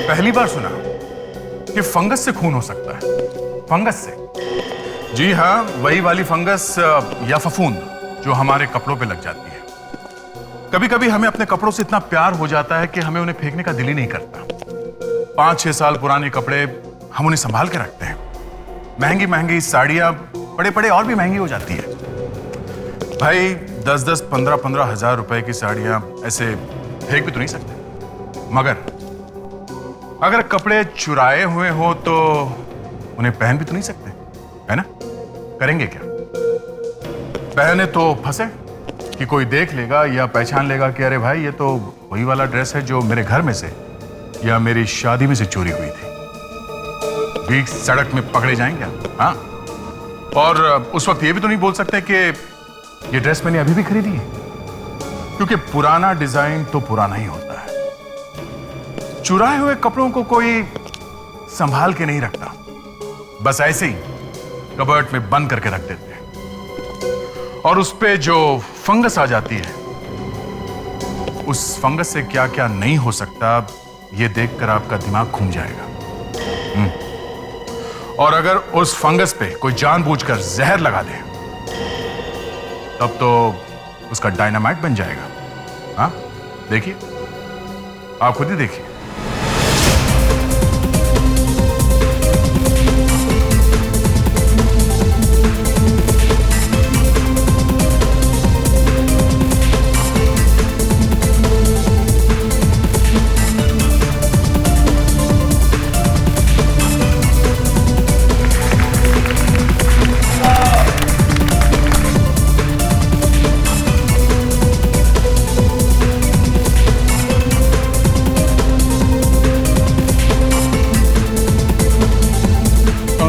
पहली बार सुना कि फंगस से खून हो सकता है। फंगस से? जी हाँ, वही वाली फंगस या फफूंद जो हमारे कपड़ों पे लग जाती है। कभी कभी हमें अपने कपड़ों से इतना प्यार हो जाता है कि हमें उन्हें फेंकने का दिल ही नहीं करता। 5-6 साल पुराने कपड़े हम उन्हें संभाल के रखते हैं। महंगी महंगी साड़ियां पड़े पड़े और भी महंगी हो जाती है। भाई 10-10, 15-15 हजार रुपए की साड़ियां ऐसे फेंक भी तो नहीं सकते। मगर अगर कपड़े चुराए हुए हो तो उन्हें पहन भी तो नहीं सकते, है ना? करेंगे क्या? पहने तो फंसे कि कोई देख लेगा या पहचान लेगा कि अरे भाई ये तो वही वाला ड्रेस है जो मेरे घर में से या मेरी शादी में से चोरी हुई थी। बीच सड़क में पकड़े जाएंगे। हाँ, और उस वक्त ये भी तो नहीं बोल सकते कि ये ड्रेस मैंने अभी भी खरीदी है, क्योंकि पुराना डिजाइन तो पुराना ही होता है। चुराए हुए कपड़ों को कोई संभाल के नहीं रखता, बस ऐसे ही कबर्ड में बंद करके रख देते हैं। और उस पे जो फंगस आ जाती है, उस फंगस से क्या क्या नहीं हो सकता, ये देखकर आपका दिमाग घूम जाएगा। और अगर उस फंगस पे कोई जानबूझकर जहर लगा दे, तब तो उसका डायनामाइट बन जाएगा। हाँ, देखिए, आप खुद ही देखिए।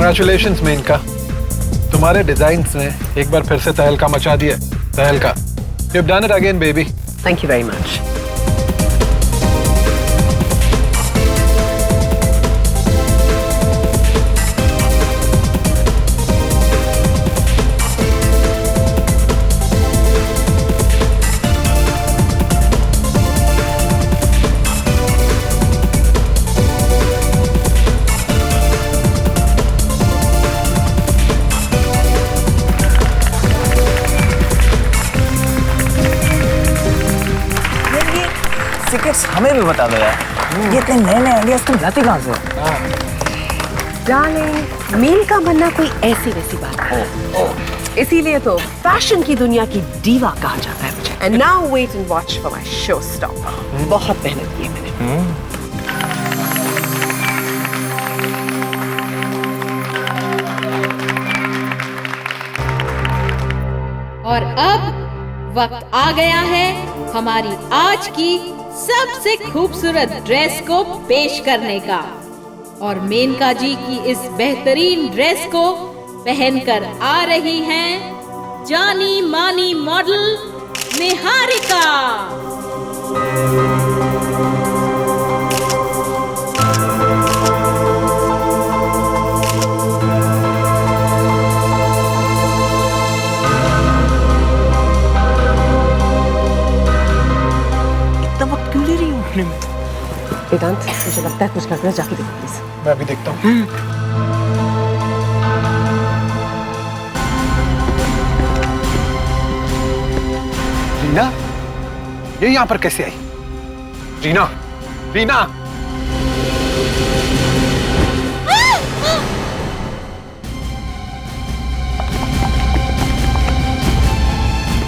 Congratulations मेनका, तुम्हारे डिजाइन्स ने एक बार फिर से तहलका मचा दिया। तहलका, you've done it again, baby. Thank you very much. हमें भी बता दो यार, ये इतने नए नए आइडियाज तुम लाती कहाँ से हो? डार्लिंग, मील का बनना कोई ऐसी वैसी बात है। इसीलिए तो फैशन की दुनिया की दीवा कहा जाता है मुझे। And now wait and watch for my showstopper. बहुत मेहनत की है मैंने। और अब वक्त आ गया है हमारी आज की सबसे खूबसूरत ड्रेस को पेश करने का। और मेनका जी की इस बेहतरीन ड्रेस को पहनकर आ रही हैं जानी मानी मॉडल निहारिका। वेदांत, मुझे लगता है कुछ गड़बड़, जाके देखो प्लीज। मैं अभी देखता हूँ। रीना, ये यहाँ पर कैसे आई? रीना, रीना!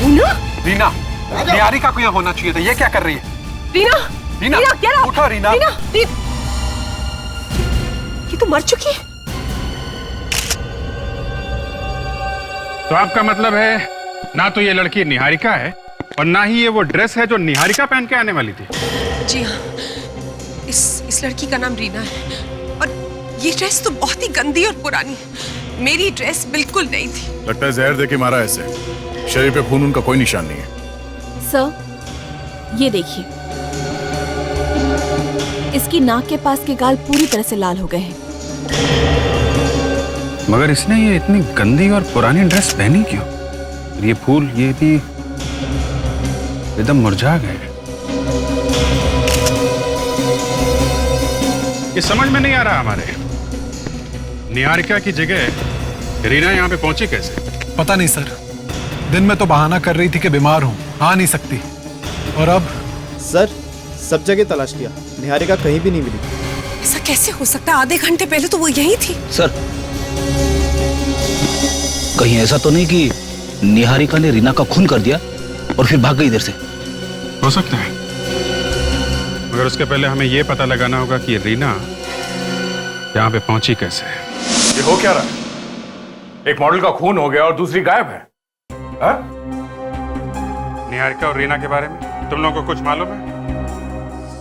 रीना? रीना, निहारिका को यहाँ होना चाहिए था। ये क्या कर रही है? रीना! रीना, उठो रीना। रीना, ये तो मर चुकी है। तो आपका मतलब है ना तो ये लड़की निहारिका है और ना ही ये वो ड्रेस है जो निहारिका पहन के आने वाली थी? जी हाँ, इस लड़की का नाम रीना है और ये ड्रेस तो बहुत ही गंदी और पुरानी है। मेरी ड्रेस बिल्कुल नहीं थी। लगता है जहर देके मारा ऐसे। शरीर पे खून उनका कोई निशान नहीं है। सर, ये देखिए, इसकी नाक के पास के गाल पूरी तरह से लाल हो गए हैं। मगर इसने ये इतनी गंदी और पुरानी ड्रेस पहनी क्यों? ये फूल ये भी एकदम मुरझा गए। ये समझ में नहीं आ रहा हमारे। निहारिका की जगह रीना यहाँ पे पहुंची कैसे? पता नहीं सर, दिन में तो बहाना कर रही थी कि बीमार हूँ, आ नहीं सकती, और अब सर सब जगह तलाश किया, निहारिका कहीं भी नहीं मिली। ऐसा कैसे हो सकता है? आधे घंटे पहले तो वो यहीं थी। सर कहीं ऐसा तो नहीं कि निहारिका ने रीना का खून कर दिया और फिर भाग गई इधर से? हो सकता है, मगर उसके पहले हमें यह पता लगाना होगा कि रीना यहाँ पे पहुंची कैसे। ये हो क्या रहा है? एक मॉडल का खून हो गया और दूसरी गायब है। हा? निहारिका और रीना के बारे में तुम लोगों को कुछ मालूम है?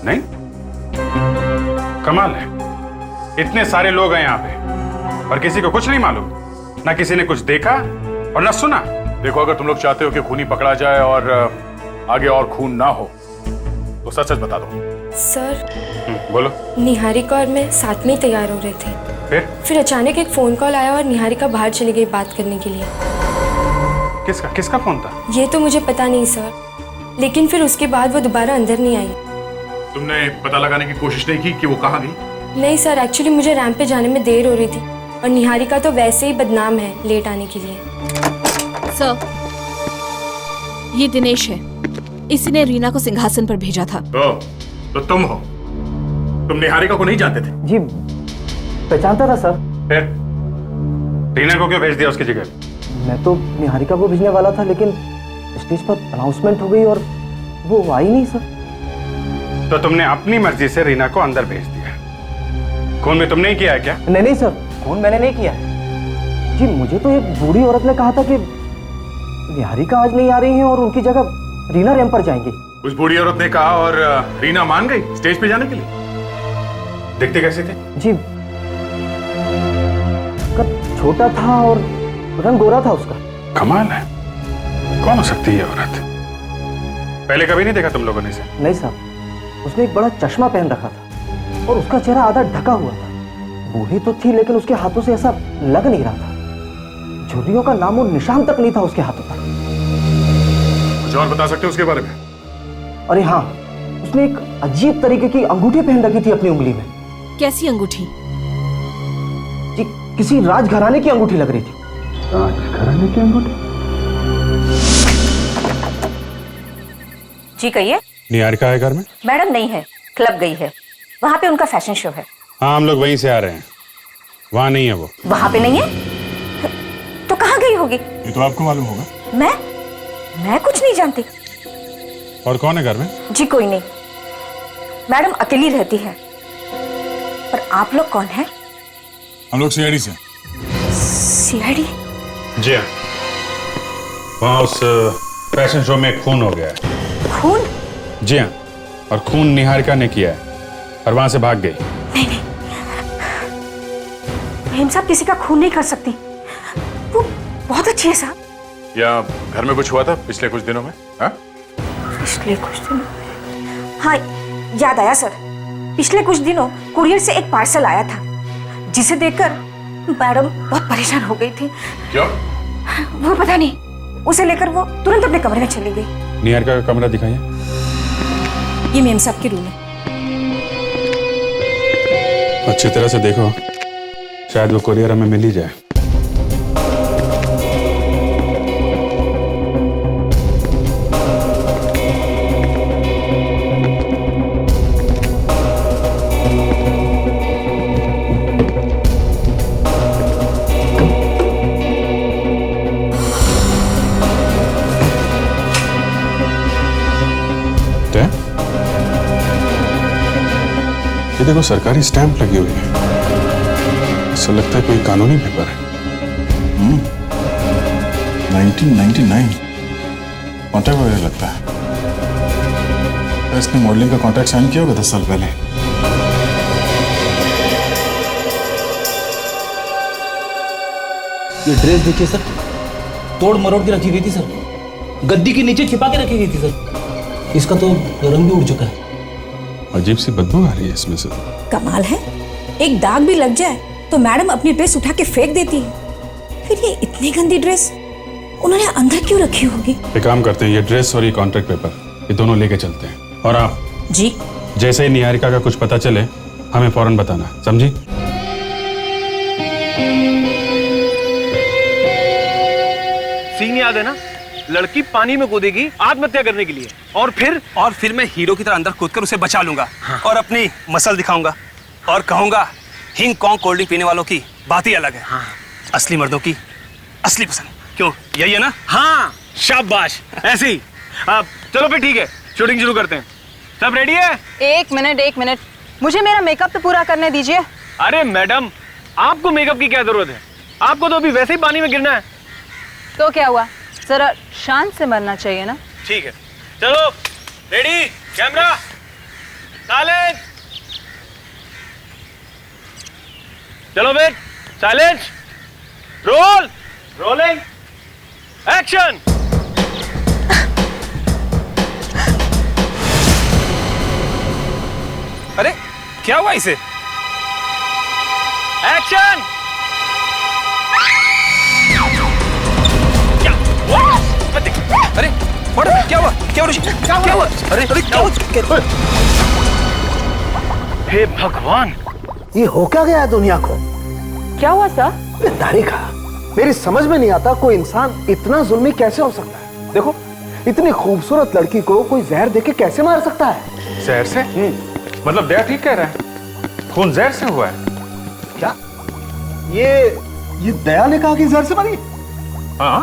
नहीं? कमाल है, इतने सारे लोग हैं यहाँ पे और किसी को कुछ नहीं मालूम, ना किसी ने कुछ देखा और ना सुना। देखो, अगर तुम लोग चाहते हो कि खूनी पकड़ा जाए और आगे और खून ना हो तो सच सच बता दो। सर बोलो। निहारिका और मैं साथ में ही तैयार हो रहे थे, फिर अचानक एक फोन कॉल आया और निहारिका बाहर चली गई बात करने के लिए। किसका फोन था? ये तो मुझे पता नहीं सर, लेकिन फिर उसके बाद वो दोबारा अंदर नहीं आई। तुमने पता लगाने की कोशिश नहीं की कि वो कहाँ गई? नहीं सर, एक्चुअली मुझे रैंप पे जाने में देर हो रही थी और निहारिका तो वैसे ही बदनाम है लेट आने के लिए। सर, ये दिनेश है, इसी ने रीना को सिंहासन पर भेजा था। तो तुम हो? तुम निहारिका को नहीं जानते थे? जी पहचानता था सर। फिर रीना को क्यों भेज दिया उसकी जगह? मैं तो निहारिका को भेजने वाला था, लेकिन स्टेज पर अनाउंसमेंट हो गई और वो आई नहीं सर। तो तुमने अपनी मर्जी से रीना को अंदर भेज दिया? खून में तुमने ही किया है क्या? नहीं सर, खून मैंने नहीं किया है जी। मुझे तो एक बूढ़ी औरत ने कहा था कि निहारिका आज नहीं आ रही है और उनकी जगह रीना रैंप पर जाएंगी। उस बूढ़ी औरत ने कहा और रीना मान गई स्टेज पे जाने के लिए। दिखते कैसे थे? जी कद छोटा था और रंग गोरा था उसका। कमाल है, कौन हो सकती है ये औरत? पहले कभी नहीं देखा तुम लोगों ने इसे? नहीं साहब, उसने एक बड़ा चश्मा पहन रखा था और उसका चेहरा आधा ढका हुआ था। बूढ़ी तो थी लेकिन उसके हाथों से ऐसा लग नहीं रहा था। झुर्रियों का नामो निशान तक नहीं था उसके हाथों पर। कुछ और बता सकते हो उसके बारे में? अरे हाँ, उसने एक अजीब तरीके की अंगूठी पहन रखी थी अपनी उंगली में। कैसी अंगूठी? जी किसी राजघराने की अंगूठी लग रही थी। राजघराने की अंगूठी? जी कहिए। निहारिका है घर में? मैडम नहीं है, क्लब गई है, वहाँ पे उनका फैशन शो है। हाँ, हम लोग वहीं से आ रहे हैं, वहाँ नहीं है वो। वहाँ पे नहीं है तो कहाँ गई होगी? ये तो आपको मालूम होगा। मैं कुछ नहीं जानती। और कौन है घर में? जी कोई नहीं, मैडम अकेली रहती है। पर आप लोग कौन हैं? हम लोग सीआईडी से। सीआईडी? जी हाँ, वहाँ उस फैशन शो में खून हो गया है। खून? जी हाँ, और खून निहारिका ने किया है और वहां से भाग गई। नहीं, हेम साहब किसी का खून नहीं कर सकती, वो बहुत अच्छी है साहब। या घर में कुछ हुआ था पिछले कुछ दिनों में? हा? पिछले कुछ दिनों? हाँ याद आया सर, पिछले कुछ दिनों कुरियर से एक पार्सल आया था जिसे देखकर मैडम बहुत परेशान हो गई थी। क्यों? वो पता नहीं, उसे लेकर वो तुरंत अपने कमरे में चली गई। निहारिका का कमरा दिखाइए। ये मेम साहब की रूम है। अच्छी तरह से देखो, शायद वो कुरियर हमें मिल ही जाए। ये देखो, सरकारी स्टैंप लगी हुई है, ऐसा लगता है कोई कानूनी पेपर है। 1999 कॉन्ट्रैक्ट वगैरह लगता है। इसने मॉडलिंग का कॉन्ट्रैक्ट साइन किया होगा 10 साल पहले। ये ड्रेस देखिए सर, तोड़ मरोड़ के रखी गई थी सर, गद्दी के नीचे छिपा के रखी गई थी सर। इसका तो रंग भी उड़ चुका है। अजीब सी बदबू आ रही है इसमें से। कमाल है, एक दाग भी लग जाए तो मैडम अपनी ड्रेस उठा के फेंक देती है। फिर ये इतनी गंदी ड्रेस उन्होंने अंदर क्यों रखी होगी? एक काम करते हैं, ये ड्रेस और ये कॉन्ट्रैक्ट पेपर ये दोनों लेके चलते हैं। और आप जी जैसे ही निहारिका का कुछ पता चले हमें फौरन बताना, समझी? सीन याद है ना? लड़की पानी में कूदेगी आत्महत्या करने के लिए, और फिर मैं हीरो की तरह अंदर कूदकर उसे बचा लूंगा। हाँ। और अपनी मसल दिखाऊंगा और कहूंगा हिंग कॉन्ग कोल्ड ड्रिंक पीने वालों की बात ही अलग है। हाँ। असली मर्दों की असली पसंद। क्यों, यही है ना? हाँ, शाबाश, ऐसे ही। अब चलो फिर ठीक है, शूटिंग शुरू करते हैं। सब रेडी है? एक मिनट, मुझे मेरा मेकअप तो पूरा करने दीजिए। अरे मैडम, आपको मेकअप की क्या जरूरत है? आपको तो अभी वैसे ही पानी में गिरना है। तो क्या हुआ, जरा शांत से मरना चाहिए ना। ठीक है, चलो रेडी, कैमरा, साइलेंस। चलो फिर, साइलेंस, रोल, रोलिंग, एक्शन। अरे क्या हुआ इसे? एक्शन। अरे क्या हुआ? क्या हुआ? क्या हुआ? अरे क्या हुआ? हे भगवान, ये हो क्या गया है दुनिया को? क्या हुआ सर? तारिका, मेरी समझ में नहीं आता कोई इंसान इतना जुल्मी कैसे हो सकता है। देखो, इतनी खूबसूरत लड़की को कोई जहर देके कैसे मार सकता है? जहर से? मतलब दया ठीक कह रहा है, खून जहर से हुआ है। क्या ये दया ने कहा कि जहर से मरी? हाँ।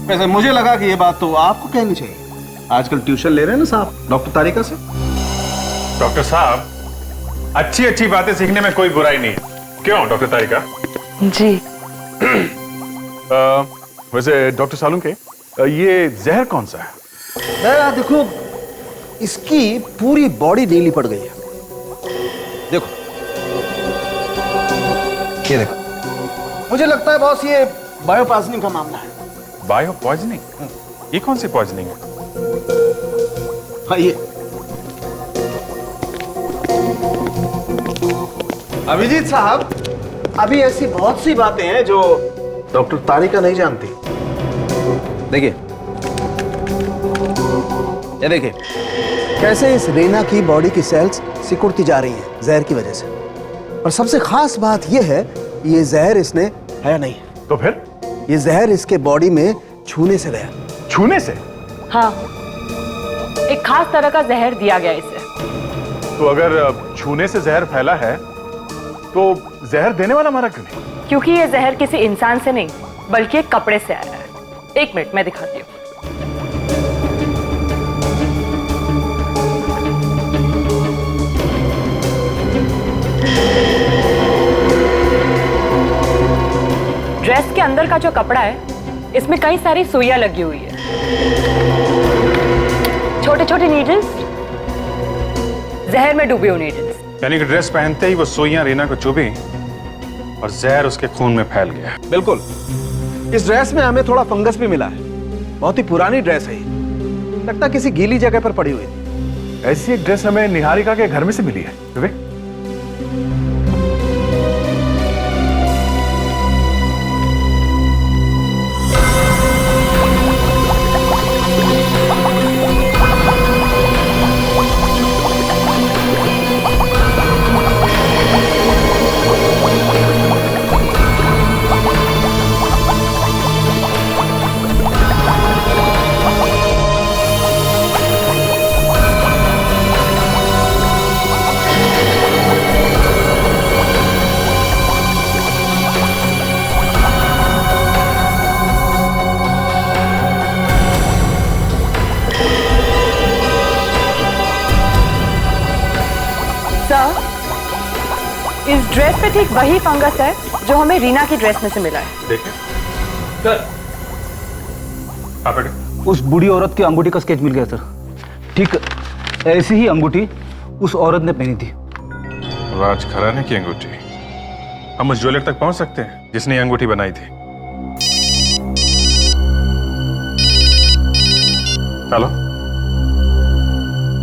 वैसे मुझे लगा कि ये बात तो आपको कहनी चाहिए। आजकल ट्यूशन ले रहे हैं ना साहब डॉक्टर तारिका से। डॉक्टर साहब, अच्छी बातें सीखने में कोई बुराई नहीं, क्यों डॉक्टर तारिका? जी। वैसे डॉक्टर सालुंके, ये जहर कौन सा है? देखो, इसकी पूरी बॉडी नीली पड़ गई है। देखो, ये देखो। मुझे लगता है बॉस ये बायो पॉइजनिंग का मामला है। Bio poisoning? ये कौन सी पॉइजनिंग है? हाँ, ये अभिजीत साहब, अभी ऐसी बहुत सी बातें हैं जो डॉक्टर तारिका नहीं जानती। देखिए, ये देखिए कैसे इस रीना की बॉडी की सेल्स सिकुड़ती जा रही हैं जहर की वजह से। और सबसे खास बात यह है, ये जहर इसने है नहीं। तो फिर? ये जहर इसके बॉडी में छूने से गया। छूने से? हाँ, एक खास तरह का जहर दिया गया इसे। तो अगर छूने से जहर फैला है तो जहर देने वाला मरा क्यों नहीं? क्योंकि ये जहर किसी इंसान से नहीं बल्कि एक कपड़े से आया है। एक मिनट, मैं दिखाती हूँ। ड्रेस के अंदर का जो कपड़ा है, इसमें कई सारी सुइयां लगी हुई है, छोटे छोटे नीडल्स, जहर में डूबी हुई नीडल्स। यानी कि ड्रेस पहनते ही वो सुइयां रीना को चुभी और जहर उसके खून में फैल गया। बिल्कुल। इस ड्रेस में हमें थोड़ा फंगस भी मिला है। बहुत ही पुरानी ड्रेस है ये, लगता किसी गीली जगह पर पड़ी हुई थी। ऐसी एक ड्रेस हमें निहारिका के घर में से मिली है विवेक। इस ड्रेस पे ठीक वही फंगस है जो हमें रीना की ड्रेस में से मिला है। देखिए सर, उस बूढ़ी औरत की अंगूठी का स्केच मिल गया सर। ठीक ऐसी ही अंगूठी उस औरत ने पहनी थी। राज खराने की अंगूठी? हम उस ज्वेलर तक पहुंच सकते हैं जिसने ये अंगूठी बनाई थी? हेलो,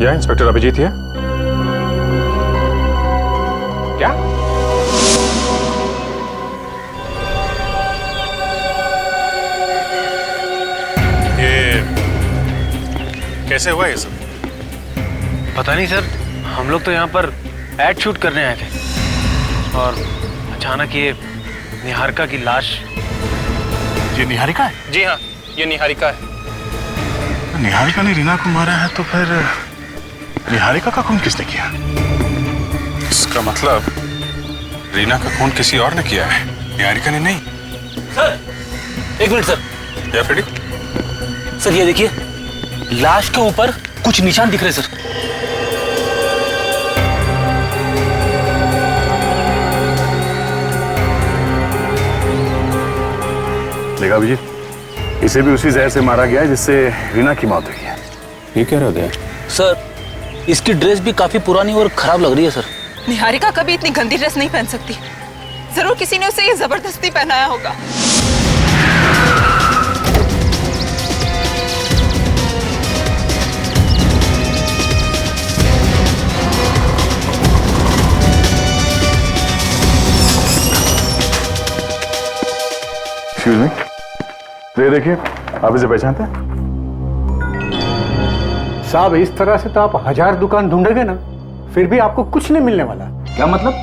यह इंस्पेक्टर अभिजीत है? क्या? ये कैसे हुआ ये सब? पता नहीं सर, हम लोग तो यहाँ पर एड शूट करने आए थे और अचानक ये निहारिका की लाश। ये निहारिका है? जी हाँ, ये निहारिका है। निहारिका ने रीना को मारा है तो फिर निहारिका का खून किसने किया? इसका मतलब रीना का खून किसी और ने किया है, निहारिका ने नहीं। सर एक मिनट सर। क्या फ्रेडी? सर ये देखिए, लाश के ऊपर कुछ निशान दिख रहे सर। देखा अभिजीत, इसे भी उसी जहर से मारा गया है जिससे रीना की मौत हुई है। ये कह रहे हो सर, इसकी ड्रेस भी काफी पुरानी और खराब लग रही है सर। निहारिका कभी इतनी गंदी ड्रेस नहीं पहन सकती। जरूर किसी ने उसे ये जबरदस्ती पहनाया होगा। एक्सक्यूज मी, ये देखिए, आप इसे पहचानते हैं? साहब इस तरह से तो आप 1000 दुकान ढूंढोगे ना, फिर भी आपको कुछ नहीं मिलने वाला। क्या मतलब?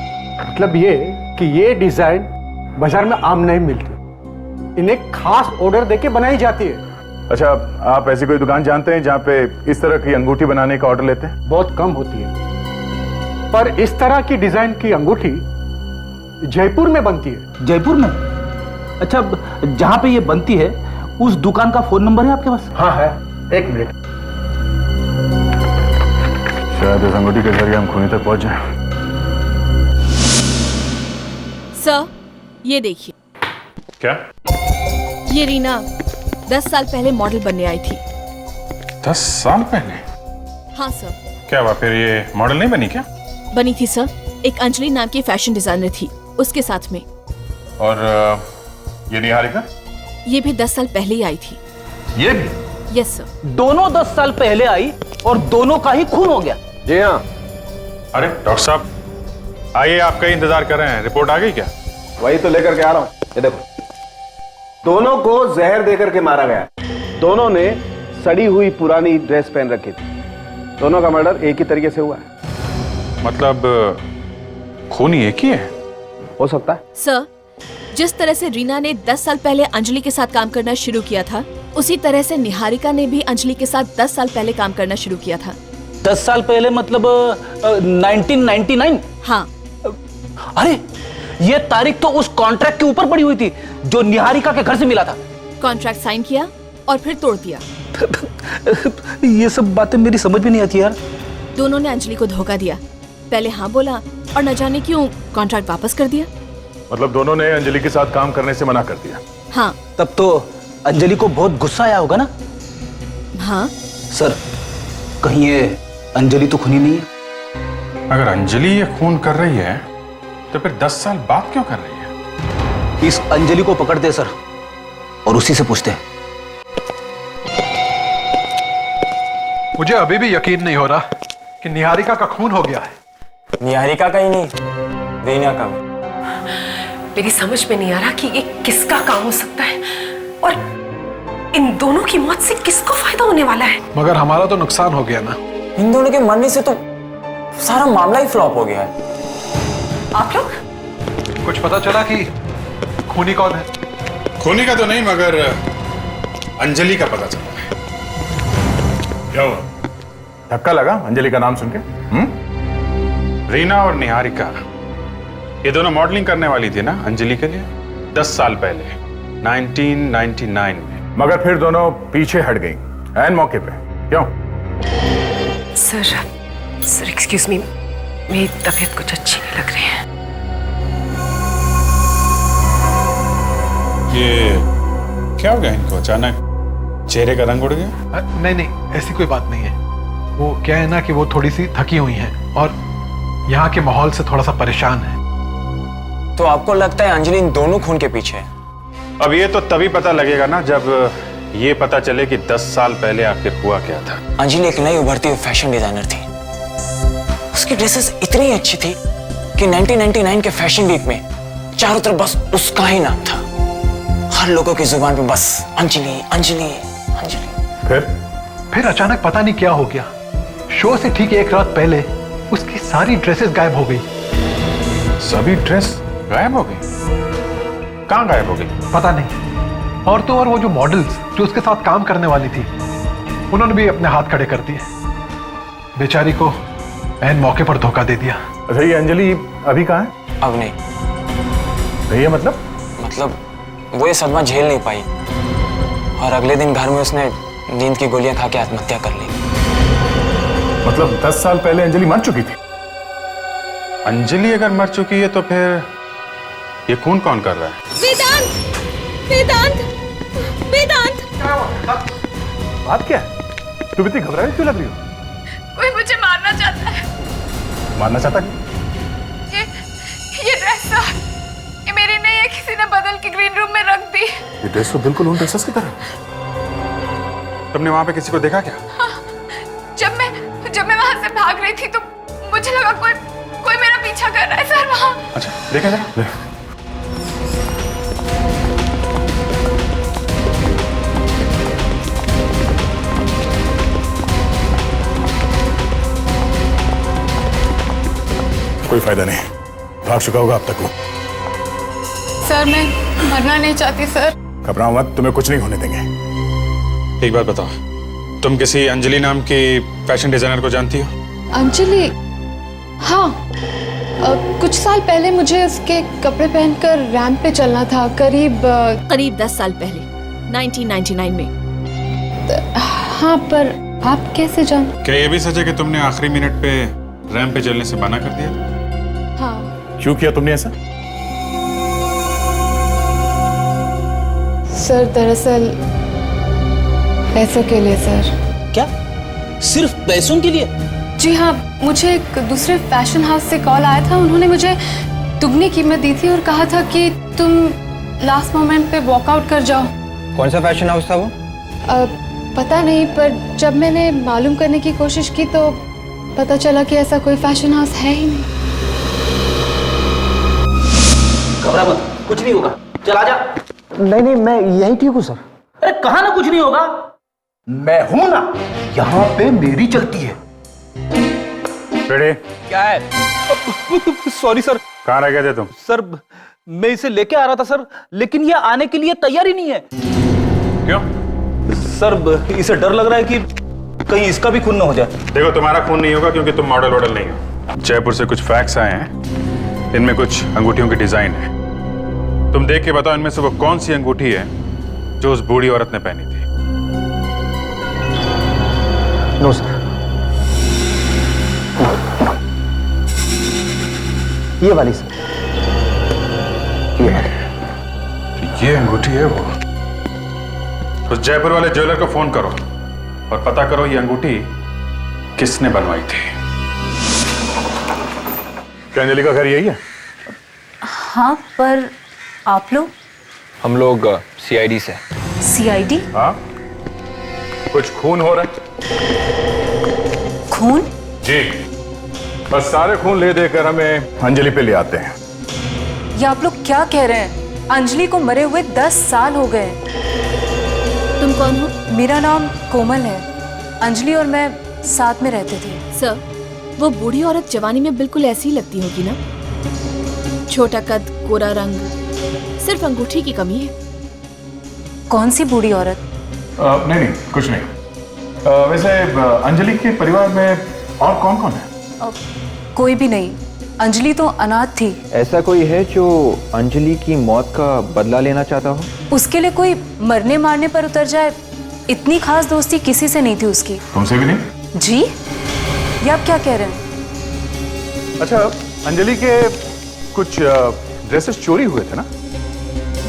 मतलब ये कि ये डिजाइन बाजार में आम नहीं मिलती, इन्हें खास ऑर्डर देके बनाई जाती है। अच्छा, आप ऐसी कोई दुकान जानते हैं जहाँ पे इस तरह की अंगूठी बनाने का ऑर्डर लेते हैं? बहुत कम होती है, पर इस तरह की डिजाइन की अंगूठी जयपुर में बनती है। जयपुर में? अच्छा, जहाँ पे ये बनती है उस दुकान का फोन नंबर है आपके पास? हाँ है, एक मिनट। शायद इस अंगूठी के जरिए हम खूनी तक पहुंच जाएं। सर ये देखिए। क्या? ये रीना 10 साल पहले मॉडल बनने आई थी। 10 साल पहले? हाँ सर। क्या हुआ फिर, ये मॉडल नहीं बनी क्या? बनी थी सर, एक अंजलि नाम की फैशन डिजाइनर थी उसके साथ में। और ये निहारिका? ये भी 10 साल पहले ही आई थी। ये भी? Yes sir. दोनों 10 साल पहले आई और दोनों का ही खून हो गया। जी हाँ। अरे डॉक्टर साहब, आइए, आपका ही इंतजार कर रहे हैं। रिपोर्ट आ गई क्या? वही तो लेकर के आ रहा हूं। ये देखो, दोनों को जहर देकर के मारा गया। दोनों ने सड़ी हुई पुरानी ड्रेस पहन रखी थी। दोनों का मर्डर एक ही तरीके से हुआ है। मतलब खूनी एक ही है? हो सकता है। सर, जिस तरह से रीना ने 10 साल पहले अंजलि के साथ काम करना शुरू किया था, उसी तरह से निहारिका ने भी अंजलि के साथ 10 साल पहले काम करना शुरू किया था। 10 साल पहले मतलब 1999? हाँ। अरे ये तारीख तो उस कॉन्ट्रैक्ट के ऊपर पड़ी हुई थी जो निहारिका के घर से मिला था। कॉन्ट्रैक्ट साइन किया और फिर तोड़ दिया। ये सब बातें मेरी समझ में नहीं आती यार। दोनों ने अंजलि को धोखा दिया, पहले हाँ बोला और न जाने क्यों कॉन्ट्रैक्ट वापस कर दिया। मतलब दोनों ने अंजलि के साथ काम करने से मना कर दिया? हाँ। तब तो अंजलि को बहुत गुस्सा आया होगा ना? हाँ। सर, कहीं ये अंजलि तो खूनी नहीं है? अगर अंजलि ये खून कर रही है तो फिर 10 साल बाद क्यों कर रही है? इस अंजलि को पकड़ते सर और उसी से पूछते हैं। मुझे अभी भी यकीन नहीं हो रहा कि निहारिका का खून हो गया है। निहारिका का ही नहीं, रीना का भी। मेरी समझ में नहीं आ रहा कि ये किसका काम हो सकता है और इन दोनों की मौत से किसको फायदा होने वाला है। मगर हमारा तो नुकसान हो गया ना। इन दोनों के मरने से तो सारा मामला ही फ्लॉप हो गया है। आप लोग कुछ पता चला कि खूनी कौन है? खूनी का तो नहीं, मगर अंजलि का पता चला है। क्या हुआ? धक्का लगा अंजलि का नाम सुन के? रीना और निहारिका ये दोनों मॉडलिंग करने वाली थी ना अंजलि के लिए 10 साल पहले 1999 में। मगर फिर दोनों पीछे हट गई ऐन मौके पे, क्यों? सर एक्सक्यूज मी, मेरी तबीयत कुछ अच्छी नहीं लग रही है। ये क्या हो गया इनको? अचानक चेहरे का रंग उड़ गया? नहीं, ऐसी कोई बात नहीं है। वो क्या है ना कि वो थोड़ी सी थकी हुई हैं और यहाँ के माहौल से थोड़ा सा परेशान है। तो आपको लगता है अंजलि इन दोनों खून के पीछे है? अब ये तो तभी पता लगेगा ना जब ये पता चले कि 10 साल पहले आखिर हुआ क्या था। अंजलि एक नई उभरती हुई फैशन डिजाइनर थी। उसकी ड्रेसेस इतनी अच्छी थी कि 1999 के फैशन वीक में चारों तरफ बस उसका ही नाम था। हर लोगों की जुबान पे बस अंजलि अंजलि अंजलि। फिर अचानक पता नहीं क्या हो गया, शो से ठीक एक रात पहले उसकी सारी ड्रेसेस गायब हो गई। सभी ड्रेस गायब हो गई? कहाँ गायब हो गई? पता नहीं। और तो और वो जो मॉडल्स जो उसके साथ काम करने वाली थी, उन्होंने भी अपने हाथ खड़े कर दिए। बेचारी को ऐन मौके पर धोखा दे दिया। अच्छा, ये अंजलि अभी कहाँ है? अब नहीं। भैया मतलब वो ये सदमा झेल नहीं पाई और अगले दिन घर में उसने नींद की गोलियां खा के आत्महत्या कर ली। मतलब 10 साल पहले अंजलि मर चुकी थी? अंजलि अगर मर चुकी है तो फिर ये खून कौन कर रहा है? वेदांत, वेदांत, वेदांत। बात क्या है? तुम इतनी घबराई क्यों लग रही हो? कोई मुझे मारना चाहता है। मारना चाहता है? ये ड्रेस ये मेरी नहीं है, किसी ने बदल के ग्रीन रूम में रख दी। ये ड्रेस तो बिल्कुल उन ड्रेसेस की तरह। तुमने वहां पे किसी को देखा क्या? हाँ, जब मैं वहां से भाग रही थी तो मुझे लगा कोई मेरा पीछा कर रहा है सर वहां। अच्छा, देखा जरा। कोई फायदा नहीं, भाग चुका होगा अब तक वो। सर मैं मरना नहीं चाहती सर। घबराओ मत, तुम्हें कुछ नहीं होने देंगे। एक बात बताओ, तुम किसी अंजलि नाम की फैशन डिजाइनर को जानती हो? अंजलि? हाँ, कुछ साल पहले मुझे उसके कपड़े पहनकर रैंप पे चलना था। करीब 10 साल पहले 1999 में। हाँ, पर आप कैसे जान? क्या ये भी सच है कि तुमने आखिरी मिनट पे रैंप पे चलने से मना कर दिया? हाँ। क्यों किया तुमने ऐसा? सर दरअसल पैसों के लिए सर। क्या? सिर्फ पैसों के लिए? जी हाँ, मुझे एक दूसरे फैशन हाउस से कॉल आया था। उन्होंने मुझे दुगनी कीमत दी थी और कहा था कि तुम लास्ट मोमेंट पे वॉकआउट कर जाओ। कौन सा फैशन हाउस था वो? पता नहीं, पर जब मैंने मालूम करने की कोशिश की तो पता चला कि ऐसा कोई फैशन हाउस है ही नहीं। घबरा मत, कुछ नहीं होगा, चल आजा। नहीं, मैं यही ठीक हूँ सर। अरे कहा ना कुछ नहीं होगा। मैं हूं ना, यहाँ पे मेरी चलती है। क्या है? Sorry sir. कहाँ रह गए थे तुम? सर मैं इसे लेके आ रहा था सर, लेकिन ये आने के लिए तैयार ही नहीं है। क्यों? सर इसे डर लग रहा है कि कहीं इसका भी खून ना हो जाए। देखो, तुम्हारा खून नहीं होगा क्योंकि तुम मॉडल नहीं हो। जयपुर से कुछ फैक्स आए हैं, इनमें कुछ अंगूठियों की डिजाइन है। तुम देख के बताओ इनमें से वो कौन सी अंगूठी है जो उस बूढ़ी औरत ने पहनी थी। नो सर, ये वाली सर, ये वाली। तो ये अंगूठी है वो। उस जयपुर वाले ज्वेलर को फोन करो और पता करो ये अंगूठी किसने बनवाई थी। क्या अंजलि का घर यही है? हाँ, पर आप लोग? हम लोग सीआईडी से। सीआईडी? हाँ, कुछ खून हो रहा है। खून? जी, बस सारे खून ले देकर हमें अंजलि पे ले आते हैं। ये आप लोग क्या कह रहे हैं? अंजलि को मरे हुए 10 साल हो गए। तुम कौन हो? मेरा नाम कोमल है। अंजलि और मैं साथ में रहते थे। सर, वो बूढ़ी औरत जवानी में बिल्कुल ऐसी ही लगती होगी ना? छोटा कद, गोरा रंग, सिर्फ अंगूठी की कमी है। कौन सी बूढ़ी औरत? नहीं, कुछ नहीं। वैसे अंजलि के परिवार में और कौन कौन है? कोई भी नहीं। अंजलि तो अनाथ थी। ऐसा कोई है जो अंजलि की मौत का बदला लेना चाहता हो? उसके लिए कोई मरने मारने पर उतर जाए, इतनी खास दोस्ती किसी से नहीं थी उसकी। तुमसे भी नहीं? जी, ये आप क्या कह रहे हैं? अच्छा, अंजलि के कुछ ड्रेसेस चोरी हुए थे ना?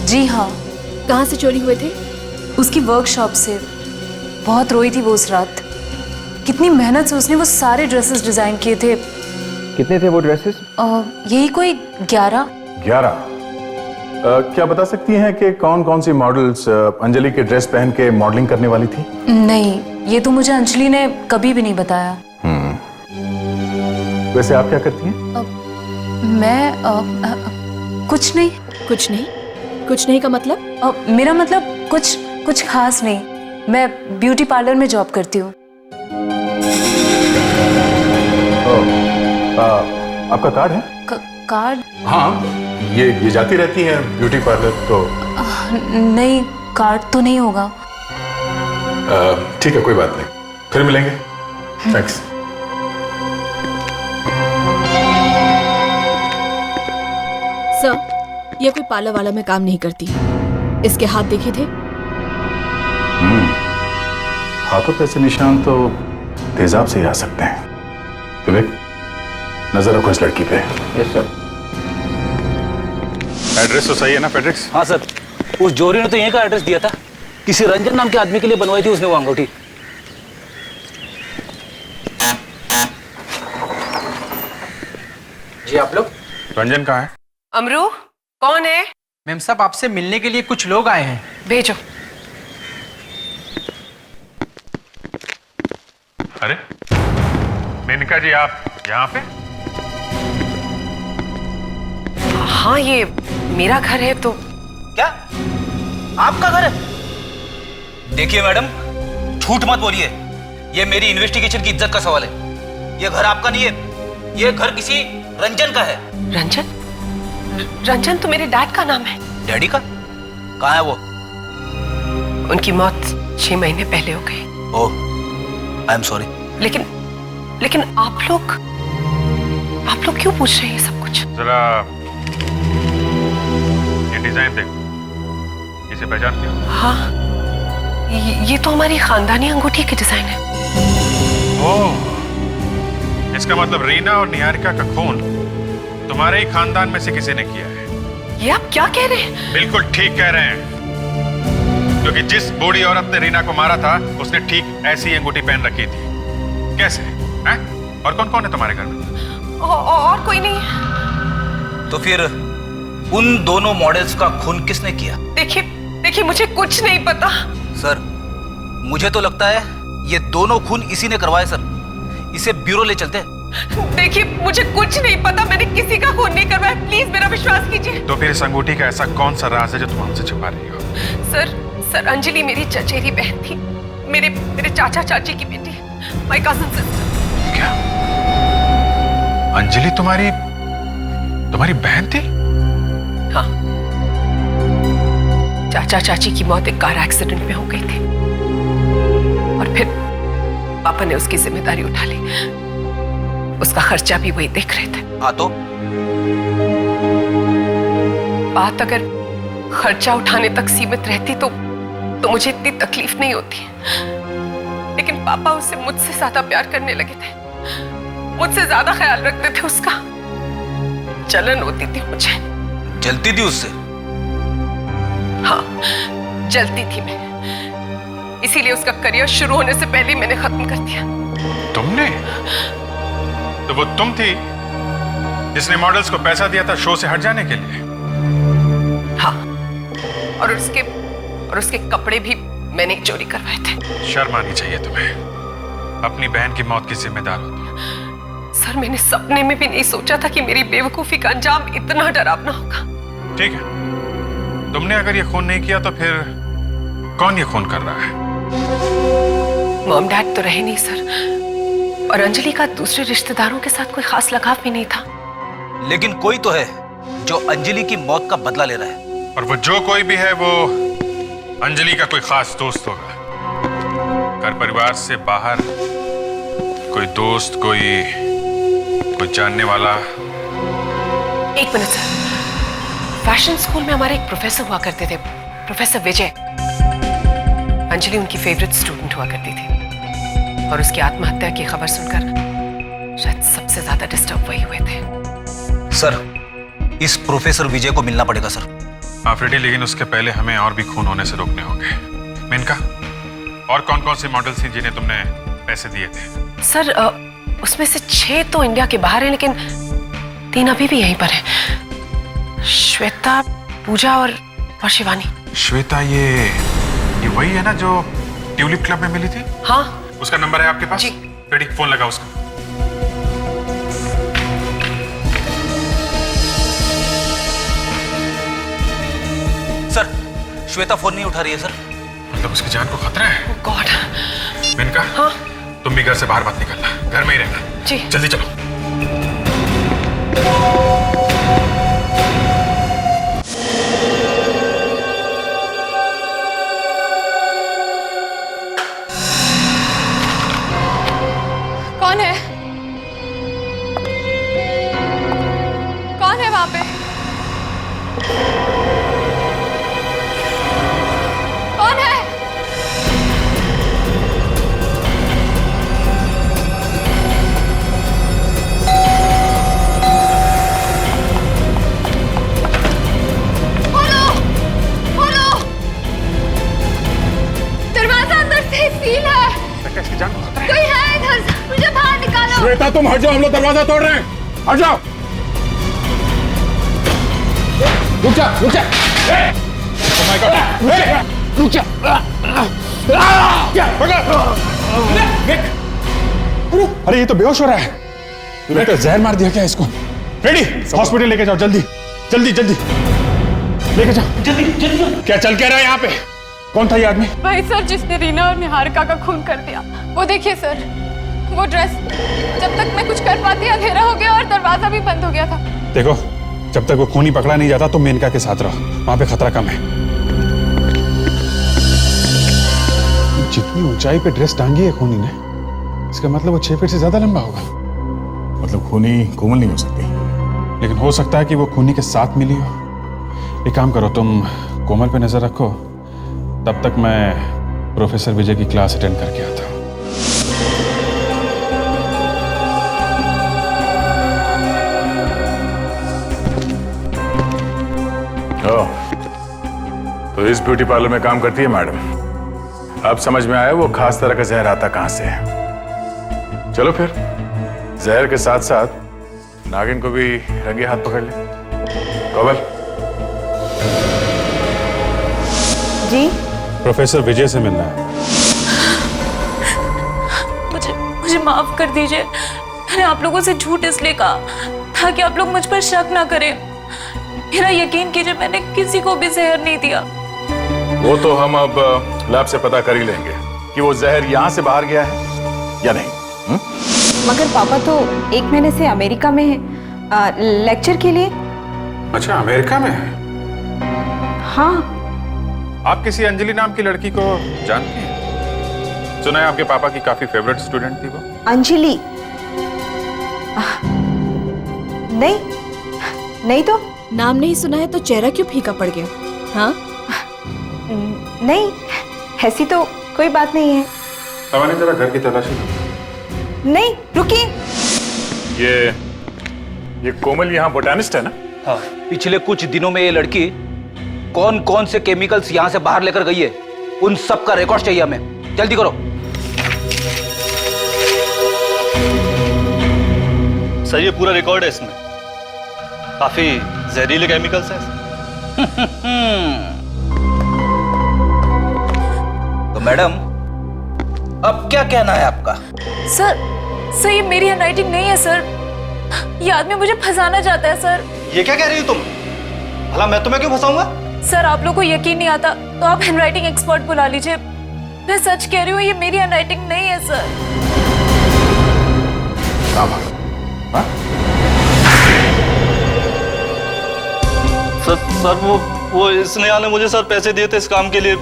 जी हाँ। कहाँ से चोरी हुए थे? उसकी वर्कशॉप से। बहुत रोई थी वो उस रात। कितनी मेहनत से उसने वो सारे ड्रेसेस डिजाइन किए थे। कितने थे वो ड्रेसेस? यही कोई 11। क्या बता सकती हैं कि कौन कौन सी मॉडल्स अंजलि के ड्रेस पहन के मॉडलिंग करने वाली थी? नहीं, ये तो मुझे अंजलि ने कभी भी नहीं बताया। वैसे आप क्या करती हैं? मैं कुछ नहीं। कुछ नहीं? कुछ नहीं का मतलब? मेरा मतलब कुछ खास नहीं। मैं ब्यूटी पार्लर में जॉब करती हूँ। आपका कार्ड है? कार्ड? हाँ, ये जाती रहती है ब्यूटी पार्लर तो। नहीं, कार्ड तो नहीं होगा। ठीक है, कोई बात नहीं, फिर मिलेंगे। थैंक्स। सर, ये कोई पार्लर वाला में काम नहीं करती। इसके हाथ देखे थे? हाथों पे ऐसे निशान तो तेजाब से ही आ सकते हैं। विवेक, नजर रखो इस लड़की पे। Yes sir. एड्रेस तो सही है ना फेड्रिक्स? हाँ सर, उस जोरी ने तो यहीं का एड्रेस दिया था। किसी रंजन नाम के आदमी के लिए बनवाई थी उसने वो अंगूठी। जी आप लोग? रंजन कहाँ है? अमरू, कौन है? मैम साहब, आपसे मिलने के लिए कुछ लोग आए हैं। भेजो। अरे मेनका जी, आप यहाँ पे? हाँ, ये मेरा घर है। तो क्या आपका घर है? देखिए मैडम, झूठ मत बोलिए। ये मेरी इन्वेस्टिगेशन की इज्जत का सवाल है। ये घर आपका नहीं है, ये घर किसी रंजन का है। रंजन? रंजन तो मेरे डैड का नाम है। डैडी का? कहाँ है वो? उनकी मौत 6 महीने पहले हो गई। ओह, आई एम सॉरी। लेकिन आप लोग क्यों पूछ रहे हैं ये सब कुछ? जरा ये डिजाइन देखो, इसे पहचानते हो? हाँ, ये तो हमारी खानदानी अंगूठी की डिजाइन है। ओह, इसका मतलब रीना और निहारिका का खून तुम्हारे ही खानदान में से किसी ने किया है। ये आप क्या कह रहे हैं? बिल्कुल ठीक कह रहे हैं, क्योंकि जिस बूढ़ी औरत ने रीना को मारा था उसने ठीक ऐसी अंगूठी पहन रखी थी। कैसे हैं? और कौन कौन है तुम्हारे घर में? और कोई नहीं। तो फिर उन दोनों मॉडल्स का खून किसने किया? देखिए मुझे कुछ नहीं पता। सर, मुझे तो लगता है ये दोनों खून इसी ने करवाए सर। इसे ब्यूरो ले चलते हैं। देखिए मुझे कुछ नहीं पता, मैंने किसी का खून नहीं करवाया। प्लीज मेरा विश्वास कीजिए। तो फिर इस अंगूठी का ऐसा कौन सा राज है जो तुम हमसे छुपा रही हो? सर अंजलि मेरी चचेरी बहन थी, मेरे चाचा चाची की बेटी, माय कजिन सिस्टर। क्या अंजलि तुम्हारी बहन थी? हाँ, चाचा चाची की मौत एक कार एक्सीडेंट में हो गई थी और फिर पापा ने उसकी जिम्मेदारी उठा ली। उसका खर्चा भी वही देख रहे थे। हाँ तो बात अगर खर्चा उठाने तक सीमित रहती तो मुझे इतनी तकलीफ नहीं होती। लेकिन पापा उससे मुझसे ज्यादा प्यार करने लगे थे, मुझसे ज्यादा ख्याल रखते थे उसका। जलन होती थी मुझे। जलती थी उससे? हाँ, जलती थी मैं। इसीलिए उसका करियर शुरू होने से पहले मैंने खत्म कर दिया। तुमने? तो वो तुम थी जिसने मॉडल्स को पैसा दिया था शो से हट जाने के लिए? हाँ, और उसके कपड़े भी मैंने चोरी करवाए थे। शर्म आनी चाहिए तुम्हें, अपनी बहन की मौत की जिम्मेदार होती। सर, मैंने सपने में भी नहीं सोचा था कि मेरी बेवकूफी का अंजाम इतना डरावना होगा। ठीक है, तुमने अगर ये खून नहीं किया तो फिर कौन ये खून कर रहा है? मॉम डैड तो रहे नहीं सर, और अंजलि का दूसरे रिश्तेदारों के साथ कोई खास लगाव भी नहीं था। लेकिन कोई तो है जो अंजलि की मौत का बदला ले रहा है। और वो जो कोई भी है वो अंजलि का कोई खास दोस्त होगा। घर परिवार से बाहर कोई दोस्त, कोई जानने वाला। एक मिनट सर, फैशन स्कूल में हमारे एक प्रोफेसर हुआ करते थे, प्रोफेसर विजय। अंजलि उनकी फेवरेट स्टूडेंट हुआ करती थी और उसकी आत्महत्या की खबर सुनकर शायद सबसे ज्यादा डिस्टर्ब वही हुए थे। सर, इस प्रोफेसर विजय को मिलना पड़ेगा सर। हाँ फ्रेडी, लेकिन उसके पहले हमें और भी खून होने से रोकने होंगे। मेनका, और कौन कौन सी मॉडल्स थी जिन्हें तुमने पैसे दिए थे? सर, उसमें से 6 तो इंडिया के बाहर हैं, लेकिन 3 अभी भी यहीं पर हैं। श्वेता, पूजा और शिवानी। श्वेता ये वही है ना जो ट्यूलिप क्लब में मिली थी? हाँ। उसका नंबर है आपके पास? जी। फ्रेडी, फोन लगा उसका। सर, श्वेता फोन नहीं उठा रही है सर। मतलब उसकी जान को खतरा है? गॉड। मेनका, हाँ? तुम भी घर से बाहर मत निकलना, घर में ही रहना। जी। जल्दी चलो। कौन है? कौन है वहां पे? कौन है? खोलो! खोलो! दरवाजा अंदर से सील है। कोई है इधर? मुझे बाहर निकालो। श्वेता तुम हट जाओ, हम लोग दरवाजा तोड़ रहे हैं। हट जाओ। रुक जा, रुक जा। Oh my God! रुक जा। अरे ये तो बेहोश हो रहा है। तूने तो जहर मार दिया क्या इसको? रेडी, हॉस्पिटल लेके जाओ जल्दी जल्दी जल्दी लेके जाओ जल्दी जल्दी। क्या चल क्या रहा है यहाँ पे? कौन था ये आदमी? वही सर जिसने रीना और निहारिका का खून कर दिया। वो देखिए सर, वो ड्रेस। जब तक मैं कुछ कर पाती अंधेरा हो गया और दरवाजा भी बंद हो गया था। देखो, जब तक वो खूनी पकड़ा नहीं जाता तो मेनका के साथ रहो, वहां पे खतरा कम है। जितनी ऊंचाई पे ड्रेस टांगी है खूनी ने, इसका मतलब वो 6 फीट से ज्यादा लंबा होगा। मतलब खूनी कोमल नहीं हो सकती, लेकिन हो सकता है कि वो खूनी के साथ मिली हो। एक काम करो, तुम कोमल पे नजर रखो, तब तक मैं प्रोफेसर विजय की क्लास अटेंड करके आता हूँ। तो इस ब्यूटी पार्लर में काम करती है मैडम। अब समझ में आया वो खास तरह का जहर आता कहां से है। चलो फिर जहर के साथ साथ नागिन को भी रंगे हाथ पकड़ ले। कोमल जी, प्रोफेसर विजय से मिलना है। मुझे माफ कर दीजिए। मैंने आप लोगों से झूठ इसलिए कहा ताकि आप लोग मुझ पर शक ना करें। मेरा यकीन कीजिए, मैंने किसी को भी जहर नहीं दिया। वो तो हम अब लैब से पता कर ही लेंगे कि वो जहर यहां से बाहर गया है या नहीं। मगर पापा तो 1 महीने से अमेरिका में है लेक्चर के लिए। अच्छा, अमेरिका में है? हाँ। आप किसी अंजलि नाम की लड़की को जानती हैं? सुना है आपके पापा की काफी फेवरेट स्टूडेंट थी वो। अंजलि? नहीं तो। नाम नहीं सुना है तो चेहरा क्यों फीका पड़ गया? हाँ? नहीं, ऐसी तो कोई बात नहीं है। तवाने जरा घर की तलाशी लो। नहीं, रुकिए। ये कोमल यहाँ बोटानिस्ट है ना? हाँ, पिछले कुछ दिनों में ये लड़की कौन कौन से केमिकल्स यहाँ से बाहर लेकर गई है, उन सब का रिकॉर्ड चाहिए हमें। जल्दी करो। सर, ये पूरा रिकॉर्ड है, इसमें काफी जहरीले केमिकल्स हैं। तो मैडम, अब क्या कहना है आपका? सर ये मेरी हैंडराइटिंग नहीं है सर। ये आदमी मुझे फंसाना चाहता है सर। ये क्या कह रही हो तुम? भला मैं तुम्हें क्यों फंसाऊंगा? सर, आप लोगों को यकीन नहीं आता तो आप हैंडराइटिंग एक्सपर्ट बुला लीजिए। मैं सच कह रही हूँ, ये मेरी हैंडराइटिंग नहीं है सर। सर वो स्नेहा ने मुझे सर पैसे दिए थे इस काम के लिए।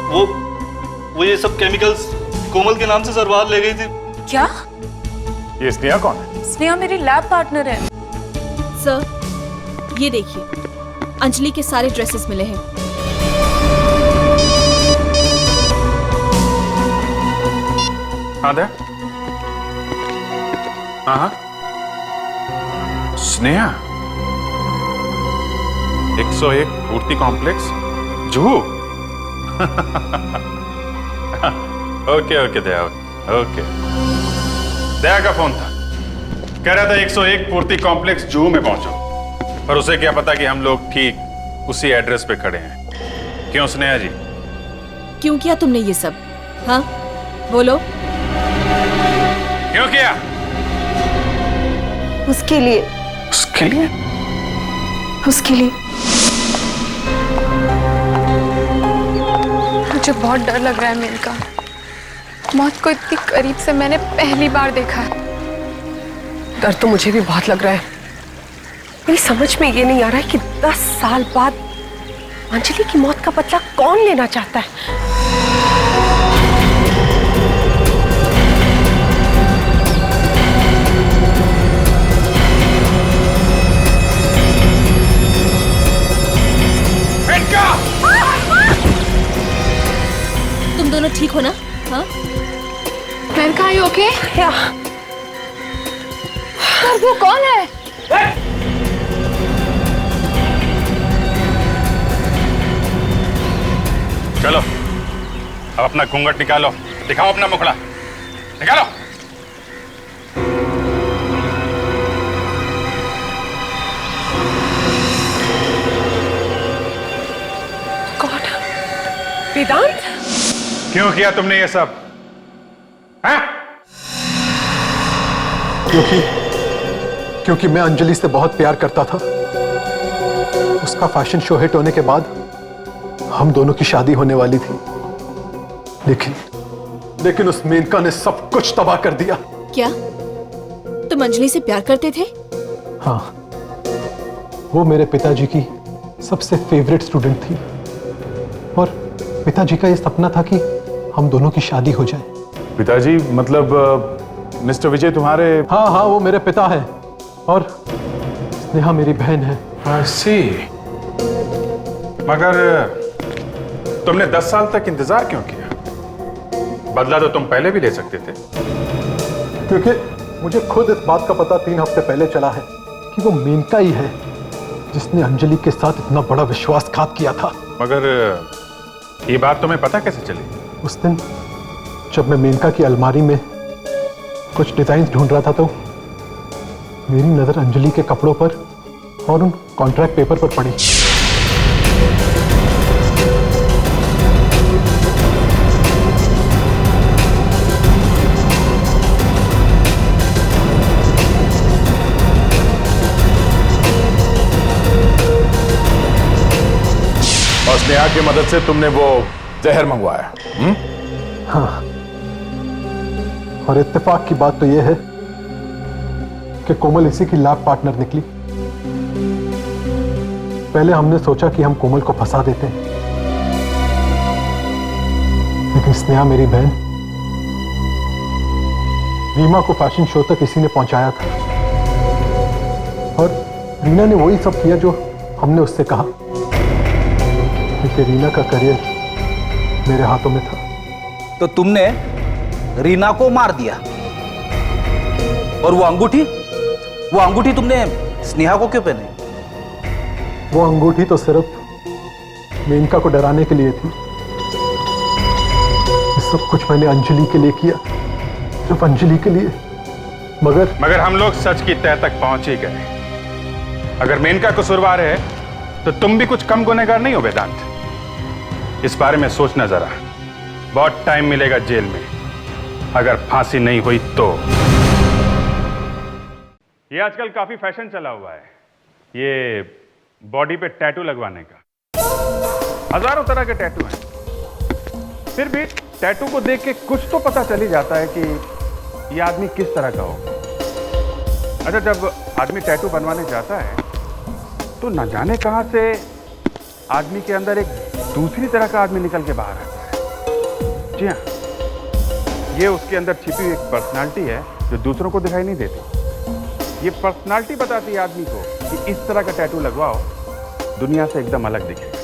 वो ये सब केमिकल्स कोमल के नाम से सर बाहर ले गई थी। क्या? ये स्नेहा कौन है? स्नेहा मेरी लैब पार्टनर है। सर, ये देखिए, अंजलि के सारे ड्रेसेस मिले हैं। हाँ दे। हाँ, स्नेहा 101 पूर्ति कॉम्प्लेक्स जुहू। ओके दया, ओके। दया का फोन था, कह रहा था 101 पूर्ति कॉम्प्लेक्स जुहू में पहुंचो, पर उसे क्या पता कि हम लोग ठीक उसी एड्रेस पे खड़े हैं। क्यों स्नेहा जी? क्यों किया तुमने ये सब? हाँ, बोलो। क्यों किया? उसके लिए। उसके लिए? उसके लिए। मुझे बहुत डर लग रहा है मेनका। मौत को इतनी करीब से मैंने पहली बार देखा है। डर तो मुझे भी बहुत लग रहा है। मेरी समझ में ये नहीं आ रहा है कि 10 साल बाद अंजलि की मौत का बदला कौन लेना चाहता है। तुम दोनों ठीक हो ना? हाँ? Maneka, are you okay? पर वो कौन है? चलो अब अपना घूंघट निकालो, दिखाओ अपना मुखड़ा, निकालो। गॉड, वेदांत, क्यों किया तुमने ये सब? हाँ? क्योंकि मैं अंजलि से बहुत प्यार करता था। उसका फैशन शो हिट होने के बाद हम दोनों की शादी होने वाली थी, लेकिन उस मेनका ने सब कुछ तबाह कर दिया। क्या तुम अंजलि से प्यार करते थे? हाँ, वो मेरे पिताजी की सबसे फेवरेट स्टूडेंट थी और पिताजी का ये सपना था कि हम दोनों की शादी हो जाए। पिताजी मतलब मिस्टर विजय तुम्हारे? हाँ, वो मेरे पिता है और स्नेहा मेरी बहन है। मगर तुमने 10 साल तक इंतजार क्यों किया? बदला तो तुम पहले भी ले सकते थे। क्योंकि मुझे खुद इस बात का पता 3 हफ्ते पहले चला है कि वो मेनका ही है जिसने अंजलि के साथ इतना बड़ा विश्वासघात किया था। मगर ये बात तुम्हें पता कैसे चली? उस दिन जब मैं मेनका की अलमारी में कुछ डिजाइन ढूंढ रहा था तो मेरी नजर अंजलि के कपड़ों पर और उन कॉन्ट्रैक्ट पेपर पर पड़ी। और स्नेहा की मदद से तुमने वो जहर मंगवाया? हाँ, और इत्तेफाक की बात तो यह है कि कोमल इसी की लैब पार्टनर निकली। पहले हमने सोचा कि हम कोमल को फंसा देते हैं, लेकिन स्नेहा मेरी बहन रीमा को फैशन शो तक इसी ने पहुंचाया था और रीना ने वही सब किया जो हमने उससे कहा, क्योंकि रीना का करियर मेरे हाथों में था। तो तुमने रीना को मार दिया और वो अंगूठी तुमने स्नेहा को क्यों पहनाई? वो अंगूठी तो सिर्फ मेनका को डराने के लिए थी। ये सब कुछ मैंने अंजलि के लिए किया, सिर्फ अंजलि के लिए। मगर हम लोग सच की तह तक पहुंच ही गए। अगर मेनका कसूरवार है तो तुम भी कुछ कम गुनहगार नहीं हो वेदांत। इस बारे में सोचना जरा। बहुत टाइम मिलेगा जेल में अगर फांसी नहीं हुई तो। ये आजकल काफी फैशन चला हुआ है, ये बॉडी पे टैटू लगवाने का। हजारों तरह के टैटू हैं, फिर भी टैटू को देख के कुछ तो पता चल ही जाता है कि ये आदमी किस तरह का होगा। अच्छा, जब आदमी टैटू बनवाने जाता है तो न जाने कहां से आदमी के अंदर एक दूसरी तरह का आदमी निकल के बाहर आता है। जी हाँ, ये उसके अंदर छिपी हुई एक पर्सनालिटी है जो दूसरों को दिखाई नहीं देती। ये पर्सनालिटी बताती है आदमी को कि इस तरह का टैटू लगवाओ, दुनिया से एकदम अलग दिखेगा।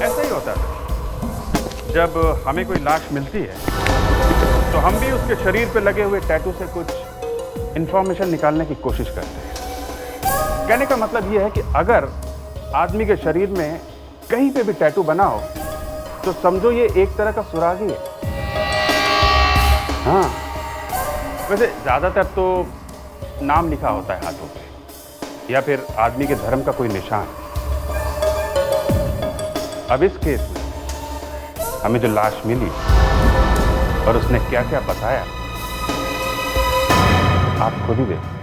ऐसा ही होता है जब हमें कोई लाश मिलती है तो हम भी उसके शरीर पे लगे हुए टैटू से कुछ इंफॉर्मेशन निकालने की कोशिश करते हैं। कहने का मतलब यह है कि अगर आदमी के शरीर में कहीं पे भी टैटू बना हो तो समझो ये एक तरह का सुराग ही है। हाँ, वैसे ज्यादातर तो नाम लिखा होता है हाथों पे या फिर आदमी के धर्म का कोई निशान। अब इस केस में हमें जो लाश मिली और उसने क्या क्या बताया आप खुद ही देखो।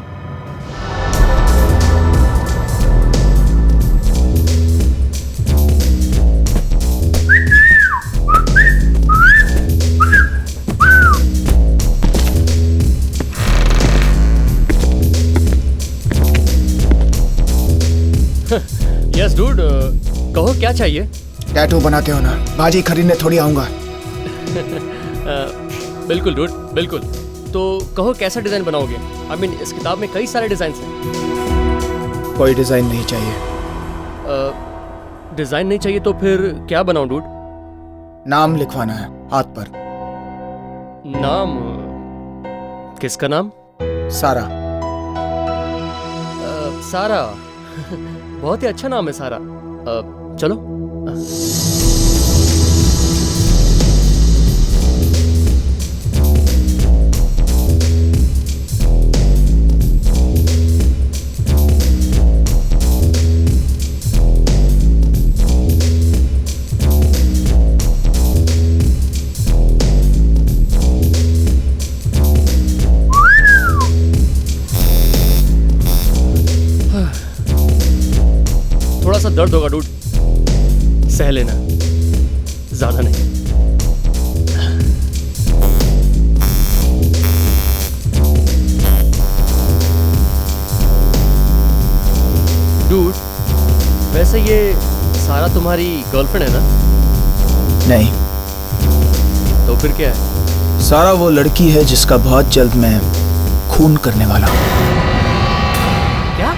यस डूड, कहो क्या चाहिए? टैटू बनाते हो ना, बाजी खरीदने थोड़ी आऊंगा। बिल्कुल डूड, बिल्कुल। तो कहो कैसा डिजाइन बनाओगे? आई मीन इस किताब में कई सारे डिजाइन हैं। कोई डिजाइन नहीं चाहिए। डिजाइन नहीं चाहिए तो फिर क्या बनाऊं डूड? नाम लिखवाना है हाथ पर। नाम? किसका नाम? सारा। सारा बहुत ही अच्छा नाम है सारा। चलो। थोड़ा सा दर्द होगा डूड, सह लेना, ज्यादा नहीं। डूड, वैसे ये सारा तुम्हारी गर्लफ्रेंड है ना? नहीं। तो फिर क्या है? सारा वो लड़की है जिसका बहुत जल्द मैं खून करने वाला हूँ। क्या?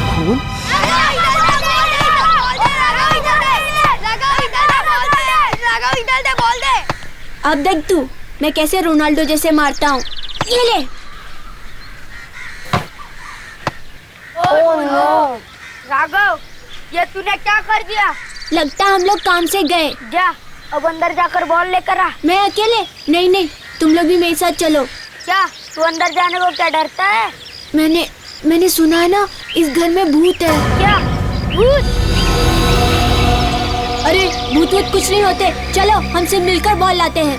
खून? अब देख तू मैं कैसे रोनाल्डो जैसे मारता हूँ। ये ले। ओह नो राघव, ये तूने क्या कर दिया? लगता हम लोग काम से गए। जा अब अंदर जाकर बॉल लेकर आ। मैं अकेले? नहीं नहीं, तुम लोग भी मेरे साथ चलो। क्या तू अंदर जाने को क्या डरता है? मैंने सुना है ना इस घर में भूत है। क्या भूत? अरे भूत वूत कुछ नहीं होते, चलो हमसे मिलकर बॉल लाते हैं।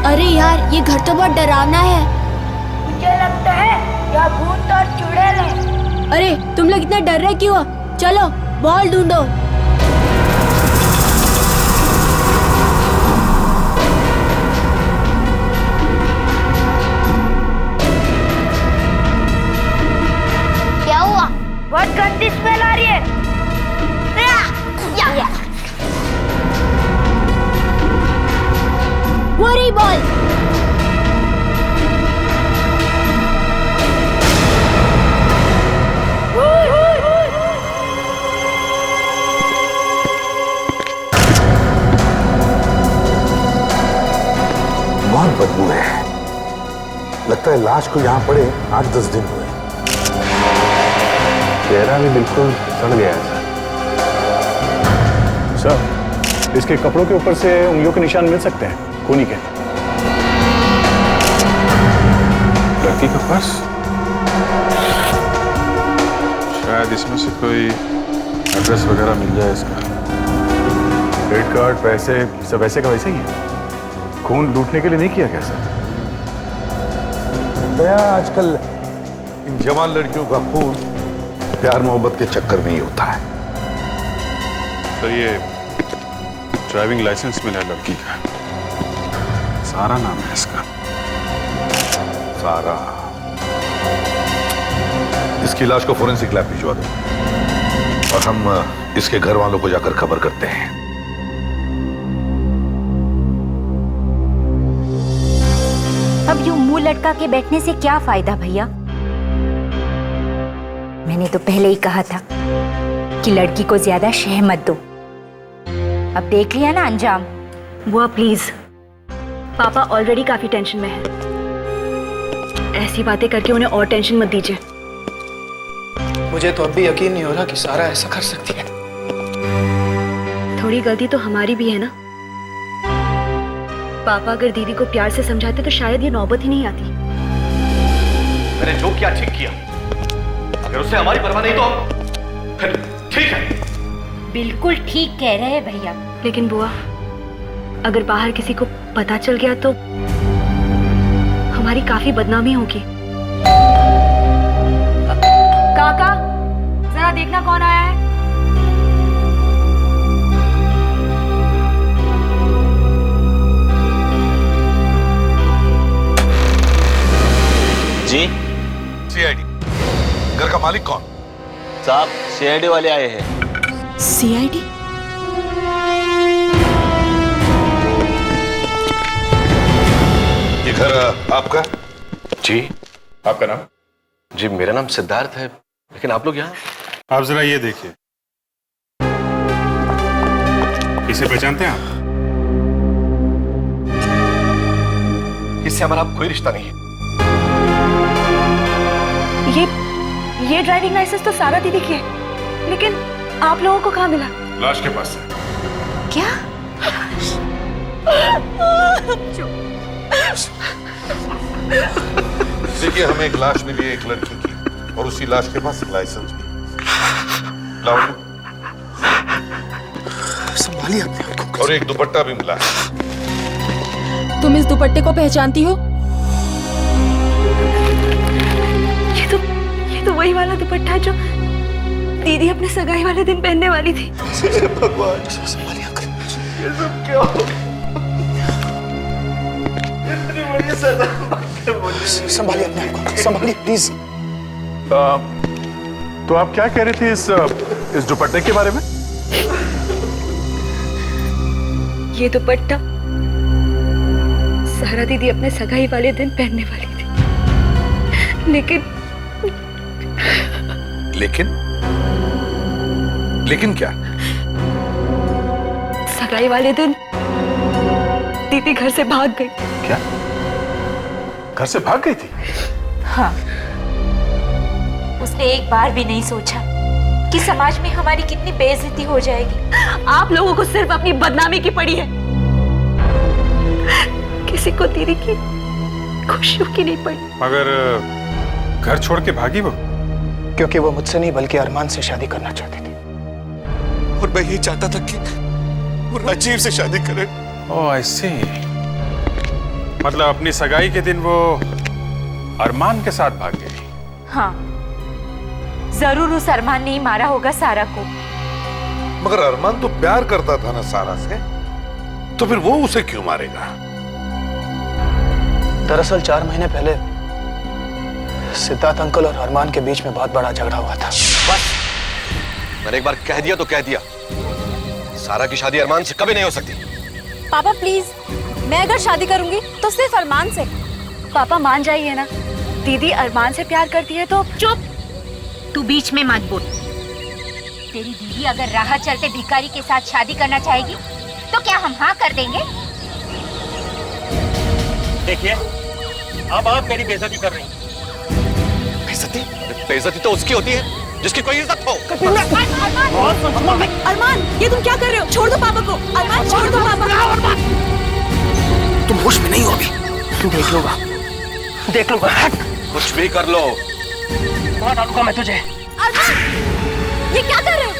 अरे यार ये घर तो बहुत डरावना है। मुझे लगता है यह भूत और चुड़ैल है। अरे तुम लोग इतना डर रहे क्यों? चलो बॉल ढूंढो। क्या हुआ? बहुत गंदी स्मेल आ रही है। Worry ball. बहुत बदबू है, लगता है लाश को यहाँ पड़े 8-10 दिन हुए। चेहरा भी बिल्कुल सड़ गया है सर। इसके कपड़ों के ऊपर से उंगलियों के निशान मिल सकते हैं, खूनी के। लड़की का पर्स, शायद इसमें से कोई एड्रेस वगैरह मिल जाए इसका। क्रेडिट कार्ड, पैसे सब वैसे का वैसे ही है। खून लूटने के लिए नहीं किया क्या सर? दया, आजकल इन जवान लड़कियों का खून प्यार मोहब्बत के चक्कर में ही होता है। तो ये ड्राइविंग लाइसेंस मिला है लड़की का, सारा नाम है इसका। सारा। इसकी लाश को फोरेंसिक लैब भिजवा दो और हम इसके घर वालों को जाकर खबर करते हैं। अब यूं मुंह लटका के बैठने से क्या फायदा भैया? मैंने तो पहले ही कहा था कि लड़की को ज्यादा शह मत दो। अब देख लिया ना अंजाम। बुआ प्लीज, पापा ऑलरेडी काफी टेंशन में है। ऐसी बातें करके उन्हें और टेंशन मत दीजिए। मुझे तो अब भी यकीन नहीं हो रहा कि सारा ऐसा कर सकती है। थोड़ी गलती तो हमारी भी है ना। पापा अगर दीदी को प्यार से समझाते तो शायद ये नौबत ही नहीं आती। मैंने जो किया ठीक किया, अगर उससे हमारी परवाह नहीं तो फिर ठीक है। बिल्कुल ठीक कह रहे हैं भैया। लेकिन बुआ, अगर बाहर किसी को पता चल गया तो हमारी हमारी काफी बदनामी होगी। काका, जरा देखना कौन आया है। जी सीआईडी। घर का मालिक कौन? साहब सीआईडी वाले आए हैं। सीआईडी? ये घर आपका? जी। आपका नाम? जी मेरा नाम सिद्धार्थ है, लेकिन आप लोग यहाँ? आप जरा ये देखिए, इसे पहचानते हैं आप? इससे हमारा कोई रिश्ता नहीं है। ये ड्राइविंग लाइसेंस तो सारा दीदी की है, लेकिन आप लोगों को कहाँ मिला? लाश के पास से। क्या? देखिए, हमें एक लाश मिली है एक लड़की की, और उसी लाश के पास लाइसेंस भी। लाओ। संभालिए अपने आप को। और एक दुपट्टा भी मिला है। तुम इस दुपट्टे को पहचानती हो? ये तो वही वाला दुपट्टा जो दीदी अपने सगाई वाले दिन पहनने वाली थी। भगवान, संभालिए। ये सब क्या हो? इतनी बड़ी सजा। संभालिए अपने आप को, संभालिए प्लीज। तो आप क्या कह रहे थे इस दुपट्टे के बारे में? ये दुपट्टा सारा दीदी अपने सगाई वाले दिन पहनने वाली थी, लेकिन क्या? सगाई वाले दिन दीदी घर से भाग गई। क्या? घर से भाग गई थी? हाँ, उसने एक बार भी नहीं सोचा कि समाज में हमारी कितनी बेइज्जती हो जाएगी। आप लोगों को सिर्फ अपनी बदनामी की पड़ी है, किसी को दीदी की खुशियों की नहीं पड़ी। मगर घर छोड़ के भागी वो? क्योंकि वो मुझसे नहीं बल्कि अरमान से शादी करना चाहती थी, और मैं ये चाहता था कि वो राजीव से शादी करे। ओह आई सी। मतलब अपनी सगाई के दिन वो अरमान के साथ भाग गई? हाँ, जरूर उस अरमान ने ही मारा होगा सारा को। मगर अरमान तो प्यार करता था ना सारा से, तो फिर वो उसे क्यों मारेगा? दरअसल 4 महीने पहले सिद्धार्थ अंकल और अरमान के बीच में बहुत बड़ा झगड़ा हुआ था। बस, मैंने एक बार कह दिया तो कह दिया। सारा की शादी अरमान से कभी नहीं हो सकती। पापा प्लीज, मैं अगर शादी करूंगी तो सिर्फ अरमान से। पापा मान जाइए ना, दीदी अरमान से प्यार करती है तो। चुप, तू बीच में मत बोल। तेरी दीदी अगर राह चलते भिखारी के साथ शादी करना चाहेगी तो क्या हम हाँ कर देंगे? देखिए, अब आप मेरी बेइज्जती कर रही हैं। बेइज्जती तो उसकी होती है जिसकी कोई इज्जत हो। अरमान, ये तुम क्या कर रहे हो? छोड़ दो पापा को। अरमान, छोड़ दो पापा। तुम होश में नहीं हो अभी। तू देख लूंगा, देख लूंगा। कुछ भी कर लो, मार डालूंगा मैं तुझे। अरमान, ये क्या कर रहे हो?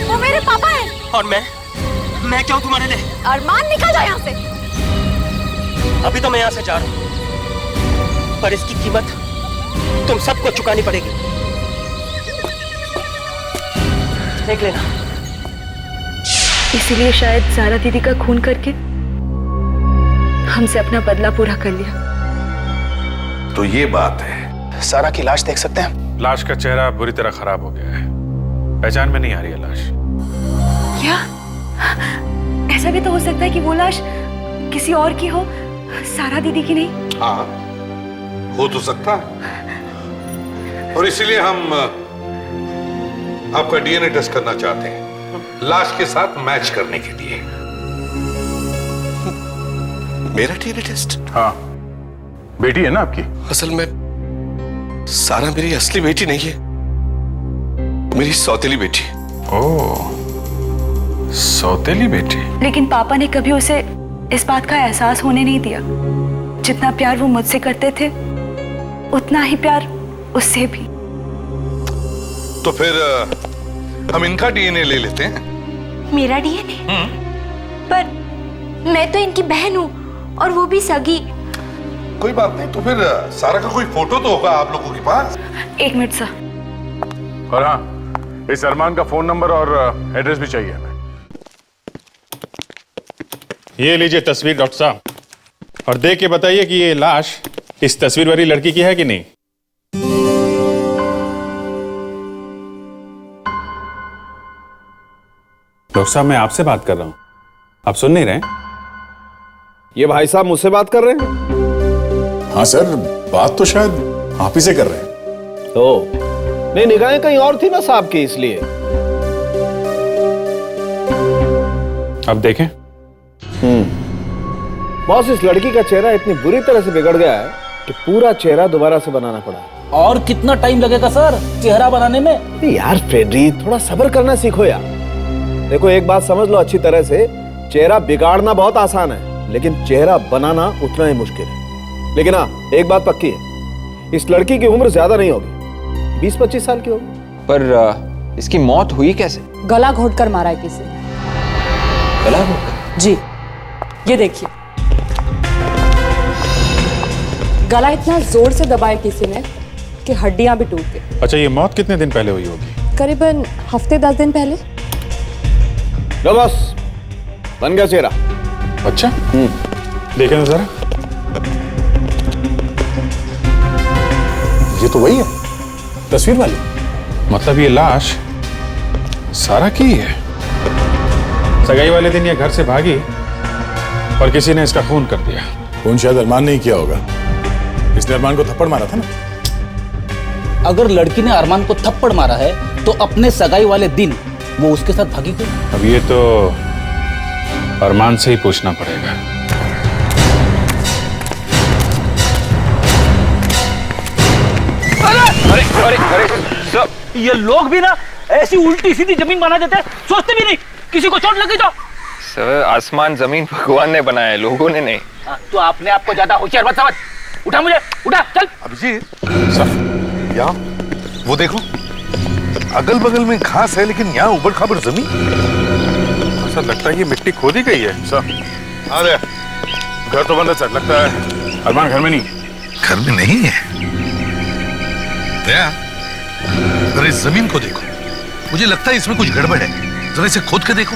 वो मेरे पापा हैं। और मैं क्यों तुम्हारे लिए? अरमान, निकल जाओ यहाँ से। अभी तो मैं यहाँ से जा रहा हूँ, पर इसकी कीमत तुम सबको चुकानी पड़ेगी। देख लेना। इसीलिए शायद सारा दीदी का खून करके हमसे अपना बदला पूरा कर लिया। तो ये बात है। सारा की लाश देख सकते हैं? लाश का चेहरा बुरी तरह खराब हो गया है, पहचान में नहीं आ रही है लाश। क्या? ऐसा भी तो हो सकता है कि वो लाश किसी और की हो, सारा दीदी की नहीं। हाँ, हो तो सकता है, और इसीलिए हम आपका डीएनए टेस्ट करना चाहते हैं, लाश के साथ मैच करने के लिए। मेरा डीएनए टेस्ट? हाँ, बेटी है ना आपकी? असल में सारा मेरी असली बेटी नहीं है, मेरी सौतेली बेटी। ओह, सौतेली बेटी। लेकिन पापा ने कभी उसे इस बात का एहसास होने नहीं दिया। जितना प्यार वो मुझसे करते थे, उतना ही प्यार उससे भी। तो फिर हम इनका डीएनए ले लेते हैं। मेरा डीएनए? पर मैं तो इनकी बहन हूँ, और वो भी सगी। कोई बात नहीं, तो फिर सारा का कोई फोटो तो होगा आप लोगों के पास। 1 मिनट सर। और हाँ, इस अरमान का फोन नंबर और एड्रेस भी चाहिए हमें। ये लीजिए तस्वीर डॉक्टर साहब, और देख के बताइए कि ये लाश इस तस्वीर वाली लड़की की है कि नहीं। डॉक्टर साहब, मैं आपसे बात कर रहा हूं, आप सुन नहीं रहे? ये भाई साहब मुझसे बात कर रहे हैं? हाँ सर, बात तो शायद आप ही से कर रहे हैं। तो नहीं, निगाहें कहीं और थी ना साहब की, इसलिए। अब देखें। बॉस, इस लड़की का चेहरा इतनी बुरी तरह से बिगड़ गया है कि पूरा चेहरा दोबारा से बनाना पड़ा। और कितना टाइम लगेगा सर चेहरा बनाने में? यार फ्रेडरी, थोड़ा सब्र करना सीखो यार। देखो, एक बात समझ लो अच्छी तरह से, चेहरा बिगाड़ना बहुत आसान है, लेकिन चेहरा बनाना उतना ही मुश्किल है। लेकिन हाँ, एक बात पक्की है, इस लड़की की उम्र ज्यादा नहीं होगी, 20-25 साल की होगी। पर इसकी मौत हुई कैसे? गला घोटकर मारा है किसी। गला घोटकर? जी, ये देखिए, गला इतना जोर से दबाया किसी ने कि हड्डियां भी टूट गई। अच्छा, ये मौत कितने दिन पहले हुई होगी? करीबन हफ्ते 10 दिन पहले। लो बॉस, बन गया चेहरा। अच्छा, देखें जरा। ये तो वही है, तस्वीर वाली। मतलब ये लाश सारा की है। सगाई वाले दिन ये घर से भागी और किसी ने इसका खून कर दिया। खून शायद अरमान ने ही किया होगा, इसने अरमान को थप्पड़ मारा था ना। अगर लड़की ने अरमान को थप्पड़ मारा है तो अपने सगाई वाले दिन वो उसके साथ भागी क्यों? अब ये तो अरमान से ही पूछना पड़ेगा। अरे अरे अरे सब ये लोग भी ना ऐसी उल्टी सीधी जमीन बना देते हैं, सोचते भी नहीं किसी को चोट लगी तो। सर, आसमान जमीन भगवान ने बनाया है, लोगों ने नहीं। तो आपने आपको ज्यादा होशियार मत समझ। उठा मुझे, उठा, चल। अभिजीत, यहाँ वो देखो, अगल बगल में घास है लेकिन यहाँ उबड़ खाबड़ जमीन। सर, लगता है ये मिट्टी खोदी गई है। सर, अरे घर तो बंद है सर, लगता है अरमान घर में नहीं। घर में नहीं है? जरा इस जमीन को देखो, मुझे लगता है इसमें कुछ गड़बड़ है, जरा इसे खोद के देखो।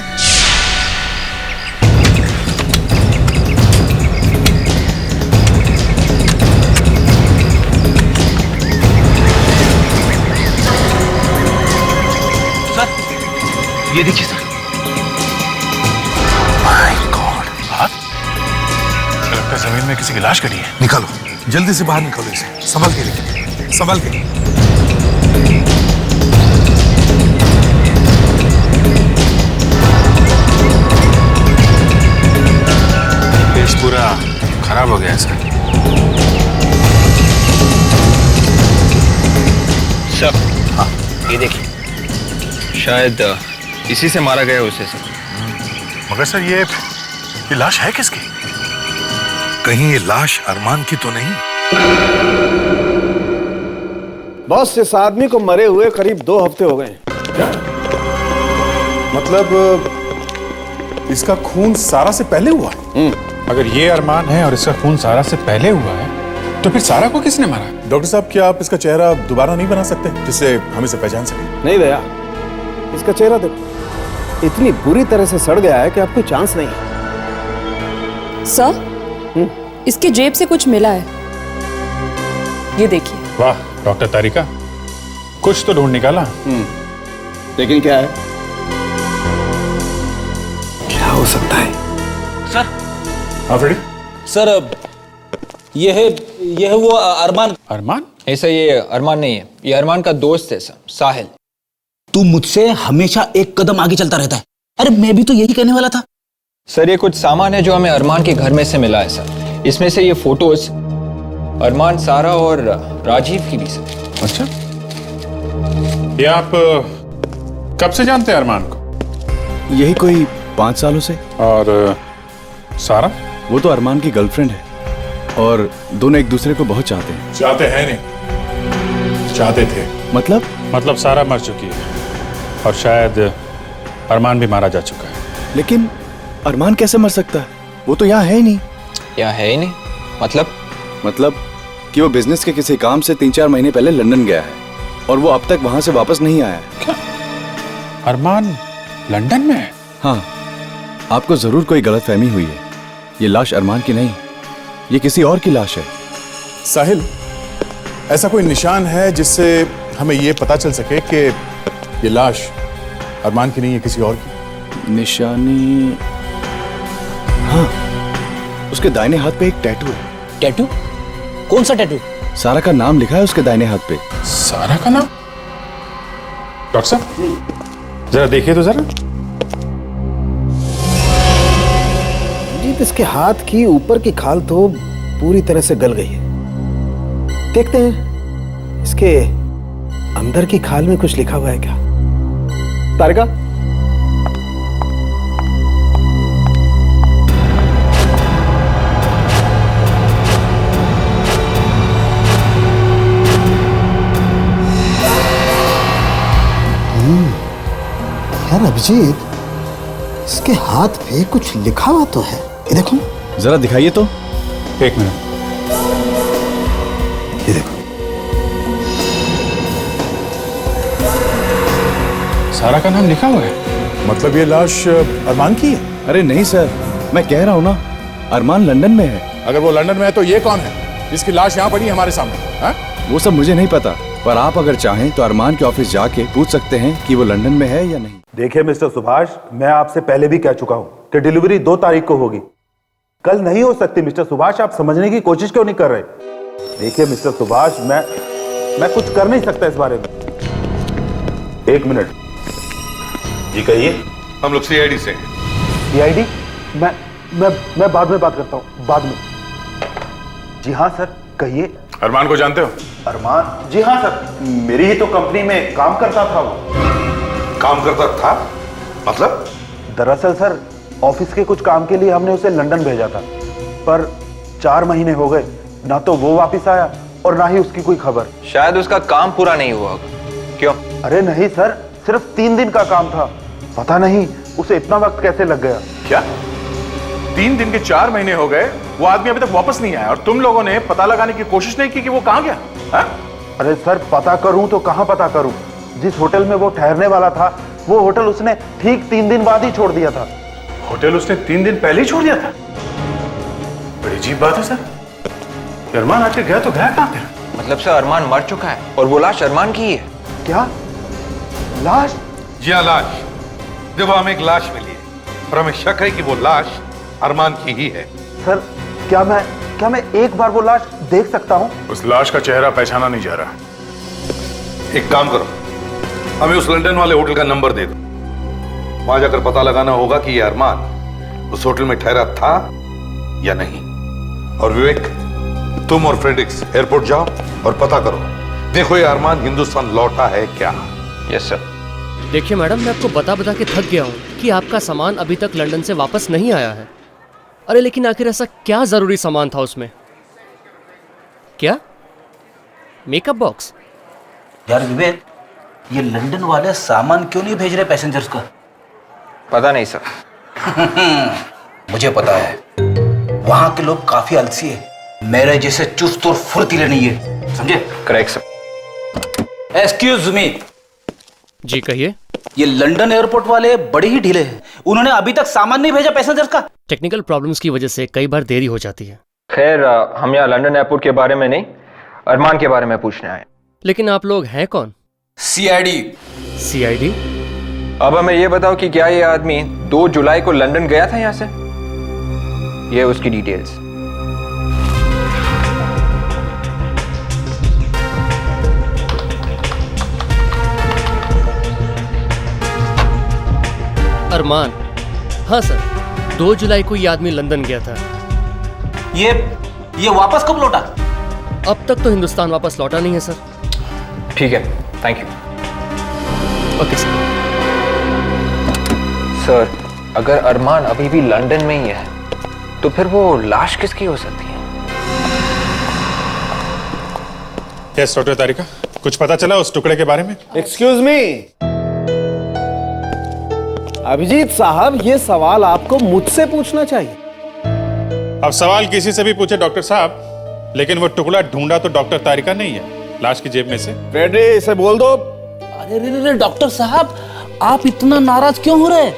ये देखिए सर। माय गॉड, हाथ लगता है जमीन में किसी की लाश गिरी है। निकालो, जल्दी से बाहर निकालो इसे, संभल के लेकिन, संभल के। फेस पूरा खराब हो गया सर। सर, हाँ, ये देखिए, शायद इसी से मारा गया उसे सर। मगर सर, ये लाश है किसकी? कहीं ये लाश अरमान की तो नहीं? बॉस, इस आदमी को मरे हुए करीब 2 हफ्ते हो गए। मतलब इसका खून सारा से पहले हुआ? अगर ये अरमान है और इसका खून सारा से पहले हुआ है, तो फिर सारा को किसने मारा? डॉक्टर साहब, क्या आप इसका चेहरा दोबारा नहीं बना सकते जिससे हम इसे पहचान सकें? नहीं दया, इसका चेहरा देखो, इतनी बुरी तरह से सड़ गया है कि अब कोई चांस नहीं है। सर, इसके जेब से कुछ मिला है, ये देखिए। वाह डॉक्टर तारिका, कुछ तो ढूंढ निकाला। लेकिन क्या है? क्या हो सकता है सर? हाँ फ्रेडी। सर, ये है वो अरमान। अरमान? ऐसा ये अरमान नहीं है, ये अरमान का दोस्त है सर, साहिल। तू मुझसे हमेशा एक कदम आगे चलता रहता है। अरे मैं भी तो यही कहने वाला था। सर, ये कुछ सामान है जो हमें अरमान के घर में से मिला है सर। इसमें से ये फोटोज अरमान, सारा और राजीव की भी सर। अच्छा, ये आप कब से जानते हैं अरमान को? यही कोई 5 सालों से। और सारा? वो तो अरमान की गर्लफ्रेंड है और दोनों एक दूसरे को बहुत चाहते हैं। चाहते हैं नहीं, चाहते थे। मतलब सारा मर चुकी है और शायद अरमान भी मारा जा चुका है। लेकिन अरमान कैसे मर सकता है? वो तो यहाँ है ही नहीं। यहाँ है ही नहीं? मतलब मतलब कि वो बिजनेस के किसी काम से 3-4 महीने पहले लंदन गया है और वो अब तक वहां से वापस नहीं आया है। अरमान लंदन में है? हाँ, आपको जरूर कोई गलतफहमी हुई है। ये लाश अरमान की नहीं, ये किसी और की लाश है। साहिल, ऐसा कोई निशान है जिससे हमें ये पता चल सके कि ये लाश अरमान की नहीं है, किसी और की? निशानी, हाँ, उसके दाहिने हाथ पे एक टैटू है। टैटू? कौन सा टैटू? सारा का नाम लिखा है उसके दाहिने हाथ पे। सारा का नाम? डॉक्टर साहब जरा देखिए तो जरा। जी, इसके हाथ की ऊपर की खाल तो पूरी तरह से गल गई है। देखते हैं इसके अंदर की खाल में कुछ लिखा हुआ है क्या। तारिका, यार अभिजीत, इसके हाथ पे कुछ लिखा हुआ तो है, ये देखो। जरा दिखाइए तो। एक मिनट, ये देखो। सारा का नाम लिखा हुआ है? मतलब ये लाश अरमान की है? अरे नहीं सर, मैं कह रहा हूँ ना, अरमान लंदन में है। अगर वो लंदन में है तो ये कौन है जिसकी लाश यहाँ पड़ी है हमारे सामने? हा? वो सब मुझे नहीं पता, पर आप अगर चाहें तो अरमान के ऑफिस जाके पूछ सकते हैं कि वो लंदन में है या नहीं। देखिए मिस्टर सुभाष, मैं आपसे पहले भी कह चुका हूं कि डिलीवरी 2 तारीख को होगी, कल नहीं हो सकती। मिस्टर सुभाष, आप समझने की कोशिश क्यों नहीं कर रहे? देखिए मिस्टर सुभाष, मैं कुछ कर नहीं सकता इस बारे में। 1 मिनट जी कहिए। हम लोग सीआईडी से। सीआईडी? मैं बाद में बात करता हूँ, बाद में। जी हाँ सर, कहिए। अरमान को जानते हो? अरमान? जी हाँ सर, मेरी ही तो कंपनी में काम करता था वो। काम करता था? मतलब? दरअसल सर, ऑफिस के कुछ काम के लिए हमने उसे लंदन भेजा था, पर 4 महीने हो गए, ना तो वो वापस आया और ना ही उसकी कोई खबर। शायद उसका काम पूरा नहीं हुआ। क्यों? अरे नहीं सर, सिर्फ 3 दिन का काम था। पता नहीं उसे इतना वक्त कैसे लग गया। क्या 3 दिन के 4 महीने हो गए, वो आदमी अभी तक वापस नहीं आया और तुम लोगों ने पता लगाने की कोशिश नहीं की कि वो कहाँ गया? हा? अरे सर, पता करूं तो कहां पता करूं। जिस होटल में वो ठहरने वाला था, वो होटल उसने ठीक 3 दिन बाद ही छोड़ दिया था। होटल उसने 3 दिन पहले ही छोड़ दिया था? बड़ी अजीब बात है सर। अरमान आके गया तो गया कहाँ फिर? मतलब सर अरमान मर चुका है और वो लाश अरमान की है। क्या? लाश? जी हाँ, लाश। देखो, हमें एक लाश मिली है और हमें शक है कि वो लाश अरमान की ही है। सर, क्या मैं एक बार वो लाश देख सकता हूं? उस लाश का चेहरा पहचाना नहीं जा रहा। एक काम करो, हमें उस लंदन वाले होटल का नंबर दे दो। वहां जाकर पता लगाना होगा कि ये अरमान उस होटल में ठहरा था या नहीं। और विवेक, तुम और फ्रेडरिक्स एयरपोर्ट जाओ और पता करो, देखो ये अरमान हिंदुस्तान लौटा है क्या। Yes sir. देखिए मैडम, मैं आपको बता के थक गया हूँ कि आपका सामान अभी तक लंदन से वापस नहीं आया है। अरे लेकिन आखिर ऐसा क्या जरूरी सामान था उसमें? क्या? Makeup box? यार विवेक, ये लंदन वाले सामान क्यों नहीं भेज रहे पैसेंजर्स का? पता नहीं सर। मुझे पता है, वहां के लोग काफी आलसी है, मेरे जैसे चुस्त और फुर्तीले नहीं है, समझे? Correct sir. Excuse me. जी कहिए। ये लंदन एयरपोर्ट वाले बड़े ही ढीले हैं, उन्होंने अभी तक सामान नहीं भेजा पैसेंजर्स का। टेक्निकल प्रॉब्लम्स की वजह से कई बार देरी हो जाती है। खैर, हम यहाँ लंदन एयरपोर्ट के बारे में नहीं, अरमान के बारे में पूछने आए। लेकिन आप लोग हैं कौन? सीआईडी। सीआईडी? अब हमें ये बताओ कि क्या ये आदमी 2 जुलाई को लंदन गया था यहाँ से? ये उसकी डिटेल्स। अरमान? हाँ सर, 2 जुलाई को ये आदमी लंदन गया था। ये वापस कब लौटा? अब तक तो हिंदुस्तान वापस लौटा नहीं है सर। ठीक है, thank you. Okay sir. Sir, अगर अरमान अभी भी लंदन में ही है तो फिर वो लाश किसकी हो सकती है? यस डॉक्टर तारिका, कुछ पता चला उस टुकड़े के बारे में? एक्सक्यूज मी अभिजीत साहब, ये सवाल आपको मुझसे पूछना चाहिए। अब सवाल किसी से भी पूछे डॉक्टर साहब, लेकिन वो टुकड़ा ढूंढा तो डॉक्टर तारिका नहीं है, लाश की जेब में से। फ्रेडी, इसे बोल दो। अरे रे रे डॉक्टर साहब, आप इतना नाराज क्यों हो रहे?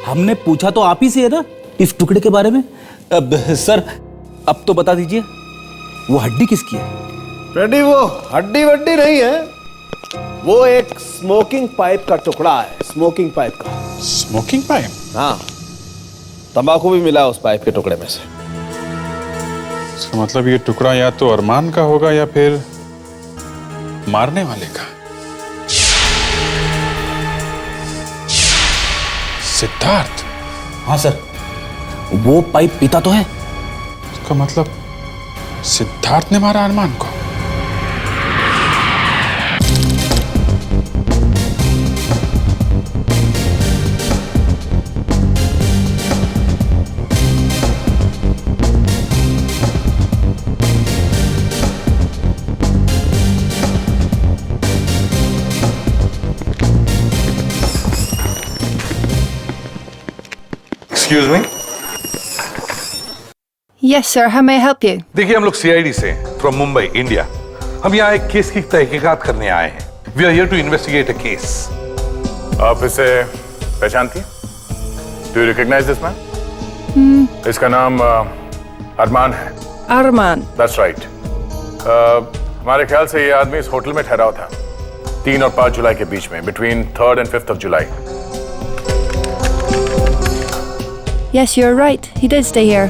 हमने पूछा तो आप ही से है ना इस टुकड़े के बारे में। अब सर, अब तो बता दीजिए, वो हड्डी किसकी है? फ्रेडी, वो हड्डी वड्डी नहीं है, वो एक स्मोकिंग पाइप का टुकड़ा है। स्मोकिंग पाइप का। Smoking pipe? हाँ, तंबाकू भी मिला उस पाइप के टुकड़े में से। इसका मतलब ये टुकड़ा या तो अरमान का होगा या फिर मारने वाले का। सिद्धार्थ? हाँ सर, वो पाइप पीता तो है। इसका मतलब सिद्धार्थ ने मारा अरमान को। Excuse me. Yes sir, how may I help you? देखिए, हम लोग सीआईडी से फ्रॉम मुंबई, इंडिया। हम यहाँ एक केस की तहकीकात करने आए हैं। We are here to investigate a case. आप इसे पहचानती हैं? Do you recognize this man? इसका नाम अरमान है। अरमान? That's right. हमारे ख्याल से ये आदमी इस होटल में ठहरा हुआ था 3 और 5 जुलाई के बीच में, between 3rd and 5th of July। Yes, you're right. He did stay here.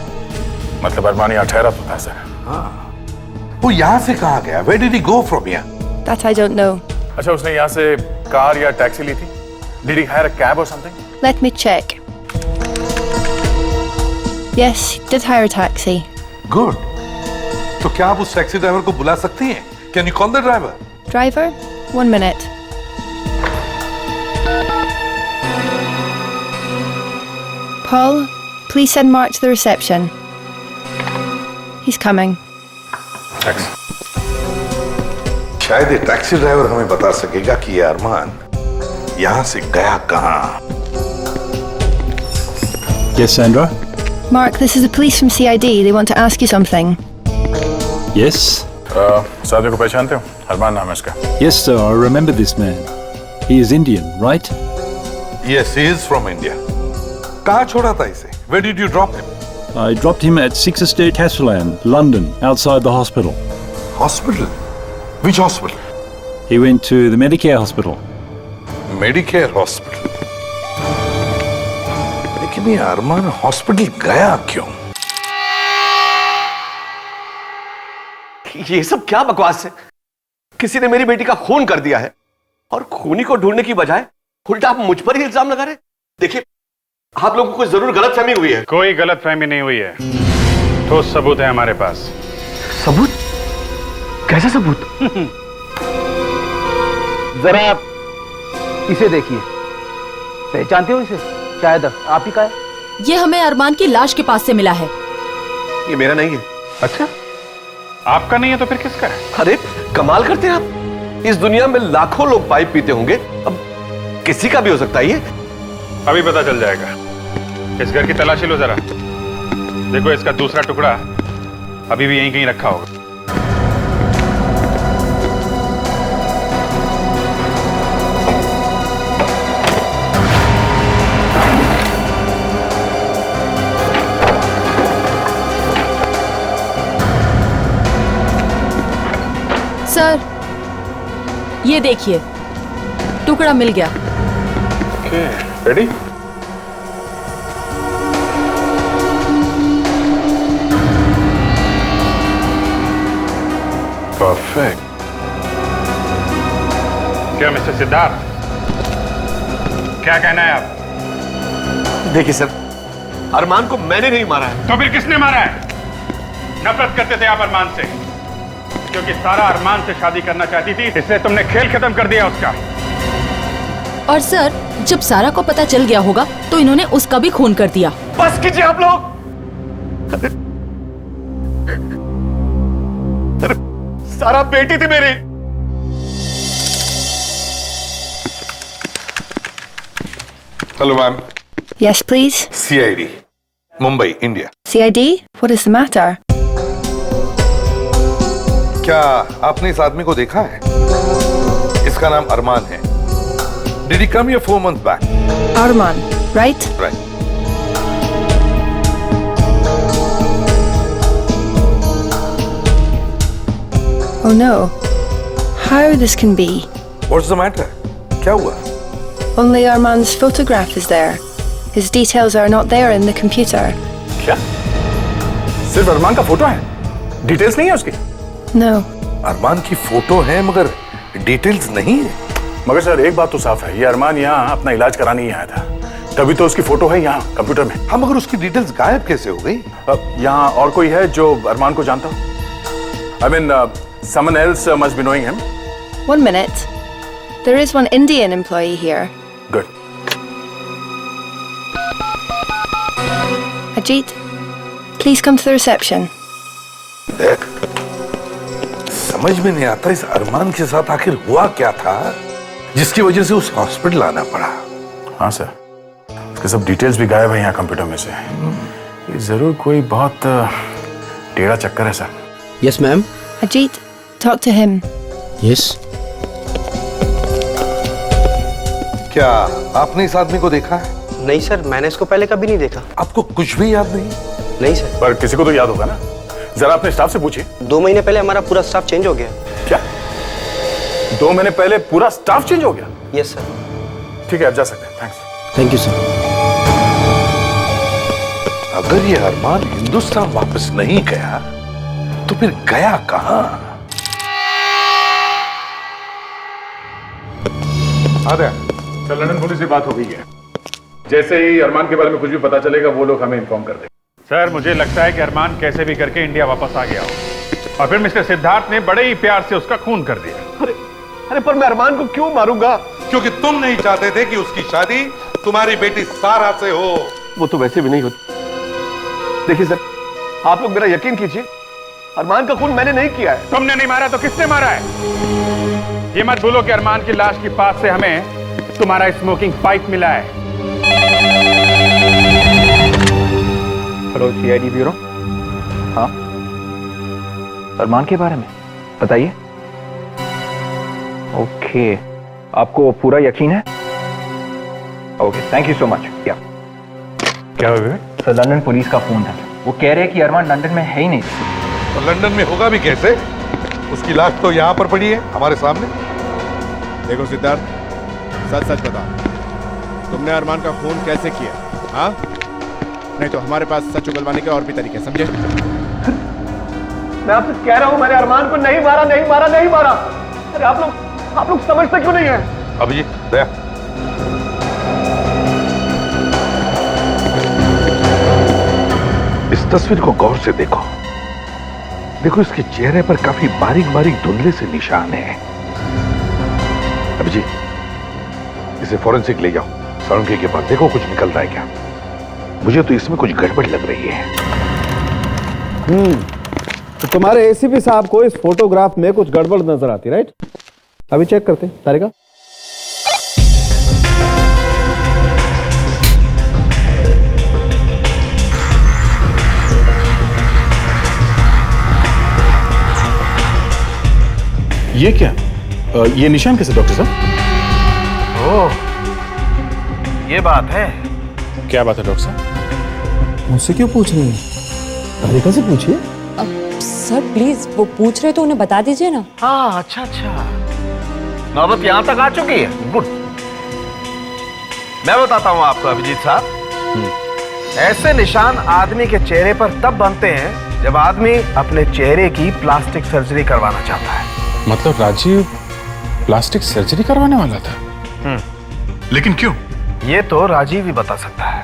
मतलब अरमान यहाँ ठहरा तो था सर। वो यहाँ से कहाँ गया? Where did he go from here? That I don't know. अच्छा, उसने यहाँ से कार या टैक्सी ली थी? Did he hire a cab or something? Let me check. Yes, he did hire a taxi. Good. तो क्या आप उस टैक्सी ड्राइवर को बुला सकती हैं? Can you call the driver? Driver? 1 minute. Paul, please send Mark to the reception. He's coming. Thanks. शायद ये टैक्सी ड्राइवर हमें बता सकेगा कि ये अरमान यहाँ से गया कहाँ। Yes, Sandra? Mark, this is the police from CID. They want to ask you something. Yes? सादियों को पहचानते हो? अरमान नाम है इसका। Yes, sir, I remember this man. He is Indian, right? Yes, he is from India. कहाँ छोड़ा था इसे? Where did you drop him? I dropped him at 6 Estate Castellan, London, outside the hospital. Hospital? Which hospital? He went to the Medicare hospital. Medicare hospital? लेकिन ये अरमान hospital गया क्यों? ये सब क्या बकवास है? किसी ने मेरी बेटी का खून कर दिया है और खूनी को ढूंढने की बजाय उल्टा आप मुझ पर ही इल्जाम लगा रहे। देखिए, आप लोगों को जरूर गलतफहमी हुई है। कोई गलतफहमी नहीं हुई है, ठोस सबूत है हमारे पास। सबूत? कैसा सबूत? जरा आप इसे देखिए, पहचानते हो इसे? शायद आप ही का है। ये हमें अरमान की लाश के पास से मिला है। ये मेरा नहीं है। अच्छा, आपका नहीं है तो फिर किसका है? अरे कमाल करते हैं आप। इस दुनिया में लाखों लोग पाइप पीते होंगे, अब किसी का भी हो सकता है ये। अभी पता चल जाएगा। इस घर की तलाशी लो जरा। देखो, इसका दूसरा टुकड़ा अभी भी यहीं कहीं रखा होगा। सर, ये देखिए, टुकड़ा मिल गया। रेडी? परफेक्ट। क्या मिस्टर सिद्धार्थ, क्या कहना है आप? देखिए सर, अरमान को मैंने नहीं मारा है। तो फिर किसने मारा है? नफरत करते थे आप अरमान से, क्योंकि सारा अरमान से शादी करना चाहती थी, इसलिए तुमने खेल खत्म कर दिया उसका। और सर, जब सारा को पता चल गया होगा तो इन्होंने उसका भी खून कर दिया। बस कीजिए आप लोग। अरे सारा बेटी थी मेरी। Hello ma'am. Yes, please. CID, Mumbai, India. CID? What is the matter? क्या आपने इस आदमी को देखा है? इसका नाम अरमान है। Did he come here 4 months back? Arman, right? Right. Oh no. How this can be? What's the matter? क्या हुआ? Only Arman's photograph is there. His details are not there in the computer. क्या? सिर्फ अरमान का photo है? Details नहीं है उसकी? No. अरमान की फोटो है मगर डिटेल्स नहीं है। मगर सर एक बात तो साफ है, ये अरमान यहाँ अपना इलाज कराने ही आया था, तभी तो उसकी फोटो है यहाँ कंप्यूटर में। हाँ मगर उसकी डिटेल्स गायब कैसे हो गई? यहाँ और कोई है जो अरमान को जानता हो? I mean, someone else must be knowing him. 1 minute. There is one Indian employee here. Good. Ajit, please come to the reception. देख, समझ में नहीं आता इस अरमान के साथ आखिर हुआ क्या था जिसकी वजह से उस हॉस्पिटल आना पड़ा। हाँ सर, उसके सब डिटेल्स भी गायब है यहाँ कंप्यूटर में से। ये जरूर कोई बहुत टेढ़ा चक्कर है sir. Yes, ma'am. Ajit, talk to him. Yes. क्या आपने इस आदमी को देखा है? नहीं सर, मैंने इसको पहले कभी नहीं देखा। आपको कुछ भी याद नहीं? नहीं सर। पर किसी को तो याद होगा ना, जरा अपने स्टाफ से पूछिए। 2 महीने पहले हमारा पूरा स्टाफ चेंज हो गया। क्या? 2 महीने पहले पूरा स्टाफ चेंज हो गया? Yes sir. ठीक है, आप जा सकते हैं। थैंक्स। Thank you, sir. अगर ये अरमान हिंदुस्तान वापस नहीं गया तो फिर गया कहां? सर, लंदन पुलिस से बात हो गई है। जैसे ही अरमान के बारे में कुछ भी पता चलेगा वो लोग हमें इन्फॉर्म कर देंगे। सर, मुझे लगता है कि अरमान कैसे भी करके इंडिया वापस आ गया हो और फिर मिस्टर सिद्धार्थ ने बड़े ही प्यार से उसका खून कर दिया। अरे पर मैं अरमान को क्यों मारूंगा? क्योंकि तुम नहीं चाहते थे कि उसकी शादी तुम्हारी बेटी सारा से हो। वो तो वैसे भी नहीं होती। देखिए सर, आप लोग मेरा यकीन कीजिए, अरमान का खून मैंने नहीं किया है। तुमने नहीं मारा तो किसने मारा है? ये मत भूलो कि अरमान की लाश के पास से हमें तुम्हारा स्मोकिंग पाइप मिला है। Hello CID bureau. हाँ, अरमान के बारे में बताइए। ओके, आपको पूरा यकीन है? Okay, thank you so much. क्या हुआ? सर, लंदन पुलिस का फोन था, वो कह रहे हैं कि अरमान लंदन में है ही नहीं। तो लंदन में होगा भी कैसे? उसकी लाश तो यहाँ पर पड़ी है हमारे सामने। देखो सिद्धार्थ, सच सच बताओ, तुमने अरमान का खून कैसे किया? हाँ, नहीं तो हमारे पास सच उगलवाने के और भी तरीके, समझे? मैं आपसे कह रहा हूं, मैंने अरमान को नहीं मारा, नहीं मारा, नहीं मारा। अरे आप लोग समझते क्यों नहीं है? अभिजीत, दया, इस तस्वीर को गौर से देखो। देखो, इसके चेहरे पर काफी बारीक बारीक धुंधले से निशान है। अभिजीत, इसे फॉरेंसिक ले जाओ, सारंगी के पास। देखो कुछ निकल रहा है क्या? मुझे तो इसमें कुछ गड़बड़ लग रही है। तो तुम्हारे एसीपी साहब को इस फोटोग्राफ में कुछ गड़बड़ नजर आती, राइट? अभी चेक करते हैं सारिका। ये क्या? ये निशान कैसे डॉक्टर साहब? ओह, ये बात है। क्या बात है डॉक्टर साहब? मुझसे क्यों पूछ रही हैं? सारिका से पूछिए। सर प्लीज, वो पूछ रहे तो उन्हें बता दीजिए ना। हाँ, अच्छा, नौबत यहां तक आ चुकी है। गुड, मैं बताता हूं आपको अभिजीत साहब। ऐसे निशान आदमी के चेहरे पर तब बनते हैं जब आदमी अपने चेहरे की प्लास्टिक सर्जरी करवाना चाहता है। मतलब राजीव प्लास्टिक सर्जरी करवाने वाला था? लेकिन क्यों? ये तो राजीव ही बता सकता है।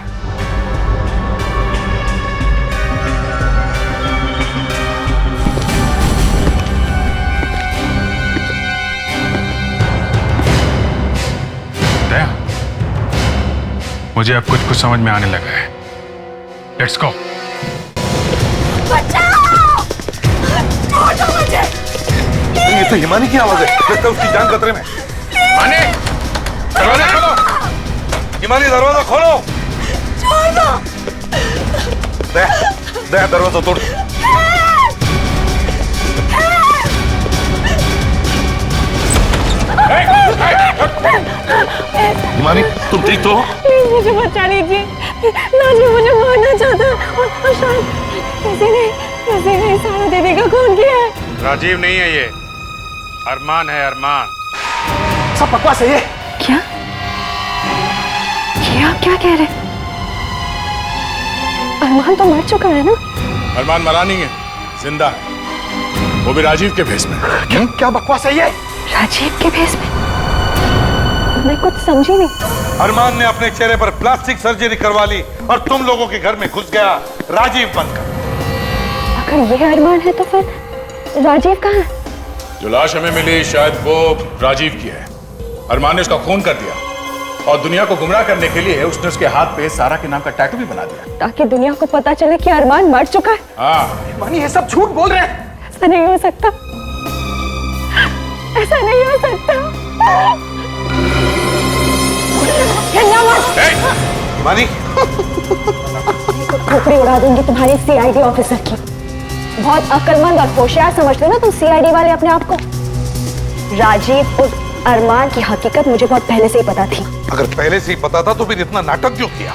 दया, मुझे अब कुछ समझ में आने लगा है। Let's go. ये तो हिमानी की आवाज है। लगता है उसकी जान खतरे में। हिमानी, दरवाजा खोलो। हिमानी, दरवाजा खोलो। दया, दरवाजा तोड़। तुम ठीक तो हो? प्लीज मुझे बचा लीजिए। राजीव मुझे मारना चाहता है और शायद किसी ने सारा दीदी का खून किया है। राजीव नहीं है ये, अरमान है, अरमान। सब बकवास है ये। क्या? ये आप क्या कह रहे हैं? अरमान तो मर चुका है ना? अरमान मरा नहीं है, जिंदा है, वो भी राजीव के भेस में। क्या बकवास है ये? राजीव के भेस में? मैं कुछ समझी नहीं। अरमान ने अपने चेहरे पर प्लास्टिक सर्जरी करवा ली और तुम लोगों के घर में घुस गया राजीव बनकर। अगर ये अरमान है तो फिर राजीव कहाँ है? जो लाश हमें मिली शायद वो राजीव की है। अरमान ने उसका खून कर दिया और दुनिया को गुमराह करने के लिए उसने उसके हाथ पे सारा के नाम का टैटू भी बना दिया, ताकि दुनिया को पता चले कि अरमान मर चुका है। हाँ। मानी ये सब झूठ बोल रहे हैं। ऐसा नहीं हो सकता, ऐसा नहीं हो सकता। मानी खोपड़ी उड़ा दूंगी तुम्हारी सीआईडी ऑफिसर की। बहुत अक्लमंद और होशियार समझते हो ना तुम सीआईडी वाले अपने आप को। राजीव और अरमान की हकीकत मुझे बहुत पहले से ही पता थी। अगर पहले से ही पता था तो फिर इतना नाटक क्यों किया?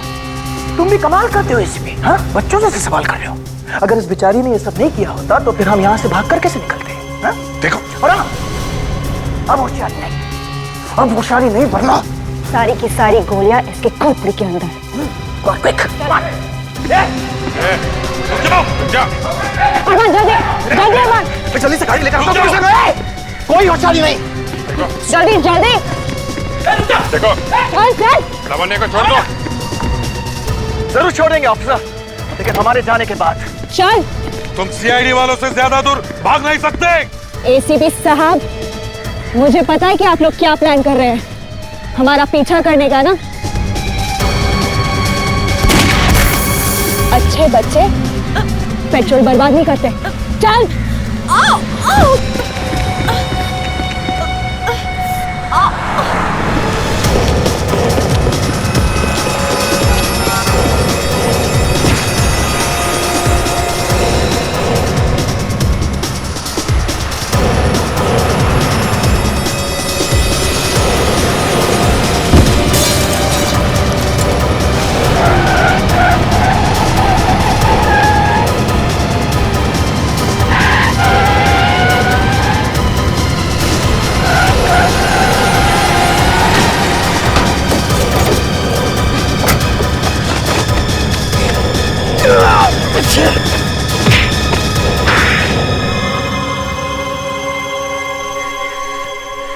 तुम भी कमाल करते हो इसमें, हाँ? बच्चों जैसे सवाल कर रहे हो। अगर इस बेचारी ने ये सब नहीं किया होता तो फिर हम यहाँ से भाग कर कैसे निकलते हैं, हाँ? देखो और अब होशियारी नहीं, अब होशियारी नहीं बनना। सारी की सारी गोलियां इसके खोपड़ी के अंदर। अरमान जल्दी जल्दी अरमान, जल्दी से गाड़ी लेकर आओ। कोई होशियारी नहीं, जल्दी जल्दी। देखो चल चल। लवन्य को छोड़ दो। जरूर छोड़ेंगे ऑफिसर, लेकिन हमारे जाने के बाद। चल। तुम सीआईडी वालों से ज्यादा दूर भाग नहीं सकते। एसीपी साहब, मुझे पता है कि आप लोग क्या प्लान कर रहे हैं, हमारा पीछा करने का ना। अच्छे बच्चे पेट्रोल बर्बाद नहीं करते। चल। आओ, आओ।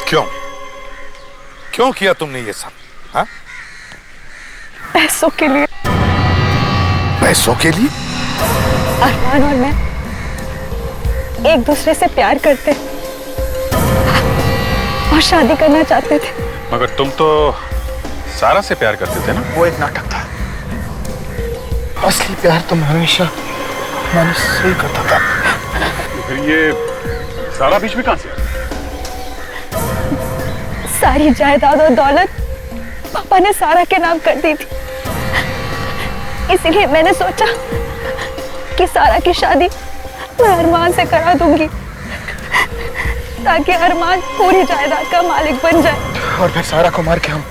क्यों क्यों किया तुमने ये सब? हाँ? पैसों के लिए। पैसों के लिए? अरमान और मैं एक दूसरे से प्यार करते और शादी करना चाहते थे। मगर तुम तो सारा से प्यार करते थे ना? वो एक नाटक था, असली प्यार तो हमेशा मैंने सही करता था। तो फिर ये सारा बीच में कहां से? सारी जायदाद और दौलत पापा ने सारा के नाम कर दी थी, इसलिए मैंने सोचा कि सारा की शादी मैं अरमान से करा दूंगी ताकि अरमान पूरी जायदाद का मालिक बन जाए। और फिर सारा को मार के हम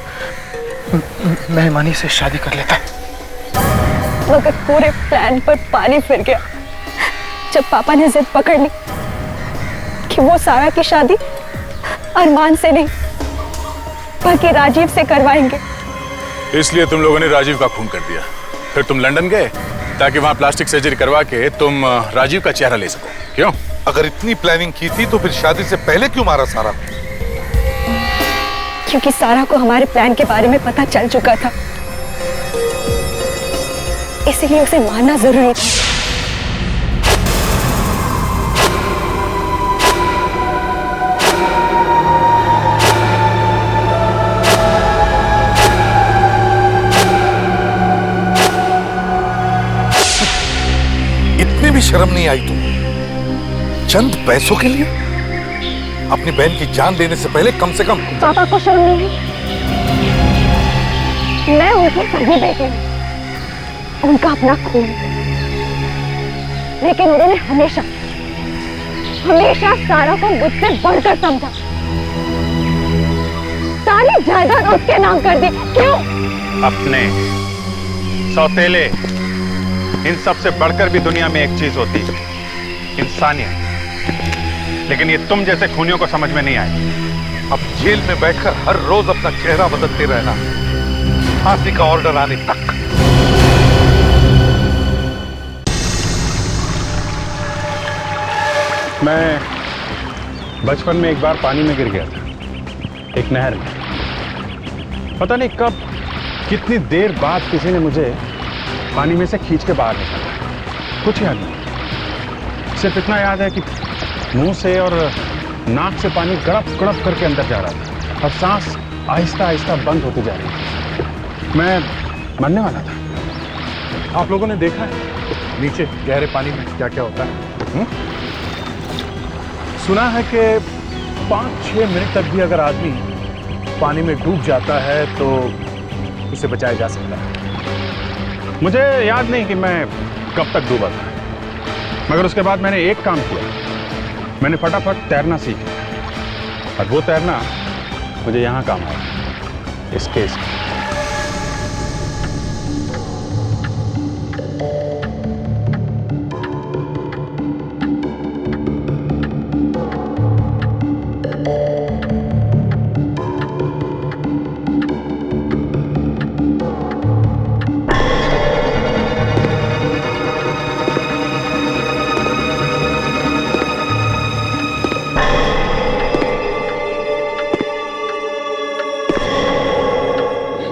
मेहमानी से शादी कर लेता। मगर पूरे प्लान पर पानी फिर गया जब पापा ने जिद पकड़ ली कि वो सारा की शादी अरमान से नहीं बल्कि राजीव से करवाएंगे। इसलिए तुम लोगों ने राजीव का खून कर दिया, फिर तुम लंदन गए ताकि वहां प्लास्टिक सर्जरी करवा के तुम राजीव का चेहरा ले सको। क्यों? अगर इतनी प्लानिंग की थी तो फिर शादी से पहले क्यों मारा सारा? क्योंकि सारा को हमारे प्लान के बारे में पता चल चुका था, इसलिए उसे मारना जरूरी था। इतनी भी शर्म नहीं आई तुम? चंद पैसों के लिए अपनी बहन की जान देने से पहले कम से कम। पापा को शर्म नहीं है? मैं उनकी सगी बेटी हूँ, उनका अपना खून, लेकिन उन्होंने हमेशा हमेशा सारा को मुझसे बढ़कर समझा। सारी जायदाद उसके नाम कर दी। क्यों? अपने, सौतेले, इन सब से बढ़कर भी दुनिया में एक चीज होती है, इंसानियत। लेकिन ये तुम जैसे खूनियों को समझ में नहीं आए। अब जेल में बैठकर हर रोज अपना चेहरा बदलते रहना, फांसी का ऑर्डर आने तक। मैं बचपन में एक बार पानी में गिर गया था, एक नहर में। पता नहीं कब, कितनी देर बाद किसी ने मुझे पानी में से खींच के बाहर निकाला। कुछ याद नहीं, सिर्फ इतना याद है कि मुंह से और नाक से पानी गड़प गड़प करके अंदर जा रहा था और सांस आहिस्ता आहिस्ता बंद होती जा रही थी। मैं मरने वाला था। आप लोगों ने देखा है नीचे गहरे पानी में क्या क्या होता है? सुना है कि 5-6 मिनट तक भी अगर आदमी पानी में डूब जाता है तो उसे बचाया जा सकता है। मुझे याद नहीं कि मैं कब तक डूबा था, मगर उसके बाद मैंने एक काम किया। मैंने फटाफट तैरना सीखा और वो तैरना मुझे यहाँ काम आया, इस केस में।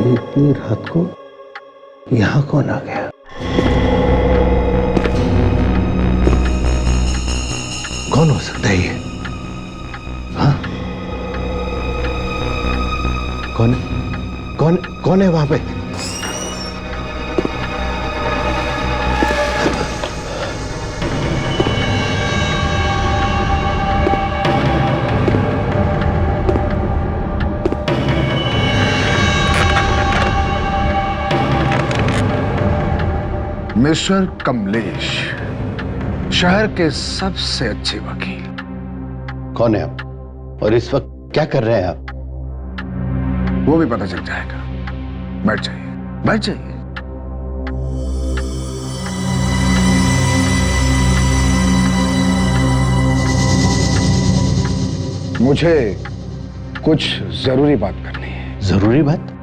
इतनी रात को यहां कौन आ गया? कौन हो सकता है ये? हाँ? कौन है वहां पे? मिस्टर कमलेश, शहर के सबसे अच्छे वकील। कौन है आप और इस वक्त क्या कर रहे हैं आप? वो भी पता चल जाएगा। बैठ जाइए, बैठ जाइए। मुझे कुछ जरूरी बात करनी है। जरूरी बात?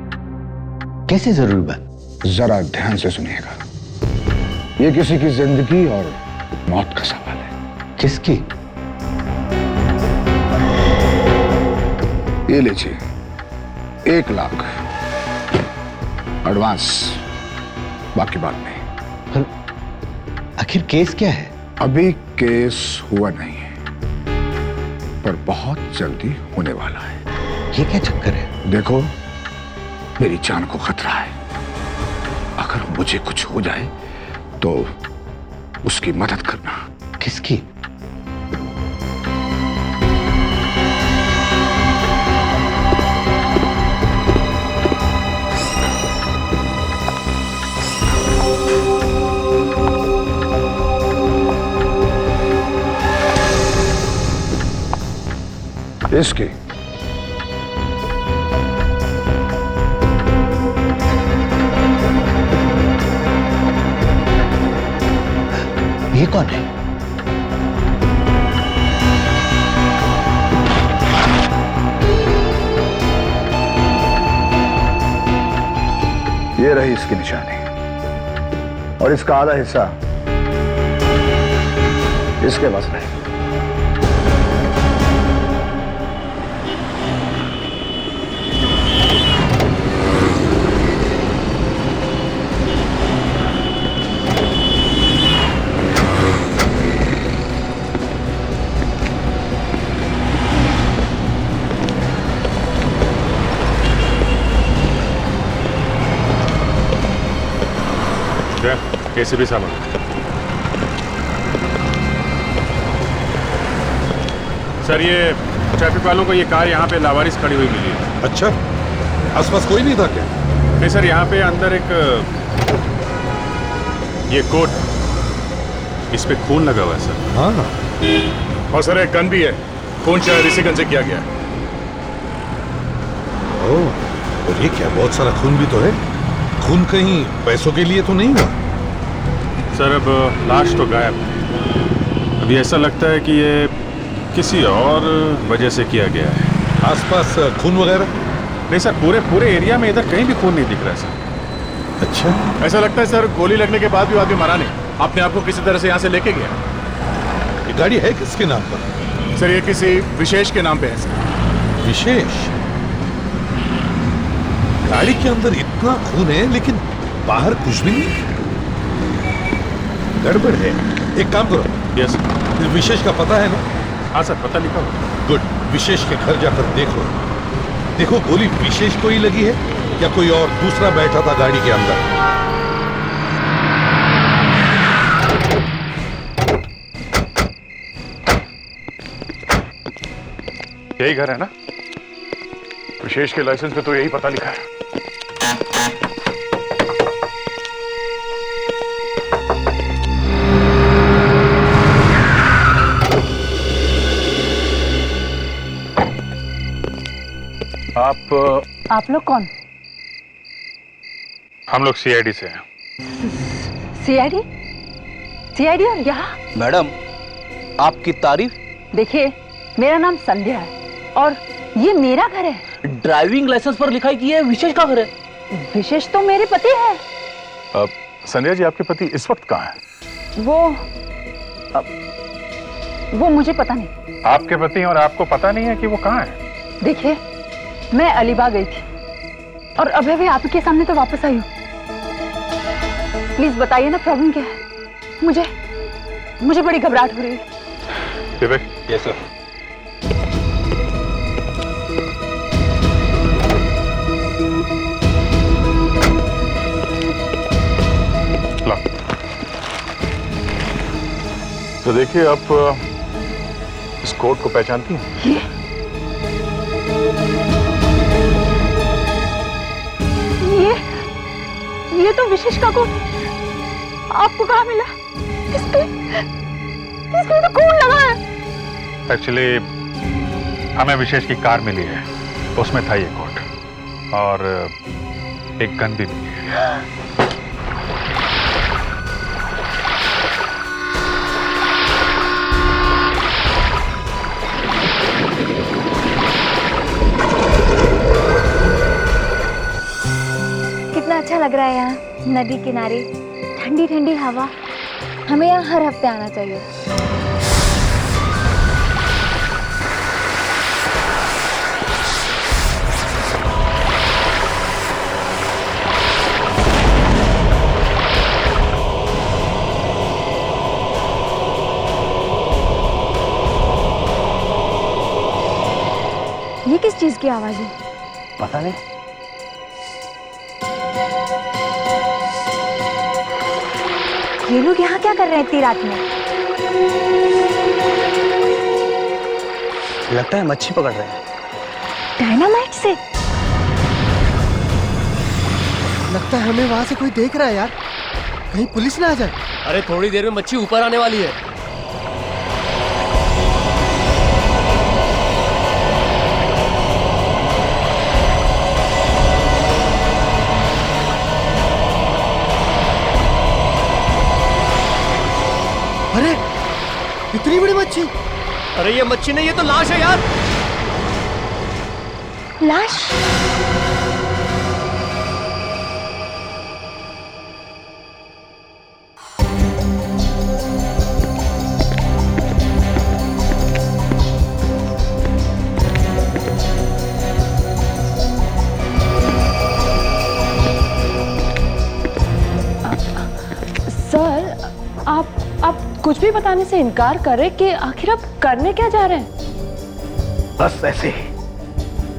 कैसी जरूरी बात? जरा ध्यान से सुनिएगा। ये किसी की जिंदगी और मौत का सवाल है। किसकी? ये लीजिए 1 लाख एडवांस, बाकी बाद में। पर आखिर केस क्या है? अभी केस हुआ नहीं है, पर बहुत जल्दी होने वाला है। ये क्या चक्कर है? देखो, मेरी जान को खतरा है। अगर मुझे कुछ हो जाए तो उसकी मदद करना। किसकी? इसकी। ये कौन है? ये रही इसकी निशानी और इसका आधा हिस्सा इसके पास रहेगा। कैसे भी सामान। सर, ये ट्रैफिक वालों को ये कार यहाँ पे लावारिस खड़ी हुई मिली है। अच्छा, आसपास कोई नहीं था क्या? नहीं सर, यहाँ पे अंदर एक ये कोट, इस पे खून लगा हुआ है सर। हाँ, और सर एक गन भी है। खून शायद इसी गन से किया गया है। ओह, और ये क्या, बहुत सारा खून भी तो है। खून कहीं पैसों के लिए तो नहीं हुआ? सर अब लाश तो गायब है। अभी ऐसा लगता है कि ये किसी और वजह से किया गया है। आसपास खून वगैरह? नहीं सर, पूरे एरिया में इधर कहीं भी खून नहीं दिख रहा है सर। अच्छा, ऐसा लगता है सर गोली लगने के बाद भी आगे मरा नहीं, अपने आप को किसी तरह से यहाँ से लेके गया। ये गाड़ी है किसके नाम पर? सर ये किसी विशेष के नाम पे है सर। विशेष? गाड़ी के अंदर इतना खून है लेकिन बाहर कुछ भी नहीं। गड़बड़ है। एक काम करो। यस। विशेष का पता है ना? हाँ सर, पता लिखा हुआ। गुड। विशेष के घर जाकर देख लो। देखो गोली विशेष को ही लगी है या कोई और दूसरा बैठा था गाड़ी के अंदर। यही घर है ना? विशेष के लाइसेंस पे तो यही पता लिखा है। आप लोग कौन? हम लोग सीआईडी से हैं। सीआईडी? सीआईडी और यहाँ? मैडम आपकी तारीफ। देखिए, मेरा नाम संध्या है और ये मेरा घर है। ड्राइविंग लाइसेंस पर लिखा है कि ये विशेष का घर है। विशेष तो मेरे पति है। संध्या जी, आपके पति इस वक्त कहाँ हैं? वो मुझे पता नहीं। आपके पति और आपको पता नहीं है कि वो कहाँ है? देखिए, मैं अलीबाग गई थी और अभी अभी आपके सामने तो वापस आई हूँ। प्लीज बताइए ना प्रॉब्लम क्या है। मुझे बड़ी घबराहट हो रही है। विवेक। Yes sir. लो। तो देखिए, आप इस कोट को पहचानती हैं? ये तो विशेष का कोट। आपको कहाँ मिला? इसमें तो खून लगा है। एक्चुअली हमें विशेष की कार मिली है, उसमें था ये कोट और एक गन भी मिली है। कितना अच्छा लग रहा है यहाँ, नदी किनारे, ठंडी ठंडी हवा। हमें यहाँ हर हफ्ते आना चाहिए। ये किस चीज की आवाज है? पता नहीं। ये लोग यहाँ क्या कर रहे हैं इतनी रात में? लगता है मच्छी पकड़ रहे हैं। डायनामाइट से? लगता है हमें वहां से कोई देख रहा है यार। कहीं पुलिस ना आ जाए। अरे थोड़ी देर में मच्छी ऊपर आने वाली है। अरे इतनी बड़ी मच्छी! अरे ये मच्छी नहीं, ये तो लाश है यार। लाश? सर, आप कुछ भी बताने से इनकार कर रहे कि आखिर आप करने क्या जा रहे हैं? बस ऐसे ही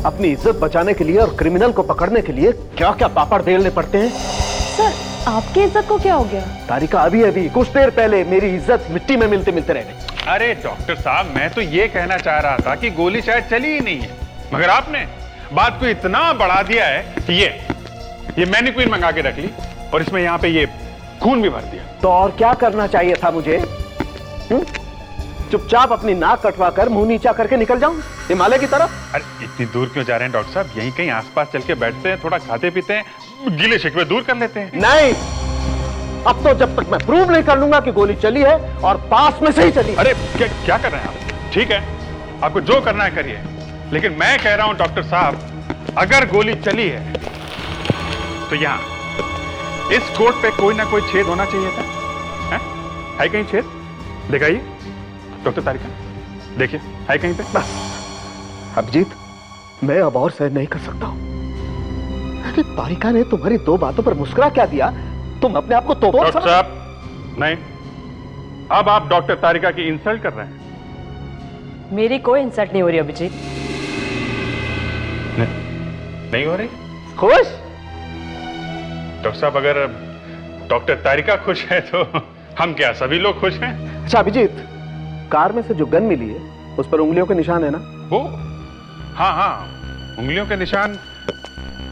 अपनी इज्जत बचाने के लिए और क्रिमिनल को पकड़ने के लिए क्या क्या पापड़ बेलने पड़ते हैं। सर, आपकी इज्जत को क्या हो गया? तारिका अभी कुछ देर पहले मेरी इज्जत मिट्टी में मिलते मिलते रह गई। अरे डॉक्टर साहब, मैं तो ये कहना चाह रहा था कि गोली शायद चली ही नहीं है, मगर आपने बात को इतना बढ़ा दिया है कि ये मैनिक्विन मंगा के रख ली और इसमें यहाँ पे ये खून भी भर दिया। तो और क्या करना चाहिए था मुझे? चुपचाप अपनी नाक कटवा कर मुंह नीचा करके निकल जाऊं हिमालय की तरफ? अरे इतनी दूर क्यों जा रहे हैं डॉक्टर साहब? यहीं कहीं आसपास चल के बैठते हैं, थोड़ा खाते पीते हैं, गिले शिकवे दूर कर लेते हैं। नहीं, अब तो जब तक मैं प्रूव नहीं कर लूंगा कि गोली चली है और पास में से ही चली। अरे क्या कर रहे हैं आप? ठीक है, आपको जो करना है करिए, लेकिन मैं कह रहा हूं डॉक्टर साहब, अगर गोली चली है तो यहां इस कोट पे कोई ना कोई छेद होना चाहिए था। है कहीं छेद? दिखाइए डॉक्टर तारिका, देखिए है कहीं पे? बस अभिजीत, मैं अब और सहन नहीं कर सकता हूं। तारिका ने तुम्हारी दो बातों पर मुस्कुरा क्या दिया? तुम अपने आप को तो डॉक्टर साहब, नहीं, अब आप डॉक्टर तारिका की इंसल्ट कर रहे हैं। मेरी कोई इंसल्ट नहीं हो रही अभिजीत। नहीं हो रही? खुश? डॉक्टर साहब, अगर डॉक्टर तारिका खुश है तो हम क्या सभी लोग खुश हैं? अच्छा अभिजीत, कार में से जो गन मिली है उस पर उंगलियों के निशान है ना? वो हाँ, उंगलियों के निशान,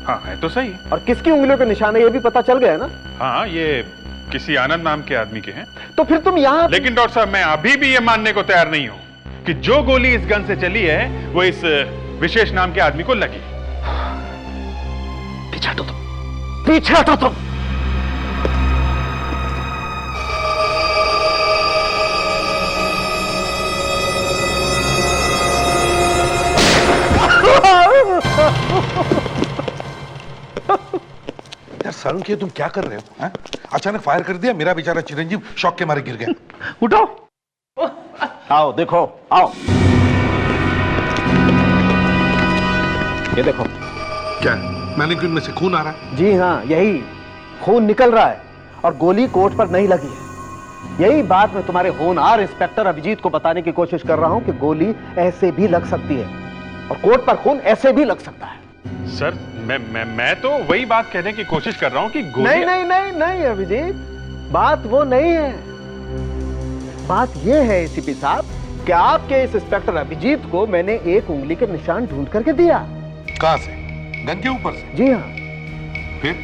हाँ है तो सही। और किसकी उंगलियों के निशान है ये भी पता चल गया ना? हाँ, ये किसी आनंद नाम के आदमी के हैं। तो फिर तुम यहाँ? लेकिन डॉक्टर साहब, मैं अभी भी ये मानने को तैयार नहीं हूं कि जो गोली इस गन से चली है वो इस विशेष नाम के आदमी को लगी। पीछे हटो तुम, पीछे हटो तुम। यार सारुण के तुम क्या कर रहे हो? हैं? अचानक फायर कर दिया, मेरा बेचारा चिरंजीव शॉक के मारे गिर गया। उठो, आओ देखो, आओ ये देखो। क्या मैनिक्विन में से खून आ रहा है? जी हाँ, यही खून निकल रहा है और गोली कोट पर नहीं लगी है। यही बात मैं तुम्हारे होनहार इंस्पेक्टर अभिजीत को बताने की कोशिश कर रहा हूं कि गोली ऐसे भी लग सकती है और कोट पर खून ऐसे भी लग सकता है। सर, मैं तो वही बात कहने की कोशिश कर रहा हूं कि गोली... नहीं अभिजीत, बात वो नहीं है। बात ये है एसीपी साहब कि आपके इस इंस्पेक्टर अभिजीत को मैंने एक उंगली के निशान ढूंढ करके दिया। कहां से? गन के ऊपर से? जी हाँ। फिर?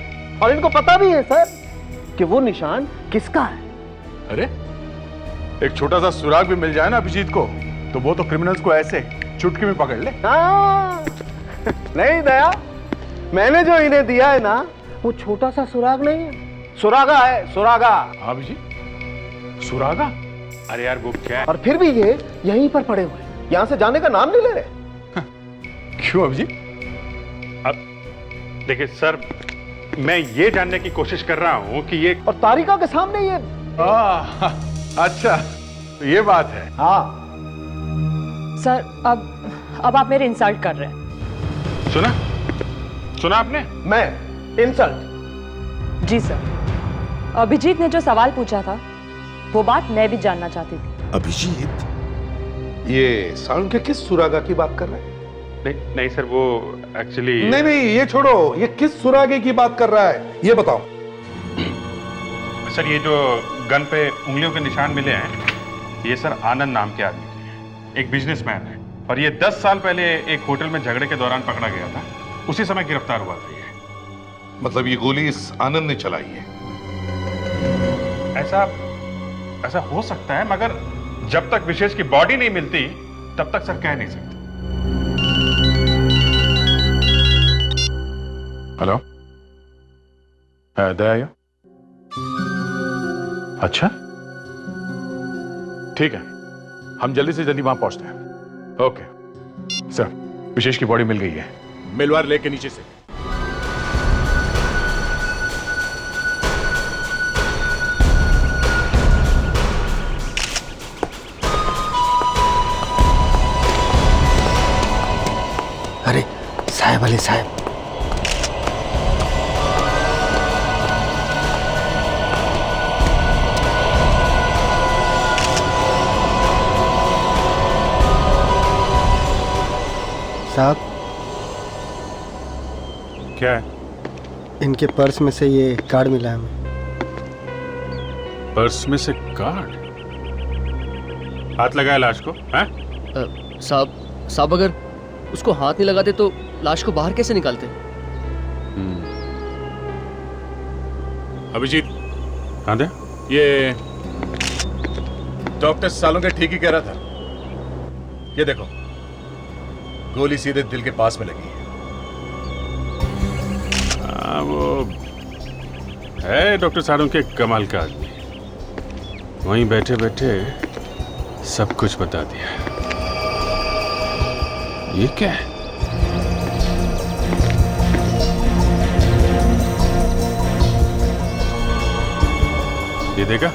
और इनको पता भी है सर कि वो निशान किसका है। अरे एक छोटा सा सुराग भी मिल जाए ना अभिजीत को तो वो तो क्रिमिनल्स को ऐसे चुटकी में पकड़ ले। नहीं दया, मैंने जो इन्हें दिया है ना वो छोटा सा सुराग नहीं है, सुरागा है, सुरागा। हाँ जी, सुरागा? अरे यार वो क्या है? और फिर भी ये यहीं पर पड़े हुए, यहां से जाने का नाम नहीं ले रहे। क्यों अभिजीत? अब देखिए सर, मैं ये जानने की कोशिश कर रहा हूं कि ये... और तारिका के सामने ये... अच्छा, तो ये बात है। हाँ सर, अब आप मेरे इंसल्ट कर रहे हैं। सुना आपने? मैं इंसल्ट? जी सर, अभिजीत ने जो सवाल पूछा था वो बात मैं भी जानना चाहती थी। अभिजीत, ये सारुण के किस सुरागा की बात कर रहे हैं? नहीं सर, वो एक्चुअली... नहीं, ये छोड़ो, ये किस सुरागे की बात कर रहा है ये बताओ। सर, ये जो गन पे उंगलियों के निशान मिले हैं, ये सर आनंद नाम के आदमी के हैं, एक बिजनेसमैन है, और ये 10 साल पहले एक होटल में झगड़े के दौरान पकड़ा गया था, उसी समय गिरफ्तार हुआ था ये। मतलब ये गोली इस आनंद ने चलाई है? ऐसा हो सकता है, मगर जब तक विशेष की बॉडी नहीं मिलती तब तक सर कह नहीं सकते। हेलो, दया? अच्छा, ठीक है, हम जल्दी से जल्दी वहां पहुंचते हैं। ओके सर, विशेष की बॉडी मिल गई है, मिलवार लेके नीचे से। अरे साहब, अली साहब, साहब, क्या है? इनके पर्स में से ये कार्ड मिला है हमें। पर्स में से कार्ड? हाथ लगाया लाश को? हैं? साहब, अगर उसको हाथ नहीं लगाते तो लाश को बाहर कैसे निकालते? अभिजीत, हाँ दे, ये डॉक्टर सालों के ठीक ही कह रहा था। ये देखो, गोली सीधे दिल के पास में लगी है। वो है डॉक्टर सारुण के कमाल का आदमी, वहीं बैठे बैठे सब कुछ बता दिया। ये क्या है? ये देखा,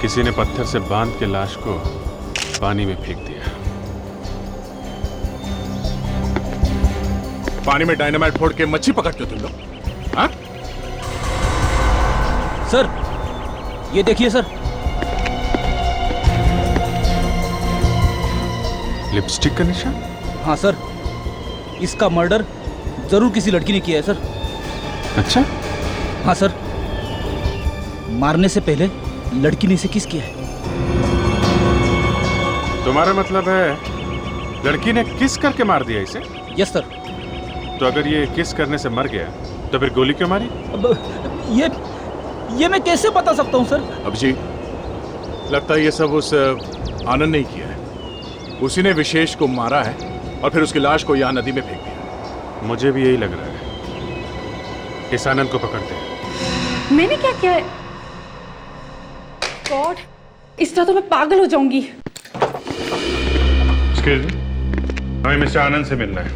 किसी ने पत्थर से बांध के लाश को पानी में फेंक दिया। पानी में डायनामाइट फोड़ के मच्छी पकड़ते हो तुम लोग? हाँ? सर, ये देखिए सर। लिपस्टिक का निशान? हाँ सर, इसका मर्डर जरूर किसी लड़की ने किया है सर। अच्छा? हाँ सर, मारने से पहले लड़की ने इसे किस किया है। तुम्हारा मतलब है लड़की ने किस करके मार दिया इसे? Yes sir. तो अगर ये किस करने से मर गया तो फिर गोली क्यों मारी? ये मैं कैसे बता सकता हूँ सर? अभिजीत, लगता है ये सब उस आनंद ने ही किया है। उसी ने विशेष को मारा है और फिर उसकी लाश को यहाँ नदी में फेंक दिया। मुझे भी यही लग रहा है। इस आनंद को पकड़ते हैं। मैंने क्या किया है? गॉड, इस तरह तो मैं पागल हो जाऊंगी। एक्सक्यूज मी, हमें मिस्टर आनंद से मिलना है।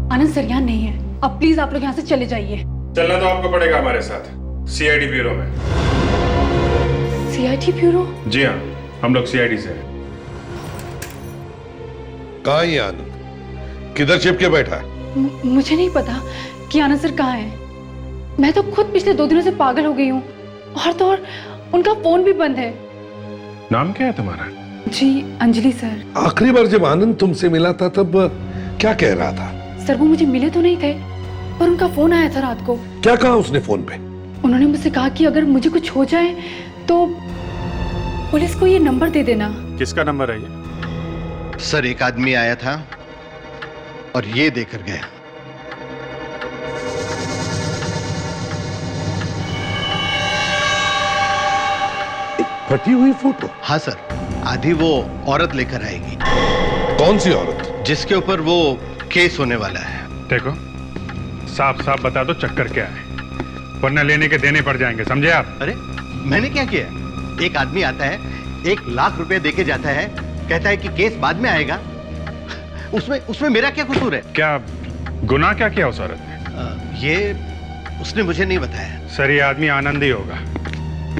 आनंद सर यहाँ नहीं है, अब प्लीज आप लोग यहाँ से चले जाइए। चलना तो आपको पड़ेगा हमारे साथ, सीआईडी ब्यूरो में। CID bureau? जी हाँ, हम लोग सीआईडी से हैं। कहाँ है ये आनंद? किधर चिपके बैठा है? मुझे नहीं पता कि आनंद सर कहाँ है। मैं तो खुद पिछले 2 दिनों से पागल हो गई हूँ, और तो और उनका फोन भी बंद है। नाम क्या है तुम्हारा? जी, अंजलि सर। आखिरी बार जब आनंद तुमसे मिला था तब क्या कह रहा था? सर वो मुझे मिले तो नहीं थे, पर उनका फोन आया था रात को। क्या कहा उसने फोन पे? उन्होंने मुझसे कहा कि अगर मुझे कुछ हो जाए तो पुलिस को ये नंबर दे देना। किसका नंबर है ये? सर, एक आदमी आया था और ये देकर गया। फटी हुई फोटो? हाँ सर, आधी वो औरत लेकर आएगी। कौन सी औरत? जिसके ऊपर वो केस होने वाला है। देखो, साफ साफ बता दो चक्कर क्या है, वरना लेने के देने पड़ जाएंगे, समझे आप? अरे मैंने क्या किया? एक आदमी आता है, 1 लाख रुपए देके जाता है, कहता है कि केस बाद में आएगा। उसमें मेरा क्या कसूर है? क्या गुनाह क्या किया उस औरत ने? ये उसने मुझे नहीं बताया। सर, ये आदमी आनंद ही होगा।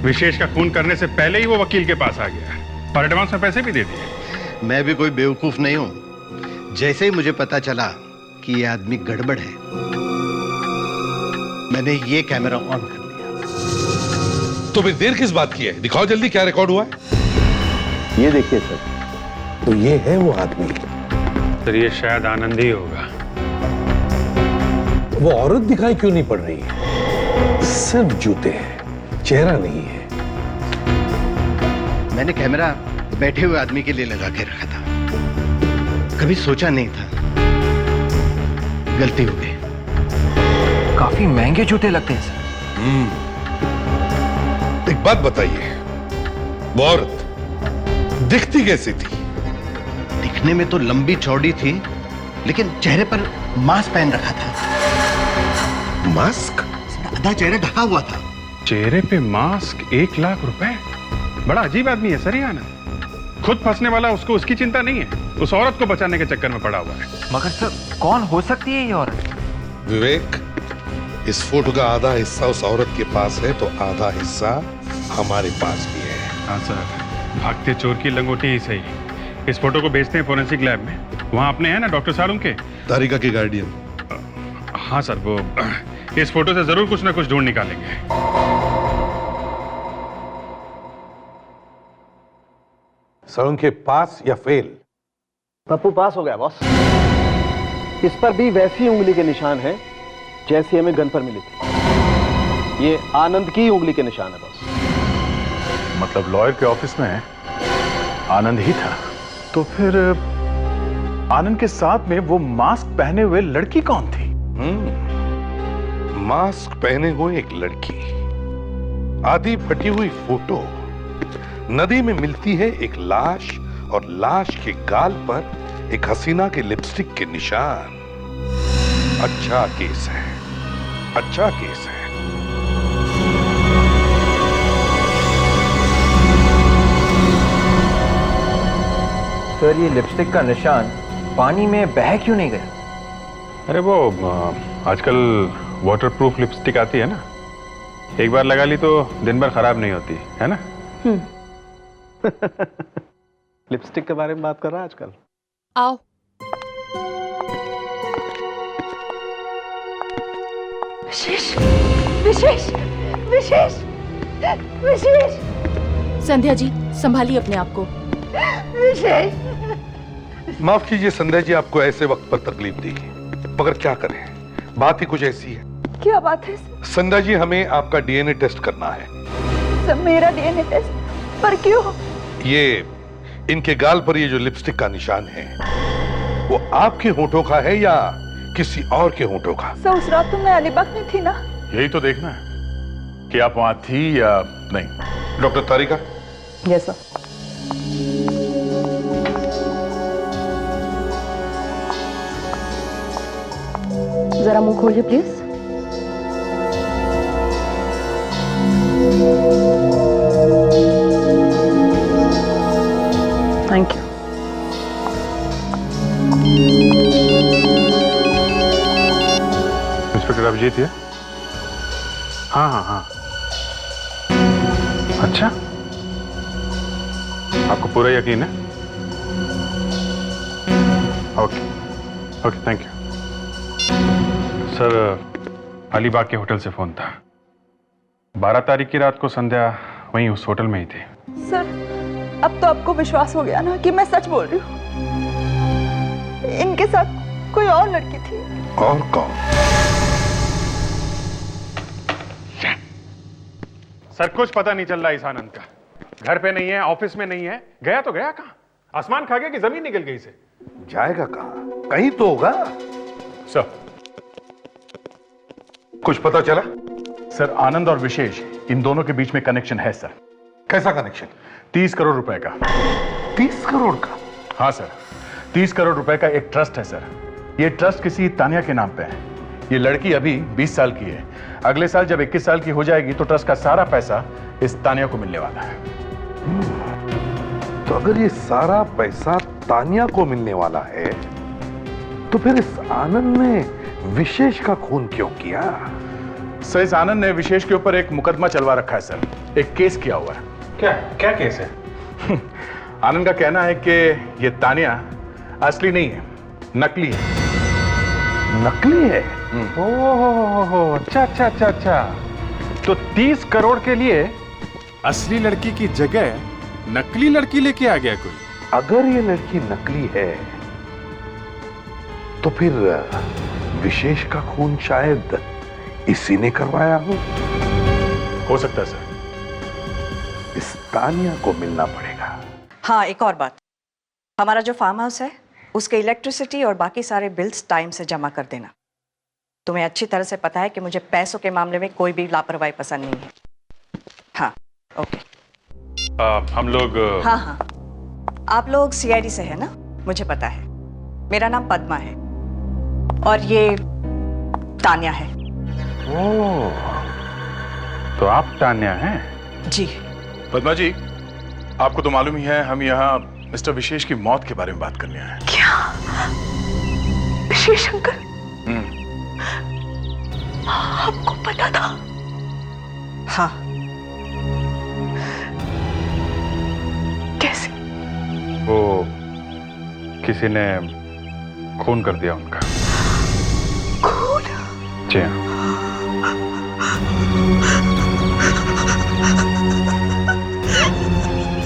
विशेष का खून करने से पहले ही वो वकील के पास आ गया और एडवांस में पैसे भी दे दिए। मैं भी कोई बेवकूफ नहीं हूं। जैसे ही मुझे पता चला कि ये आदमी गड़बड़ है, मैंने ये कैमरा ऑन कर दिया। तो फिर देर किस बात की है? दिखाओ जल्दी क्या रिकॉर्ड हुआ है। ये देखिए सर। तो ये है वो आदमी? सर, ये शायद आनंद ही होगा। वो औरत दिखाई क्यों नहीं पड़ रही है? सिर्फ जूते हैं, चेहरा नहीं है। मैंने कैमरा बैठे हुए आदमी के लिए लगा के रखा था, कभी सोचा नहीं था। गलती हो गई। काफी महंगे जूते लगते हैं सर। एक बात बताइए, वो औरत दिखती कैसी थी? दिखने में तो लंबी चौड़ी थी, लेकिन चेहरे पर मास्क पहन रखा था। मास्क? आधा चेहरा ढका हुआ था। चेहरे पे मास्क, 1 लाख रुपए? बड़ा अजीब आदमी है सर ये आनंद। खुद फंसने वाला, उसको उसकी चिंता नहीं है, उस औरत को बचाने के चक्कर में पड़ा हुआ है। मगर सर, कौन हो सकती है ये औरत? विवेक, इस फोटो का आधा हिस्सा उस औरत के पास है, तो आधा हिस्सा हमारे पास भी है। हाँ सर, भागते चोर की लंगोटी ही सही। इस फोटो को भेजते हैं फोरेंसिक लैब में। वहाँ अपने हैं ना डॉक्टर सारुण के? तारिका के गार्डियन। हाँ सर, वो इस फोटो से जरूर कुछ ना कुछ ढूंढ निकालेंगे। सारुण के पास या फेल? पप्पू पास हो गया बॉस। इस पर भी वैसी उंगली के निशान हैं जैसी हमें गन पर मिली थी। ये आनंद की उंगली के निशान है बॉस। मतलब लॉयर के ऑफिस में आनंद ही था? तो फिर आनंद के साथ में वो मास्क पहने हुए लड़की कौन थी? मास्क पहने हुए एक लड़की, आधी फटी हुई फोटो, नदी में मिलती है एक लाश और लाश के गाल पर एक हसीना के लिपस्टिक के निशान। अच्छा केस है, अच्छा केस है। सर ये लिपस्टिक का निशान पानी में बह क्यों नहीं गया? अरे वो आजकल वाटरप्रूफ लिपस्टिक आती है ना, एक बार लगा ली तो दिन भर खराब नहीं होती है ना। लिपस्टिक के बारे में बात कर रहा है आजकल। आओ। विशेष विशेष विशेष विशेष। संध्या जी संभालिए अपने आप को। विशेष। माफ कीजिए संध्या जी, आपको ऐसे वक्त पर तकलीफ दी, मगर क्या करें, बात ही कुछ ऐसी है। क्या बात है संध्या जी, हमें आपका डीएनए टेस्ट करना है। सर? मेरा डीएनए टेस्ट? पर क्यों? ये इनके गाल पर ये जो लिपस्टिक का निशान है वो आपके होठों का है या किसी और के होठों का? सर उस रात तो मैं अलीबाग में थी ना। यही तो देखना है कि आप वहां थी या नहीं। डॉक्टर तारिका। Yes sir. जरा मुंह खोलिए please. Thank you. Inspector Abhijeet है? हाँ हाँ हाँ। अच्छा, आपको पूरा यकीन है? Okay okay, thank you sir. Alibag के होटल से फोन था। 12 तारीख की रात को संध्या वहीं उस होटल में ही थी। सर अब तो आपको विश्वास हो गया ना कि मैं सच बोल रही हूँ। इनके साथ कोई और लड़की थी। और कौन? सर कुछ पता नहीं चल रहा इस आनंद का। घर पे नहीं है, ऑफिस में नहीं है, गया तो गया कहां? आसमान खा गया कि जमीन निकल गई से? जाएगा कहां? कहीं तो होगा। सर कुछ पता चला? सर आनंद और विशेष, इन दोनों के बीच में कनेक्शन है सर। कैसा कनेक्शन? 30 करोड़ रुपए का। 30 करोड़ का? हाँ सर, 30 करोड़ रुपए का एक ट्रस्ट है सर। ये ट्रस्ट किसी तानिया के नाम पे है। ये लड़की अभी 20 साल की है। अगले साल जब 21 साल की हो जाएगी तो ट्रस्ट का सारा पैसा इस तानिया को मिलने वाला है। तो अगर ये सारा पैसा तानिया को मिलने वाला है तो फिर इस आनंद ने विशेष का खून क्यों किया? सर इस आनंद ने विशेष के ऊपर एक मुकदमा चलवा रखा है सर, एक केस किया हुआ है। क्या क्या केस है? आनंद का कहना है कि ये तानिया असली नहीं है, नकली है। नकली है? ओह अच्छा अच्छा अच्छा अच्छा। तो 30 करोड़ के लिए असली लड़की की जगह नकली लड़की लेके आ गया कोई। अगर ये लड़की नकली है तो फिर विशेष का खून शायद इसी ने करवाया हो सकता है सर। इस तानिया को मिलना पड़ेगा। हाँ एक और बात, हमारा जो फार्म हाउस है उसके इलेक्ट्रिसिटी और बाकी सारे बिल्स टाइम से जमा कर देना। तुम्हें अच्छी तरह से पता है कि मुझे पैसों के मामले में कोई भी लापरवाही पसंद नहीं है। हाँ ओके। हम लोग हाँ हाँ, आप लोग सीआईडी से है ना? मुझे पता है। मेरा नाम पद्मा है और ये तानिया है। ओह, तो आप तानिया हैं? जी। पद्मा जी, आपको तो मालूम ही है हम यहाँ मिस्टर विशेष की मौत के बारे में बात करने आए हैं। क्या? विशेष अंकल? आपको पता था? हाँ। कैसे? वो किसी ने खून कर दिया उनका। खून? जी हाँ।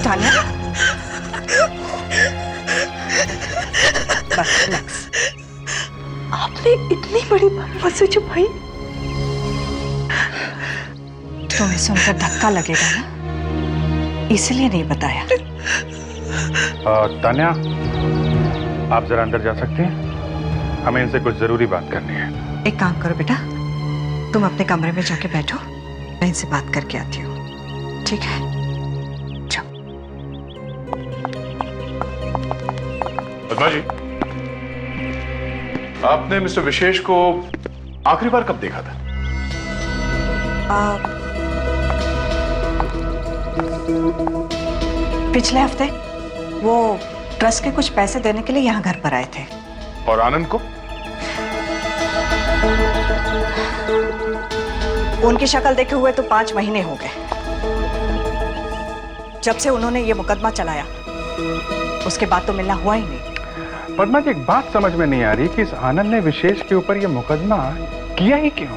तानिया, बस रिलैक्स। आपने इतनी बड़ी बात मुझसे छुपाई? तुम्हें सुनकर धक्का लगेगा ना, इसलिए नहीं बताया। तानिया, आप जरा अंदर जा सकते हैं? हमें इनसे कुछ जरूरी बात करनी है। एक काम करो बेटा, तुम अपने कमरे में जाके बैठो, मैं इनसे बात करके आती हूँ। ठीक है? जाओ। पद्मा जी, आपने मिस्टर विशेष को आखिरी बार कब देखा था? पिछले हफ्ते वो ट्रस्ट के कुछ पैसे देने के लिए यहाँ घर पर आए थे। और आनंद को? उनकी शक्ल देखे हुए तो 5 महीने हो गए। जब से उन्होंने ये मुकदमा चलाया उसके बाद तो मिलना हुआ ही नहीं। पद्मा जी, एक बात समझ में नहीं आ रही कि इस आनंद ने विशेष के ऊपर ये मुकदमा किया ही क्यों?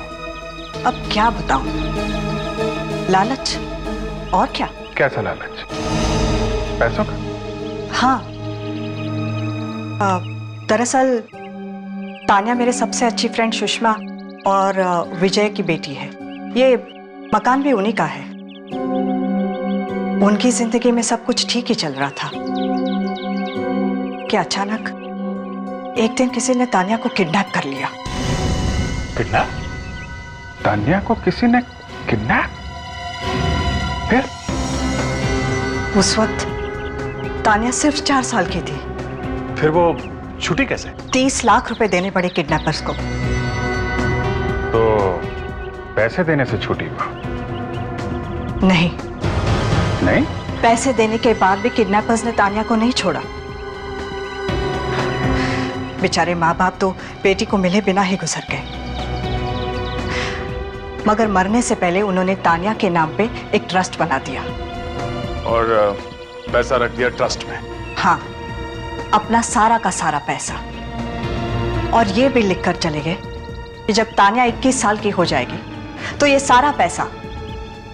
अब क्या बताऊं? लालच, और क्या? कैसा लालच? पैसों का? हाँ, दरअसल तान्या मेरे सबसे अच्छी फ्रेंड सुषमा और विजय की बेटी है। ये मकान भी उन्हीं का है। उनकी जिंदगी में सब कुछ ठीक ही चल रहा था कि अचानक एक दिन किसी ने तान्या को किडनैप कर लिया। किडनैप? तान्या को किसी ने किडनैप? फिर? उस वक्त तान्या सिर्फ 4 साल की थी। फिर वो छुट्टी कैसे? 30 लाख रुपए देने पड़े किडनैपर्स को। तो पैसे देने से छूटी वो? नहीं। नहीं? पैसे देने के बाद भी किडनैपर्स ने तान्या को नहीं छोड़ा। बेचारे माँ बाप तो बेटी को मिले बिना ही गुजर गए। मगर मरने से पहले उन्होंने तान्या के नाम पे एक ट्रस्ट बना दिया। और पैसा रख दिया ट्रस्ट में? हाँ, अपना सारा का सारा पैसा। और ये भी लिखकर चले गए कि जब तान्या 21 साल की हो जाएगी तो ये सारा पैसा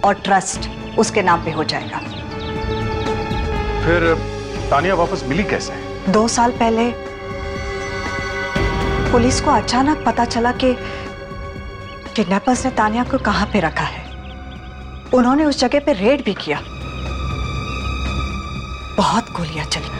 और ट्रस्ट उसके नाम पे हो जाएगा। फिर तान्या वापस मिली कैसे? 2 साल पहले पुलिस को अचानक पता चला कि किडनैपर्स ने तान्या को कहां पे रखा है। उन्होंने उस जगह पे रेड भी किया। बहुत गोलियां चली।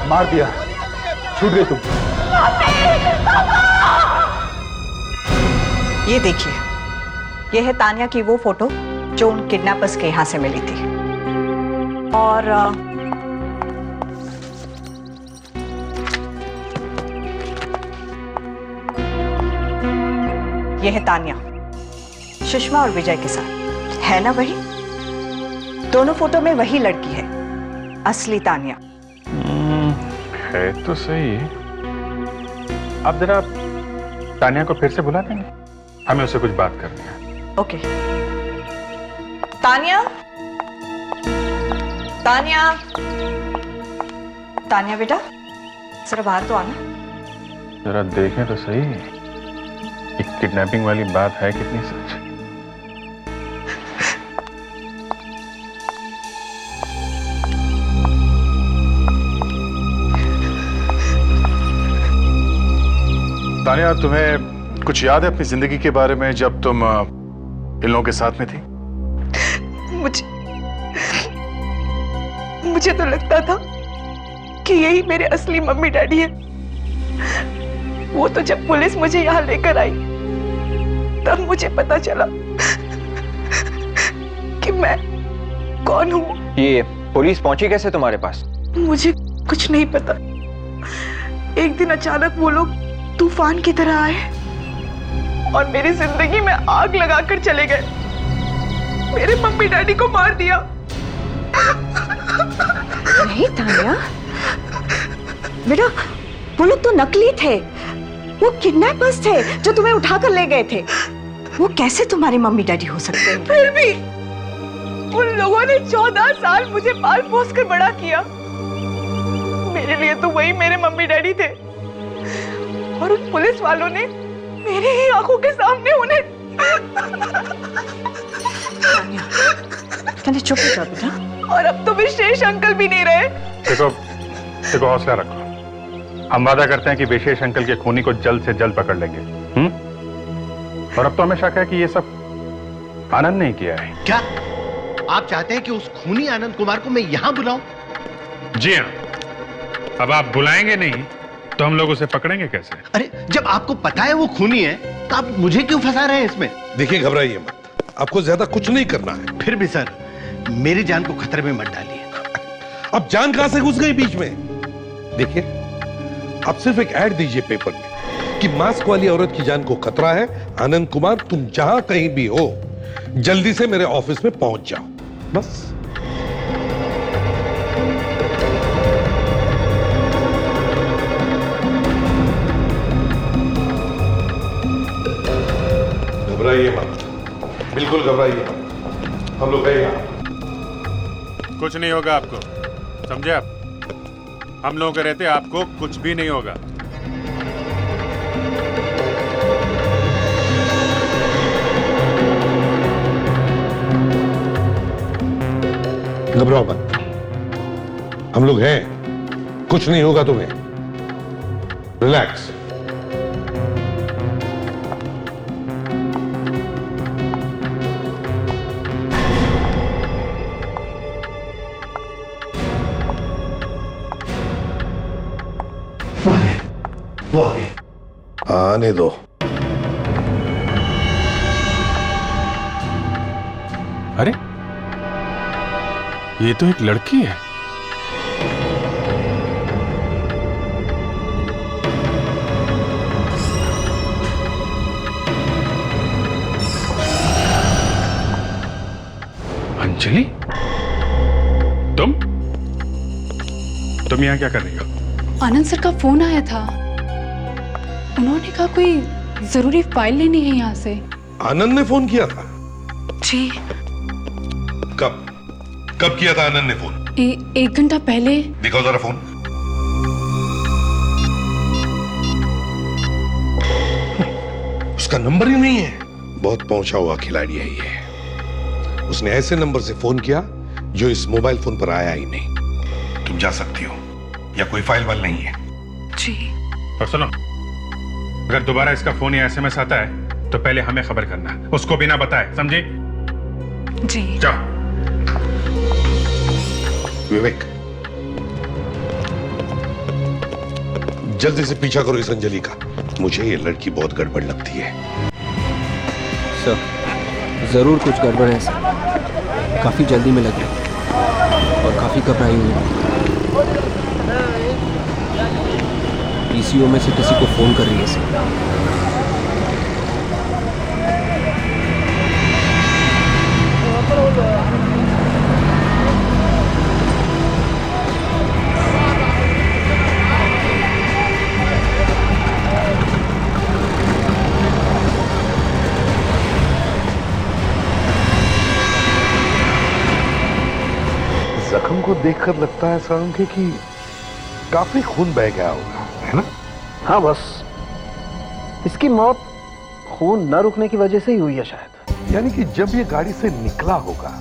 मार दिया, छूट गई तुम। ये देखिए, ये है तान्या की वो फोटो जो उन किडनैपर्स के यहां से मिली थी। और ये है तान्या सुषमा और विजय के साथ। है ना वही? दोनों फोटो में वही लड़की है, असली तान्या। है तो सही। अब जरा तान्या को फिर से बुला देंगे, हमें उससे कुछ बात करनी है। ओके। तान्या, तान्या, तान्या बेटा, जरा बाहर तो आना। जरा देखें तो सही, एक किडनैपिंग वाली बात है कितनी सच। तान्या, तुम्हें कुछ याद है अपनी जिंदगी के बारे में जब तुम इन लोगों के साथ में थी? मुझे तो लगता था कि यही मेरे असली मम्मी डैडी है। वो तो जब पुलिस मुझे यहाँ लेकर आई तब मुझे पता चला कि मैं कौन हूँ। ये पुलिस पहुंची कैसे तुम्हारे पास? मुझे कुछ नहीं पता। एक दिन अचानक वो लोग तूफान की तरह आए और मेरी जिंदगी में आग लगाकर चले गए। मेरे मम्मी डैडी को मार दिया। नहीं तान्या बेटा, वो लोग तो नकली थे। वो किडनैपर्स थे जो तुम्हें उठाकर ले गए थे। वो कैसे तुम्हारे मम्मी डैडी हो सकते हैं? फिर भी उन लोगों ने 14 साल मुझे पाल पोस कर बड़ा किया। मेरे लिए तो वही मेरे मम्मी डैडी थे। और उन पुलिस वालों ने मेरी ही आंखों के सामने उन्हें। तान्या चुप हो जाओ बेटा। और अब तो विशेष अंकल भी नहीं रहे। देखो हौसला रखो। हम वादा करते हैं कि विशेष अंकल के खूनी को जल्द से जल्द पकड़ लेंगे। और अब तो हमें शक है कि ये सब आनंद ने किया है। क्या आप चाहते हैं कि उस खूनी आनंद कुमार को मैं यहां बुलाऊं? जी हाँ, अब आप बुलाएंगे नहीं तो हम लोग उसे पकड़ेंगे कैसे? अरे जब आपको पता है वो खूनी है तो आप मुझे क्यों फंसा रहे हैं इसमें? देखिए घबराइए मत, आपको ज्यादा कुछ नहीं करना है। फिर भी सर, मेरी जान को खतरे में मत डालिए। अब जान कहां से घुस गई बीच में? देखिए, आप सिर्फ एक ऐड दीजिए पेपर में कि मास्क वाली औरत की जान को खतरा है। आनंद कुमार, तुम जहां कहीं भी हो जल्दी से मेरे ऑफिस में पहुंच जाओ, बस। घबराइए मत, बिल्कुल घबराइए मत, हम लोग गए यहां। कुछ नहीं होगा आपको, समझे आप? हम लोगों के रहते आपको कुछ भी नहीं होगा। घबराओ मत, हम लोग हैं, कुछ नहीं होगा तुम्हें। रिलैक्स। वो आ गए। आने दो। अरे ये तो एक लड़की है। अंजलि, तुम यहाँ क्या कर रही हो? आनंद सर का फोन आया था, उन्होंने कहा कोई जरूरी फाइल लेनी है यहाँ से। आनंद ने फोन किया था? जी। कब किया था आनंद ने फोन? 1 घंटा पहले। दिखाओ जरा फोन। उसका नंबर ही नहीं है। बहुत पहुंचा हुआ खिलाड़ी है ये। उसने ऐसे नंबर से फोन किया जो इस मोबाइल फोन पर आया ही नहीं। तुम जा सकती हो, या कोई फाइल वाल नहीं है। जी। और सुनो, अगर दोबारा इसका फोन या एसएमएस आता है तो पहले हमें खबर करना, उसको बिना बताए, समझी? जी। जाओ। विवेक, जल्दी से पीछा करो इस अंजलि का। मुझे ये लड़की बहुत गड़बड़ लगती है। सर, जरूर कुछ गड़बड़ है सर। काफी जल्दी में लग रही और काफी घबराई हुई है। पीसीओ में से किसी को फोन कर रही है सर। जख्म को देखकर लगता है सारंगी कि काफी खून बह गया होगा, है ना? हाँ, बस इसकी मौत खून न रुकने की वजह से ही हुई है शायद। यानी कि जब ये गाड़ी से निकला होगा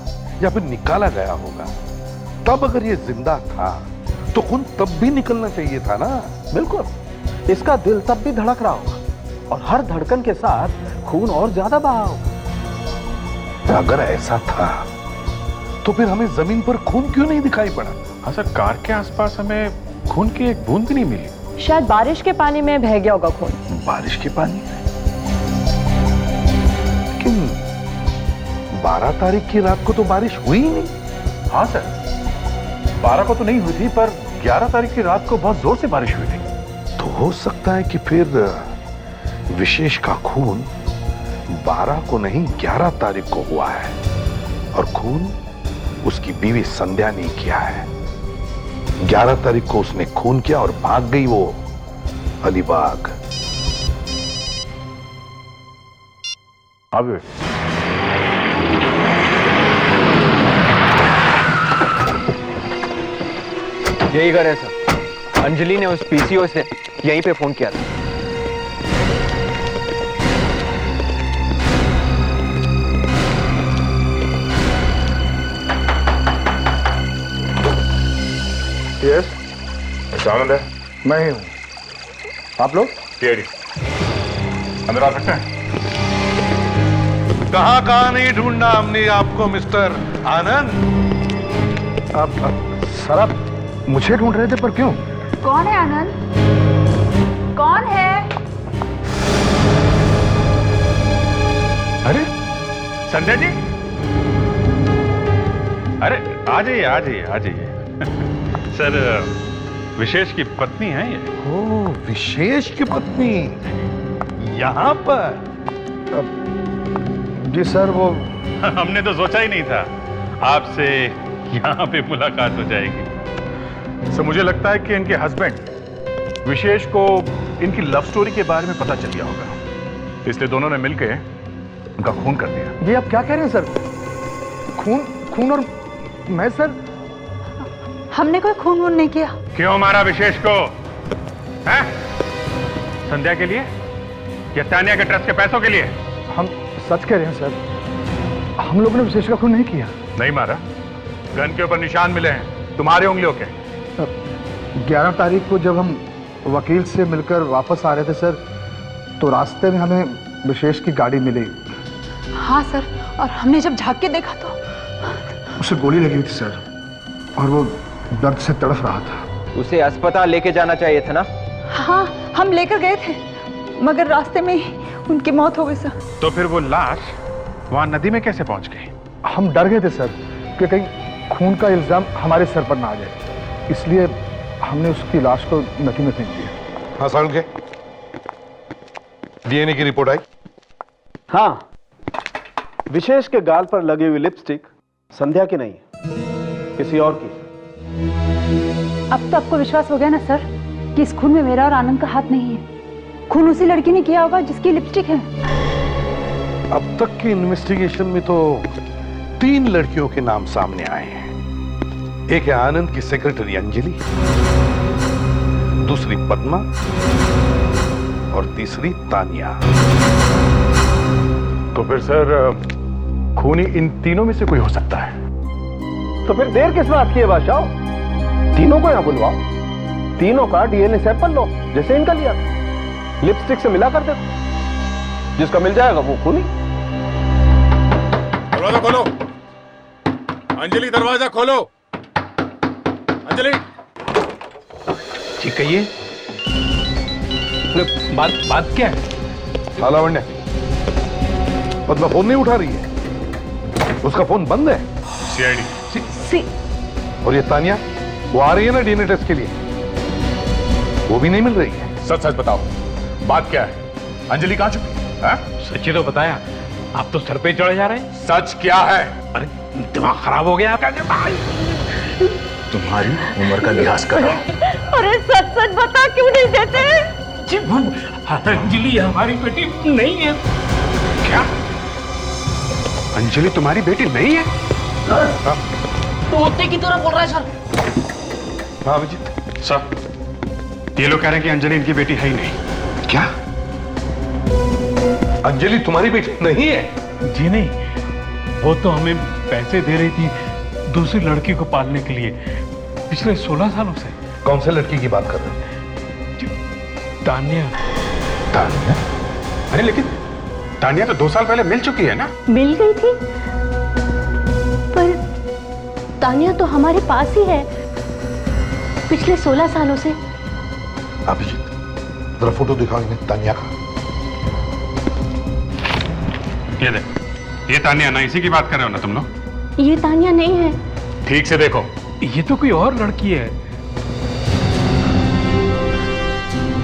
या फिर निकाला गया होगा, तब अगर ये जिंदा था तो खून तब भी निकलना चाहिए था ना? बिल्कुल, इसका दिल तब भी धड़क रहा होगा और हर धड़कन के साथ खून और ज्यादा बहा होगा। अगर ऐसा था तो फिर हमें जमीन पर खून क्यों नहीं दिखाई पड़ा? हाँ सर, कार के आसपास हमें खून की एक बूंद भी नहीं मिली। शायद बारिश के पानी में बह गया होगा खून। बारिश के पानी? लेकिन 12 तारीख की रात को तो बारिश हुई ही नहीं। हाँ सर, 12 को तो नहीं हुई थी, पर 11 तारीख की रात को बहुत जोर से बारिश हुई थी। तो हो सकता है कि फिर विशेष का खून 12 को नहीं 11 तारीख को हुआ है, और खून उसकी बीवी संध्या ने किया है। 11 तारीख को उसने खून किया और भाग गई वो अलीबाग। अब यही घर है सर। अंजलि ने उस पीसीओ से यहीं पे फोन किया था। यस, आनंद है। मैं ही हूँ। आप लोग? सीआईडी। अंदर आ सकते हैं? कहाँ नहीं ढूंढना हमने आपको मिस्टर आनंद। सर, आप मुझे ढूंढ रहे थे, पर क्यों? कौन है आनंद? कौन है? अरे संध्या जी, अरे आ जाइए आ जाइए आ जाइए। सर विशेष की पत्नी है ये। ओ, विशेष की पत्नी यहाँ पर? जी सर, वो हमने तो सोचा ही नहीं था आपसे यहाँ पे मुलाकात हो जाएगी। सर मुझे लगता है कि इनके हस्बैंड विशेष को इनकी लव स्टोरी के बारे में पता चल गया होगा, इसलिए दोनों ने मिलकर उनका खून कर दिया। ये आप क्या कह रहे हैं सर? खून और मैं सर? हमने कोई खून वून नहीं किया। क्यों मारा विशेष को? हैं? संध्या के लिए या तानिया के ट्रस्ट के पैसों के लिए? हम सच कह रहे हैं सर, हम लोगों ने विशेष का खून नहीं किया। नहीं मारा? गन के ऊपर निशान मिले हैं तुम्हारी उंगलियों के। 11 तारीख को जब हम वकील से मिलकर वापस आ रहे थे सर, तो रास्ते में हमें विशेष की गाड़ी मिली। हाँ सर, और हमने जब झांक के देखा तो उसे गोली लगी हुई थी सर, और वो दर्द से तड़फ रहा था। उसे अस्पताल लेके जाना चाहिए था ना? हाँ, हम लेकर गए थे, मगर रास्ते में ही उनकी मौत हो गई सर। तो फिर वो लाश वहां नदी में कैसे पहुंच गई? हम डर गए थे सर कि कहीं खून का इल्जाम हमारे सर पर ना आ जाए, इसलिए हमने उसकी लाश को नदी में फेंक दिया। हाँ साउंड के डीएनए की रिपोर्ट आई? हाँ, विशेष के गाल पर लगी हुई लिपस्टिक संध्या की नहीं है, किसी और की। अब तो आपको विश्वास हो गया ना सर कि इस खून में मेरा और आनंद का हाथ नहीं है। खून उसी लड़की ने किया होगा जिसकी लिपस्टिक है। अब तक की इन्वेस्टिगेशन में तो 3 लड़कियों के नाम सामने आए हैं। एक है आनंद की सेक्रेटरी अंजलि, दूसरी पद्मा और तीसरी तानिया। तो फिर सर खूनी इन तीनों में से कोई हो सकता है। तो फिर देर किस बात की है बादशाह? तीनों को यहां बुलवाओ, तीनों का डीएनए सैंपल लो, जैसे इनका लिया था, लिपस्टिक से मिला कर दे, जिसका मिल जाएगा वो खूनी। दरवाजा खोलो अंजलि, दरवाजा खोलो अंजलि। ठीक कहिए, बात क्या है? लावण्य, पद्मा फोन नहीं उठा रही है, उसका फोन बंद है। सीआईडी। और ये तानिया, वो आ रही है ना डीएनए टेस्ट के लिए, वो भी नहीं मिल रही है। सच सच बताओ, बात क्या है? अंजलि कहां छुपी है? सच्ची तो बताया, आप तो सर पे चढ़े जा रहे हैं। सच क्या है? अरे दिमाग खराब हो गया आपका? तुम्हारी उम्र का लिहाज कर रहा हूं। अरे सच सच बता, क्यों नहीं देते? अंजलि हमारी बेटी नहीं है। क्या? अंजलि तुम्हारी बेटी नहीं है? तोते की तरह बोल रहा है सर। हाँ अभिजीत सर, ये लोग कह रहे हैं कि अंजलि इनकी बेटी है ही नहीं। क्या? अंजलि तुम्हारी बेटी नहीं है? जी नहीं, वो तो हमें पैसे दे रही थी दूसरी लड़की को पालने के लिए पिछले 16 सालों से। कौन से लड़की की बात कर रहे हो? तानिया। तानिया? अरे लेकिन तानिया तो 2 साल पहले मिल चुकी है ना? मिल गई थी, पर तानिया तो हमारे पास ही है पिछले 16 सालों से। अभिजीत, जरा फोटो दिखाओ इन्हें तानिया का। ये देख, ये तानिया ना, इसी की बात कर रहे हो ना तुम लोग? ये तानिया नहीं है। ठीक से देखो, ये तो कोई और लड़की है।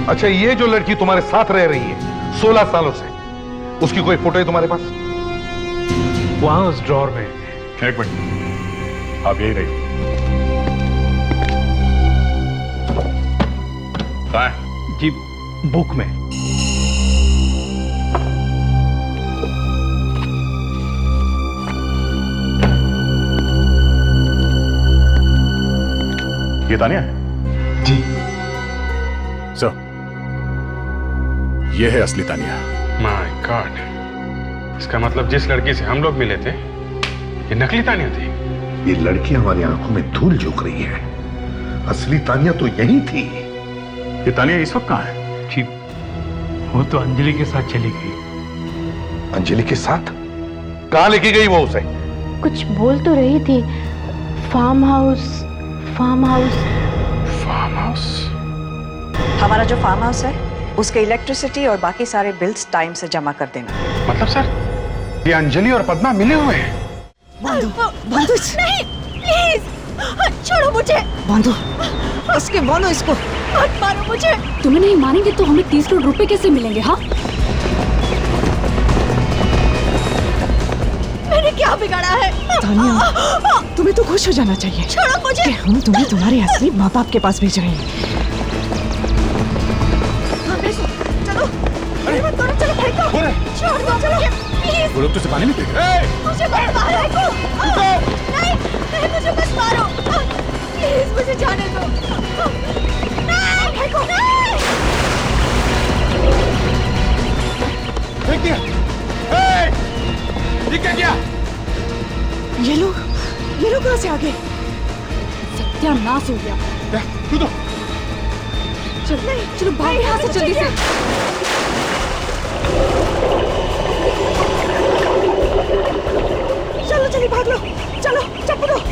अच्छा, ये जो लड़की तुम्हारे साथ रह रही है 16 सालों से, उसकी कोई फोटो है तुम्हारे पास? वहां उस ड्रॉर में। एक मिनट, आप यही रही। कहाँ है? जी बुक में। ये तानिया है? जी सर, ये है असली तानिया। माय गॉड, इसका मतलब जिस लड़की से हम लोग मिले थे, ये नकली तानिया थी। ये लड़की हमारी आंखों में धूल झोंक रही है, असली तानिया तो यही थी। ये तानिया इस वक्त कहाँ है? जी, वो तो अंजलि के साथ चली गई। अंजलि के साथ? कहाँ लेके गई वो उसे? कुछ बोल तो रही थी, farmhouse. Farmhouse. Farmhouse? हमारा जो फार्म हाउस है उसके इलेक्ट्रिसिटी और बाकी सारे बिल्स टाइम से जमा कर देना। मतलब सर, ये अंजलि और पद्मा मिले हुए हैं? बांधो नहीं, प्लीज छोड़ो मुझे। बांधो इसके, बांधो इसको, मत मारो मुझे। तुम्हें नहीं मारेंगे तो हमें 30 करोड़ रुपए कैसे मिलेंगे? हाँ, मैंने क्या बिगाड़ा है? तानिया, तुम्हें तो खुश हो जाना चाहिए। छोड़ो मुझे। कि हम तुम्हें तुम्हारे असली माँ बाप के पास भेज रहे हैं। चलो, चलो फेंको। छोड़ दो, चलो प्लीज। वो लोग तो पानी में फेंक रहे हैं। मुझे मत मारो। नहीं, मुझे मत मारो। प्लीज मुझे जाने दो। नहीं, फेंको नहीं। फेंक दिया। ये क्या किया? ये लोग कहाँ से आ गए? सत्यानाश हो गया। तू तो चलो भाग यहाँ से जल्दी से। चलो चलिए भाग लो, चलो चप्पू।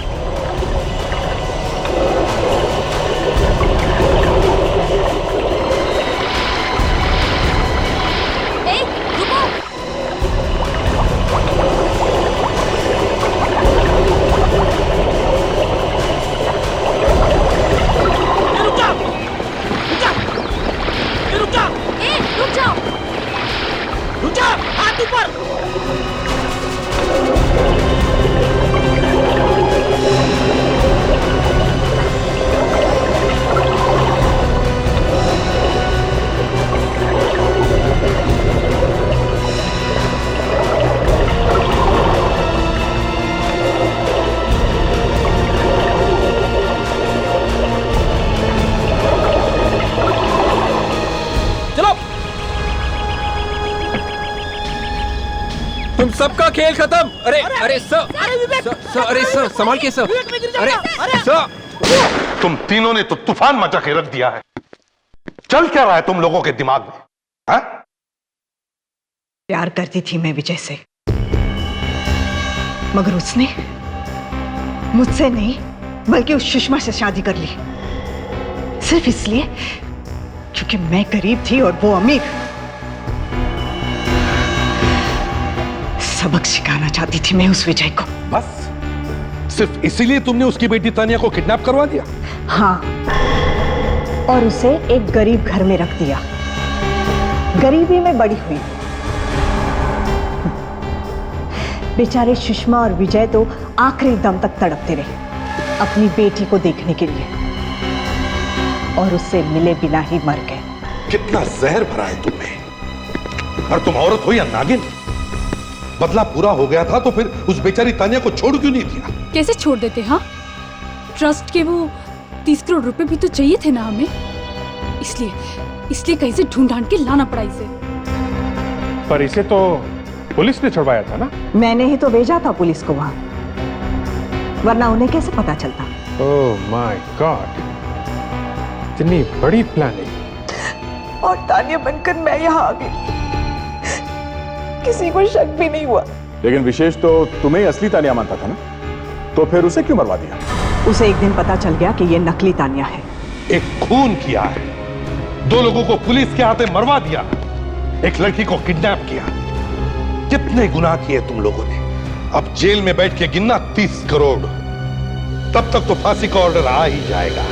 सबका खेल खत्म। अरे अरे सर, अरे सर संभाल के सर। अरे सर, तुम तीनों ने तो तूफान मचा के रख दिया है। चल क्या रहा है तुम लोगों के दिमाग में? हा? प्यार करती थी मैं विजय से, मगर उसने मुझसे नहीं बल्कि उस सुषमा से शादी कर ली, सिर्फ इसलिए क्योंकि मैं गरीब थी और वो अमीर। सबक सिखाना चाहती थी मैं उस विजय को। बस सिर्फ इसीलिए तुमने उसकी बेटी तानिया को किडनैप करवा दिया? हाँ, और उसे एक गरीब घर में रख दिया। गरीबी में बड़ी हुई। बेचारे सुषमा और विजय तो आखिरी दम तक तड़पते रहे अपनी बेटी को देखने के लिए, और उससे मिले बिना ही मर गए। कितना जहर भरा है तुमने। और तुम औरत हो या नागिन? बदला पूरा हो गया था तो फिर उस बेचारी तानिया को छोड़ क्यों नहीं दिया? कैसे छोड़ देते? हाँ, ट्रस्ट के वो 30 करोड़ रुपए भी तो चाहिए थे ना हमें, इसलिए कहीं से ढूंढ के लाना पड़ा इसे। पर इसे तो पुलिस ने छुड़वाया था ना? मैंने ही तो भेजा था पुलिस को वहां, वरना उन्हें कैसे पता चलता? ओह माय गॉड, इतनी बड़ी प्लानिंग। और तानिया बनकर मैं यहाँ आ गई, किसी को शक भी नहीं हुआ। लेकिन विशेष तो तुम्हें असली तानिया मानता था ना, तो फिर उसे क्यों मरवा दिया? उसे एक दिन पता चल गया कि ये नकली तानिया है। एक खून किया है, 2 लोगों को पुलिस के हाथे मरवा दिया, एक लड़की को किडनैप किया। कितने गुनाह किए तुम लोगों ने। अब जेल में बैठ के गिनना 30 करोड़, तब तक तो फांसी का ऑर्डर आ ही जाएगा।